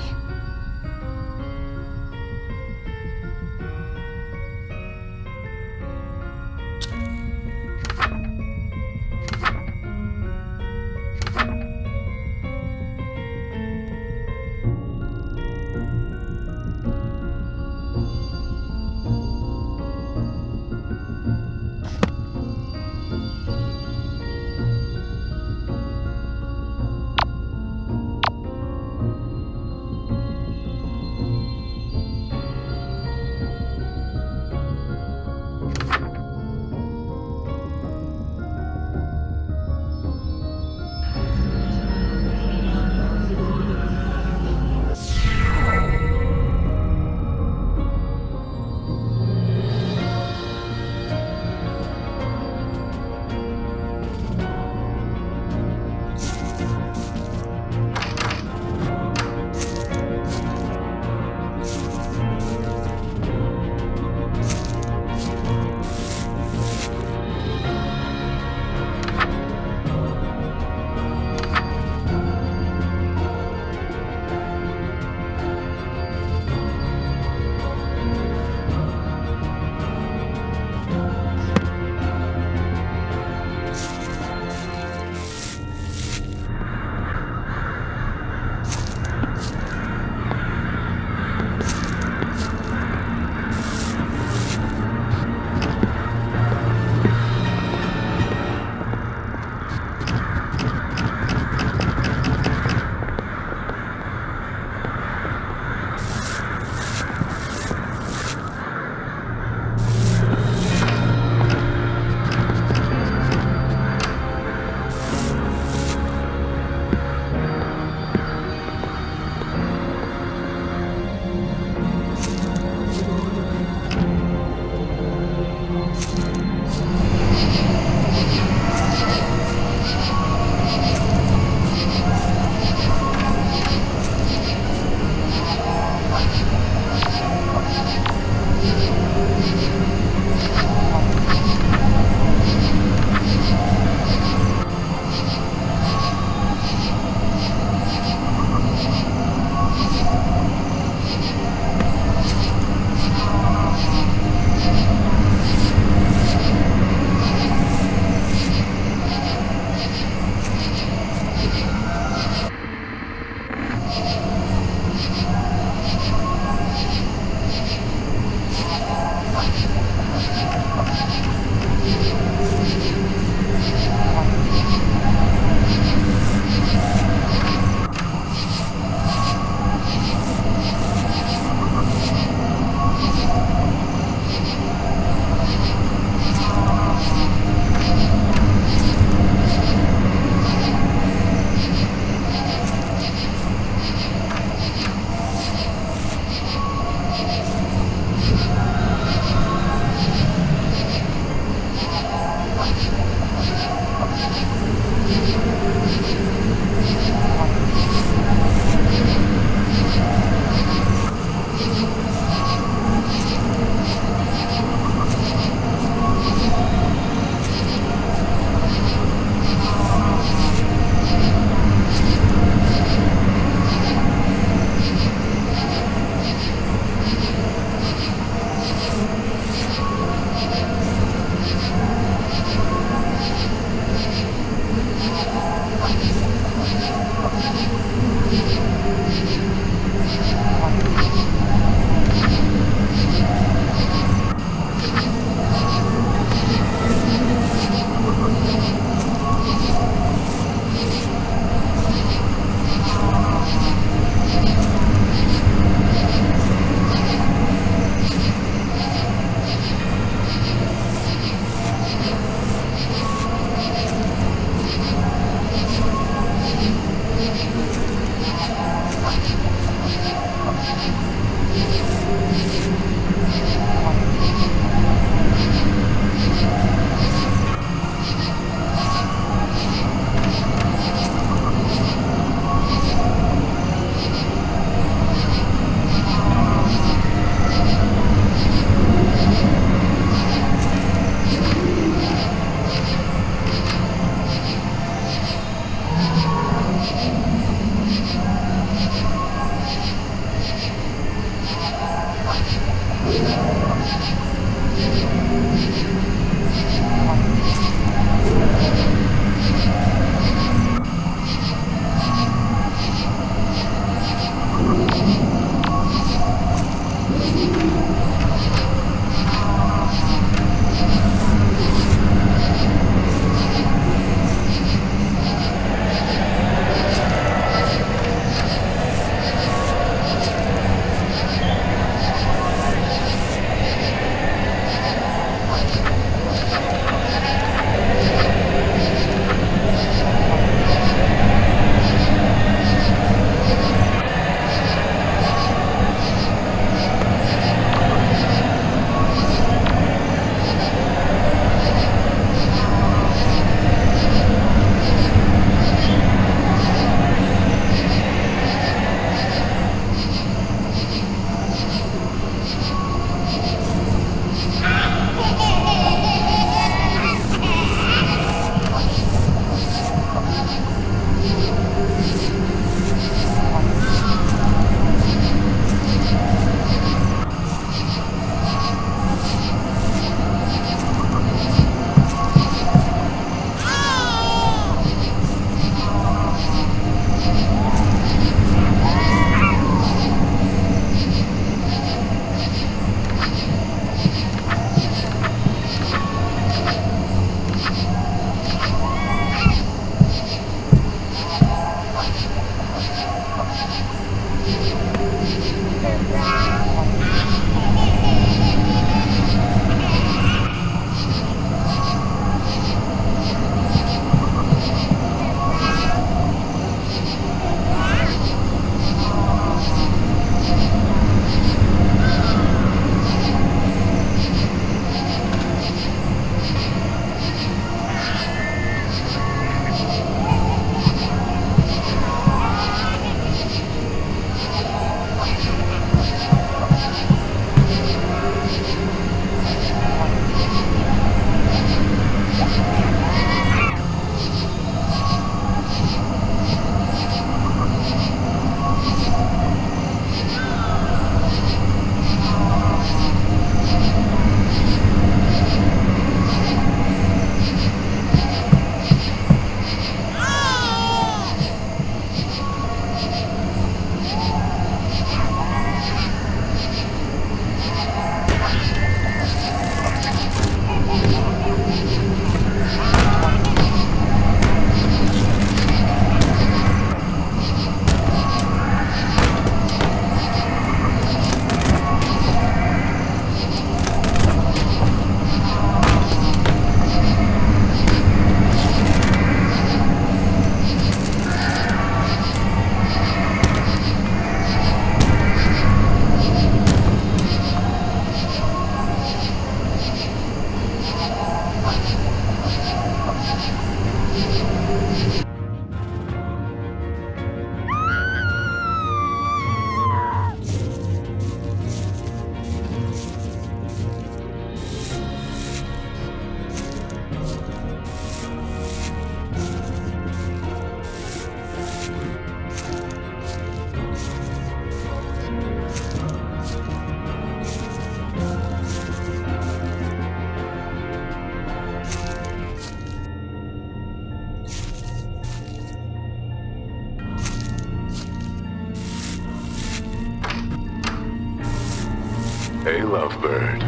lovebird.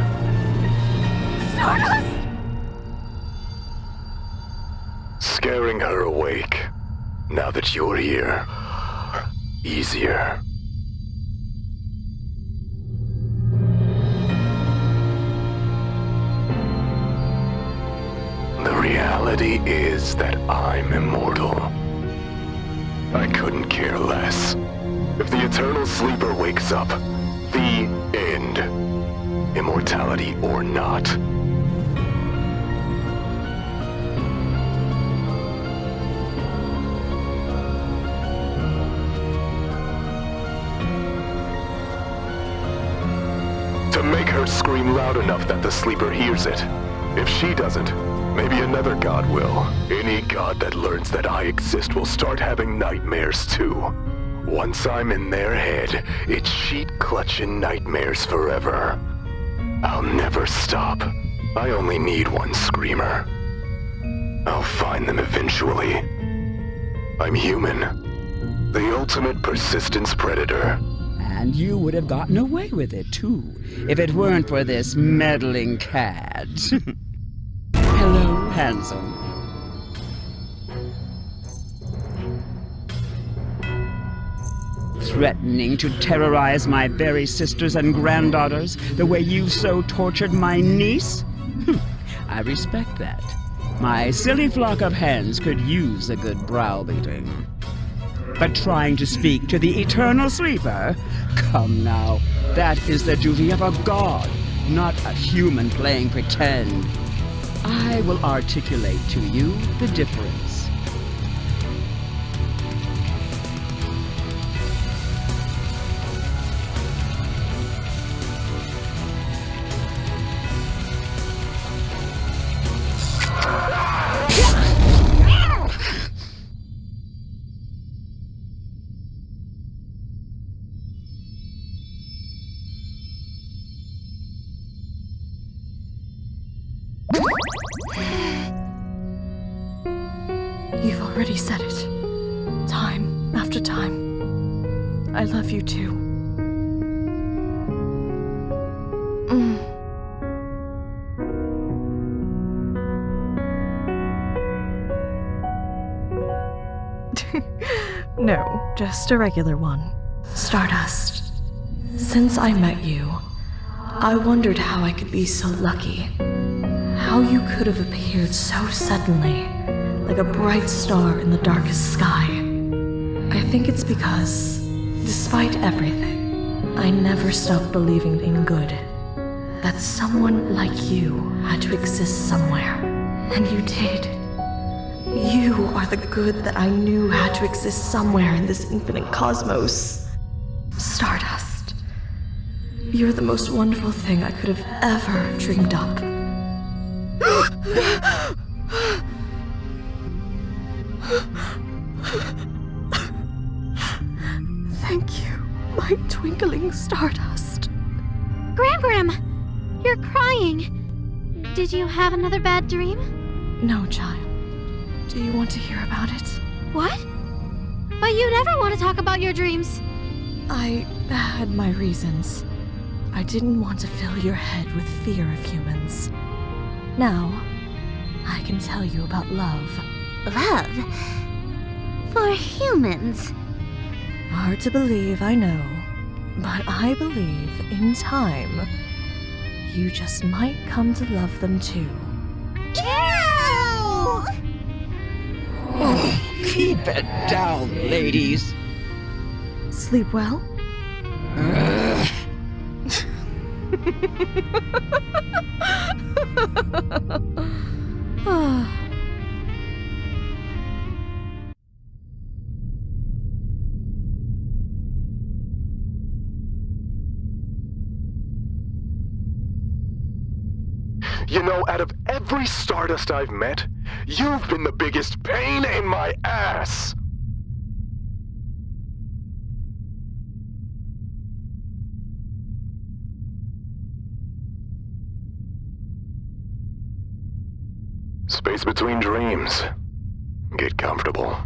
Stardust!
Scaring her awake. Now that you're here, easier. The reality is that I'm immortal. I couldn't care less. If the eternal sleeper wakes up, the end. Immortality or not. To make her scream loud enough that the sleeper hears it. If she doesn't, maybe another god will. Any god that learns that I exist will start having nightmares too. Once I'm in their head, it's sheet-clutching nightmares forever. I'll never stop. I only need one screamer. I'll find them eventually. I'm human. The ultimate persistence predator.
And you would have gotten away with it, too, if it weren't for this meddling cat. Hello, handsome. Threatening to terrorize my very sisters and granddaughters the way you so tortured my niece? I respect that. My silly flock of hens could use a good browbeating. But trying to speak to the eternal sleeper? Come now, that is the duty of a god, not a human playing pretend. I will articulate to you the difference.
You've already said it. Time after time. I love you too. No, just a regular one. Stardust. Since I met you, I wondered how I could be so lucky. How you could have appeared so suddenly, like a bright star in the darkest sky. I think it's because, despite everything, I never stopped believing in good. That someone like you had to exist somewhere. And you did. You are the good that I knew had to exist somewhere in this infinite cosmos. Stardust. You're the most wonderful thing I could have ever dreamed up. Thank you, my twinkling Stardust.
Gram, you're crying. Did you have another bad dream?
No, child. Do you want to hear about it?
What? But you never want to talk about your dreams.
I had my reasons. I didn't want to fill your head with fear of humans. Now, I can tell you about love.
Love? For humans?
Hard to believe, I know. But I believe, in time, you just might come to love them too.
Ew!
Oh, keep it down, ladies.
Sleep well?
You know, out of every Stardust I've met, you've been the biggest pain in my ass! Space between dreams. Get comfortable.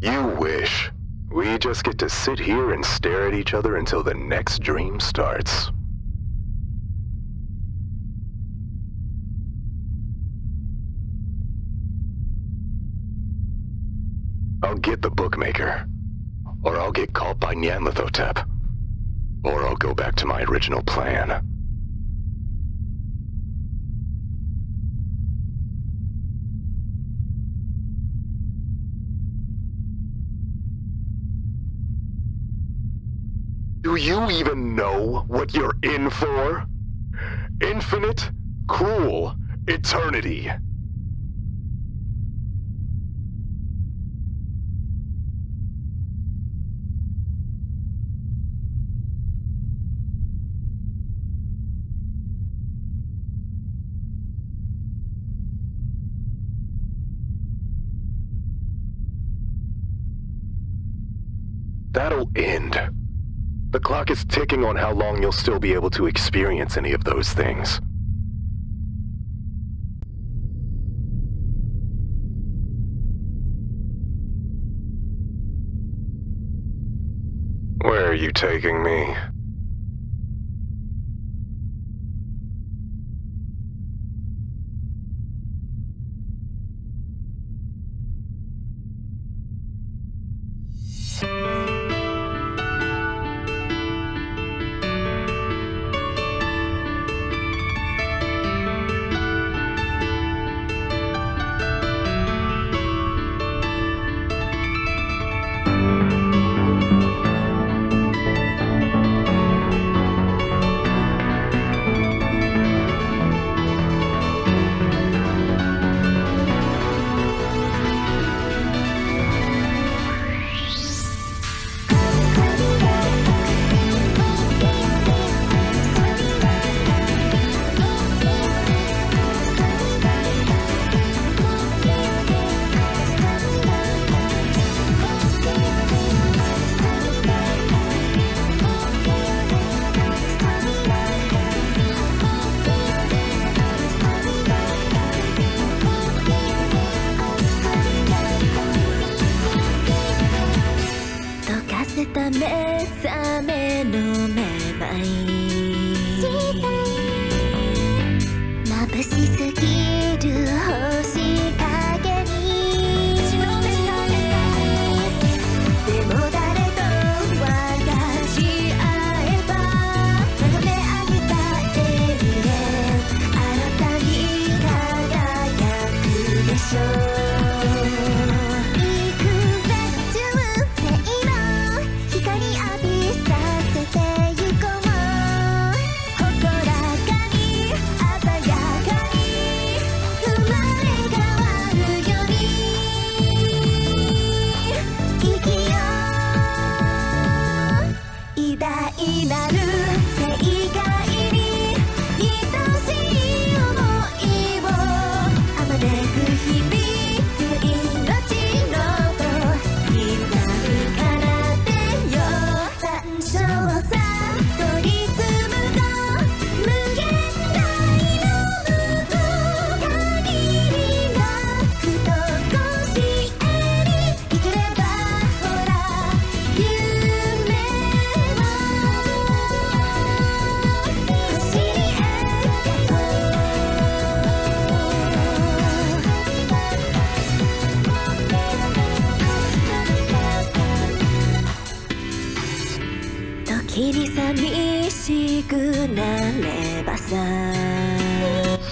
You wish we just get to sit here and stare at each other until the next dream starts. I'll get the bookmaker. Or I'll get caught by Nyanlithotep. Or I'll go back to my original plan. Do you even know what you're in for? Infinite, cruel eternity. That'll end. The clock is ticking on how long you'll still be able to experience any of those things. Where are you taking me?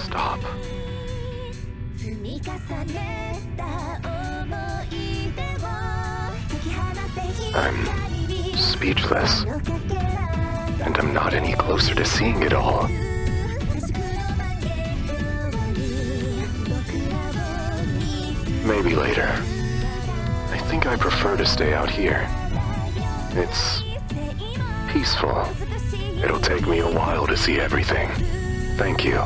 Stop. I'm speechless. And I'm not any closer to seeing it all. Maybe later. I think I prefer to stay out here. It's peaceful. It'll take me a while to see everything. Thank you.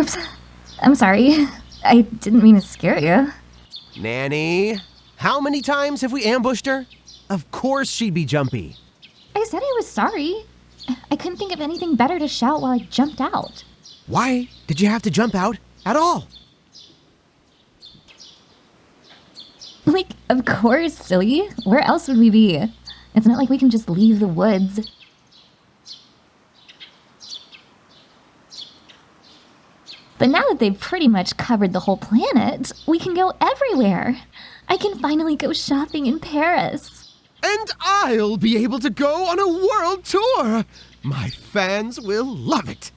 Oops. I'm sorry. I didn't mean to scare you.
Nanny, how many times have we ambushed her? Of course she'd be jumpy.
I said I was sorry. I couldn't think of anything better to shout while I jumped out.
Why did you have to jump out at all?
Like, of course, silly. Where else would we be? It's not like we can just leave the woods. But now that they've pretty much covered the whole planet, we can go everywhere. I can finally go shopping in Paris.
And I'll be able to go on a world tour. My fans will love it.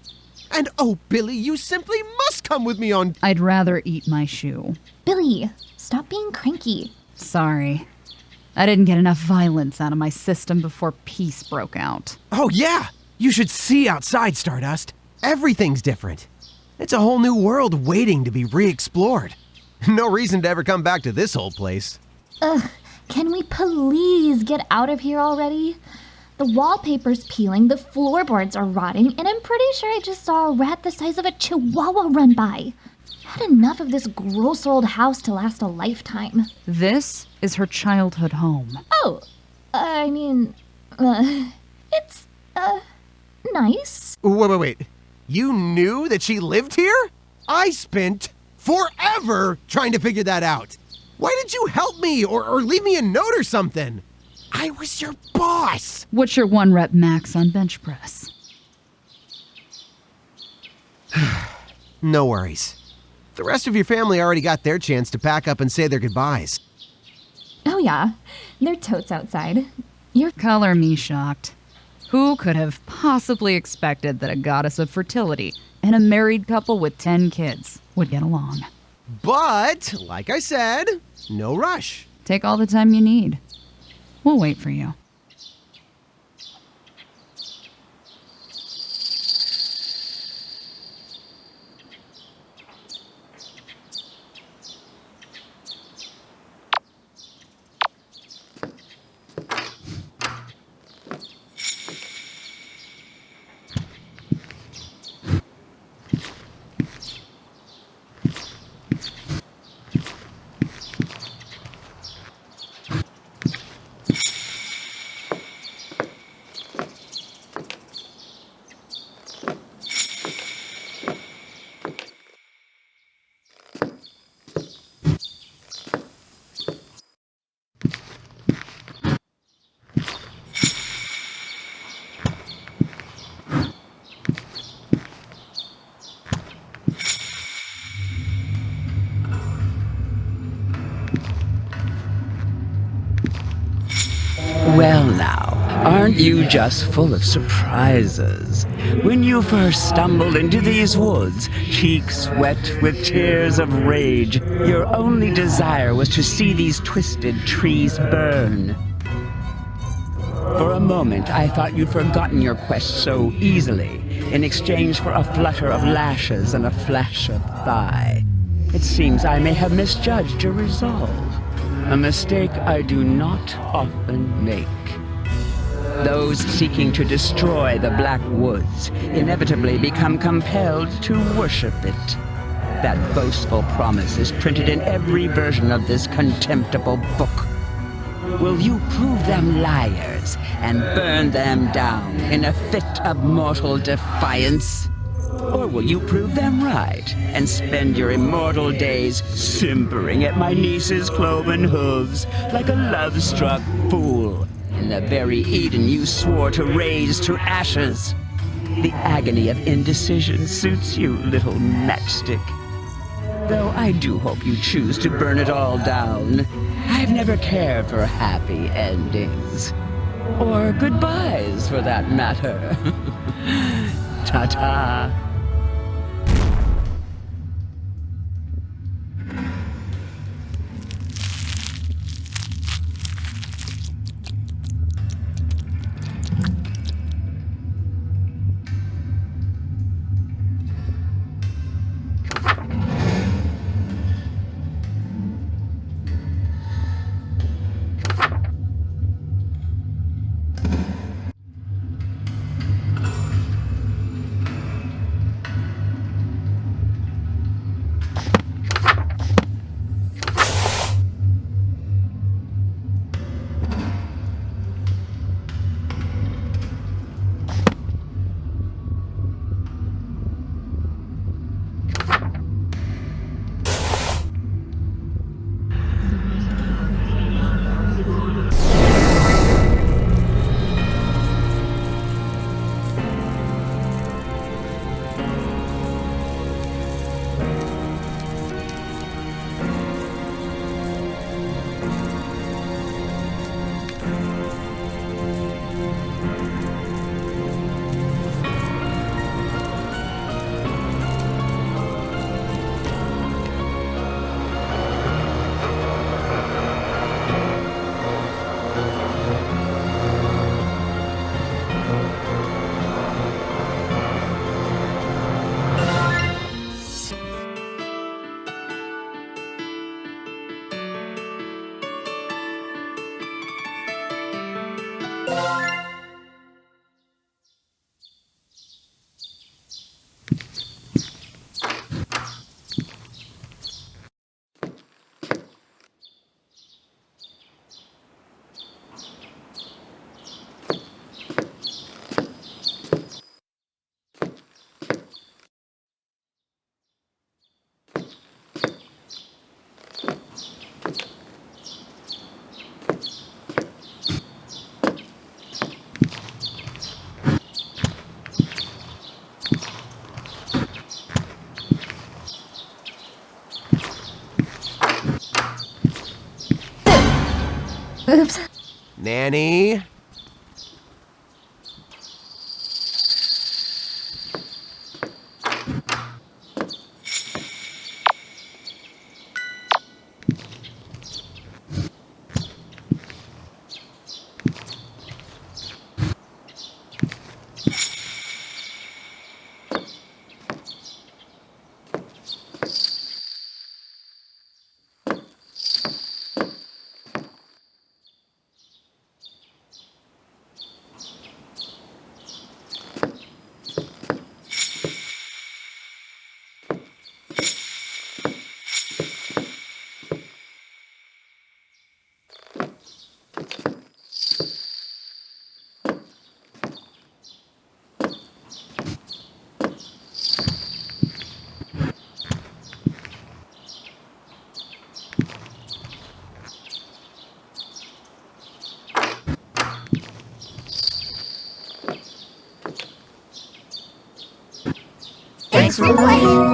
And oh, Billy, you simply must come with me on...
I'd rather eat my shoe.
Billy, stop being cranky.
Sorry. I didn't get enough violence out of my system before peace broke out.
Oh, yeah. You should see outside, Stardust. Everything's different. It's a whole new world waiting to be re-explored. No reason to ever come back to this old place.
Ugh, can we please get out of here already? The wallpaper's peeling, the floorboards are rotting, and I'm pretty sure I just saw a rat the size of a chihuahua run by. Had enough of this gross old house to last a lifetime.
This is her childhood home.
Oh, it's, nice.
Wait. You knew that she lived here? I spent forever trying to figure that out. Why didn't you help me or leave me a note or something? I was your boss.
What's your 1 rep max on bench press?
No worries. The rest of your family already got their chance to pack up and say their goodbyes.
Oh yeah, they're totes outside.
Color me shocked. Who could have possibly expected that a goddess of fertility and a married couple with 10 kids would get along?
But, like I said, no rush.
Take all the time you need. We'll wait for you.
Well now, aren't you just full of surprises? When you first stumbled into these woods, cheeks wet with tears of rage, your only desire was to see these twisted trees burn. For a moment, I thought you'd forgotten your quest so easily, in exchange for a flutter of lashes and a flash of thigh. It seems I may have misjudged your resolve. A mistake I do not often make. Those seeking to destroy the Black Woods inevitably become compelled to worship it. That boastful promise is printed in every version of this contemptible book. Will you prove them liars and burn them down in a fit of mortal defiance? Or will you prove them right and spend your immortal days simpering at my niece's cloven hooves like a love-struck fool in the very Eden you swore to raise to ashes? The agony of indecision suits you, little matchstick. Though I do hope you choose to burn it all down. I've never cared for happy endings. Or goodbyes, for that matter. Ta-ta.
Oops.
Nanny?
Thanks for playing.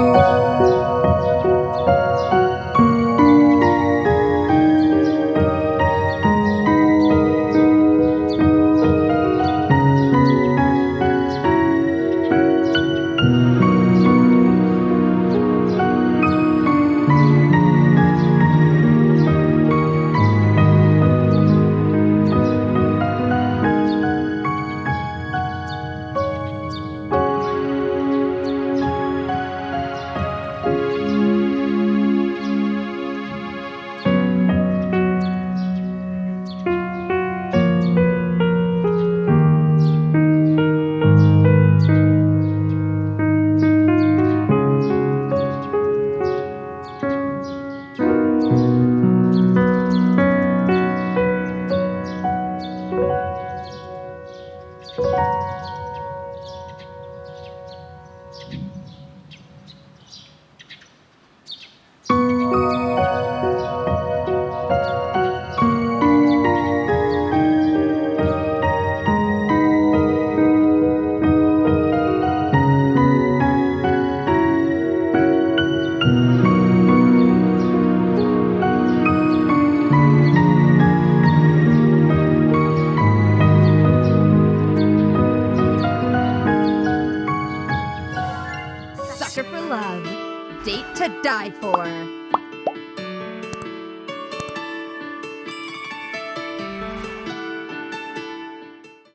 Sucker for Love. Date to die for.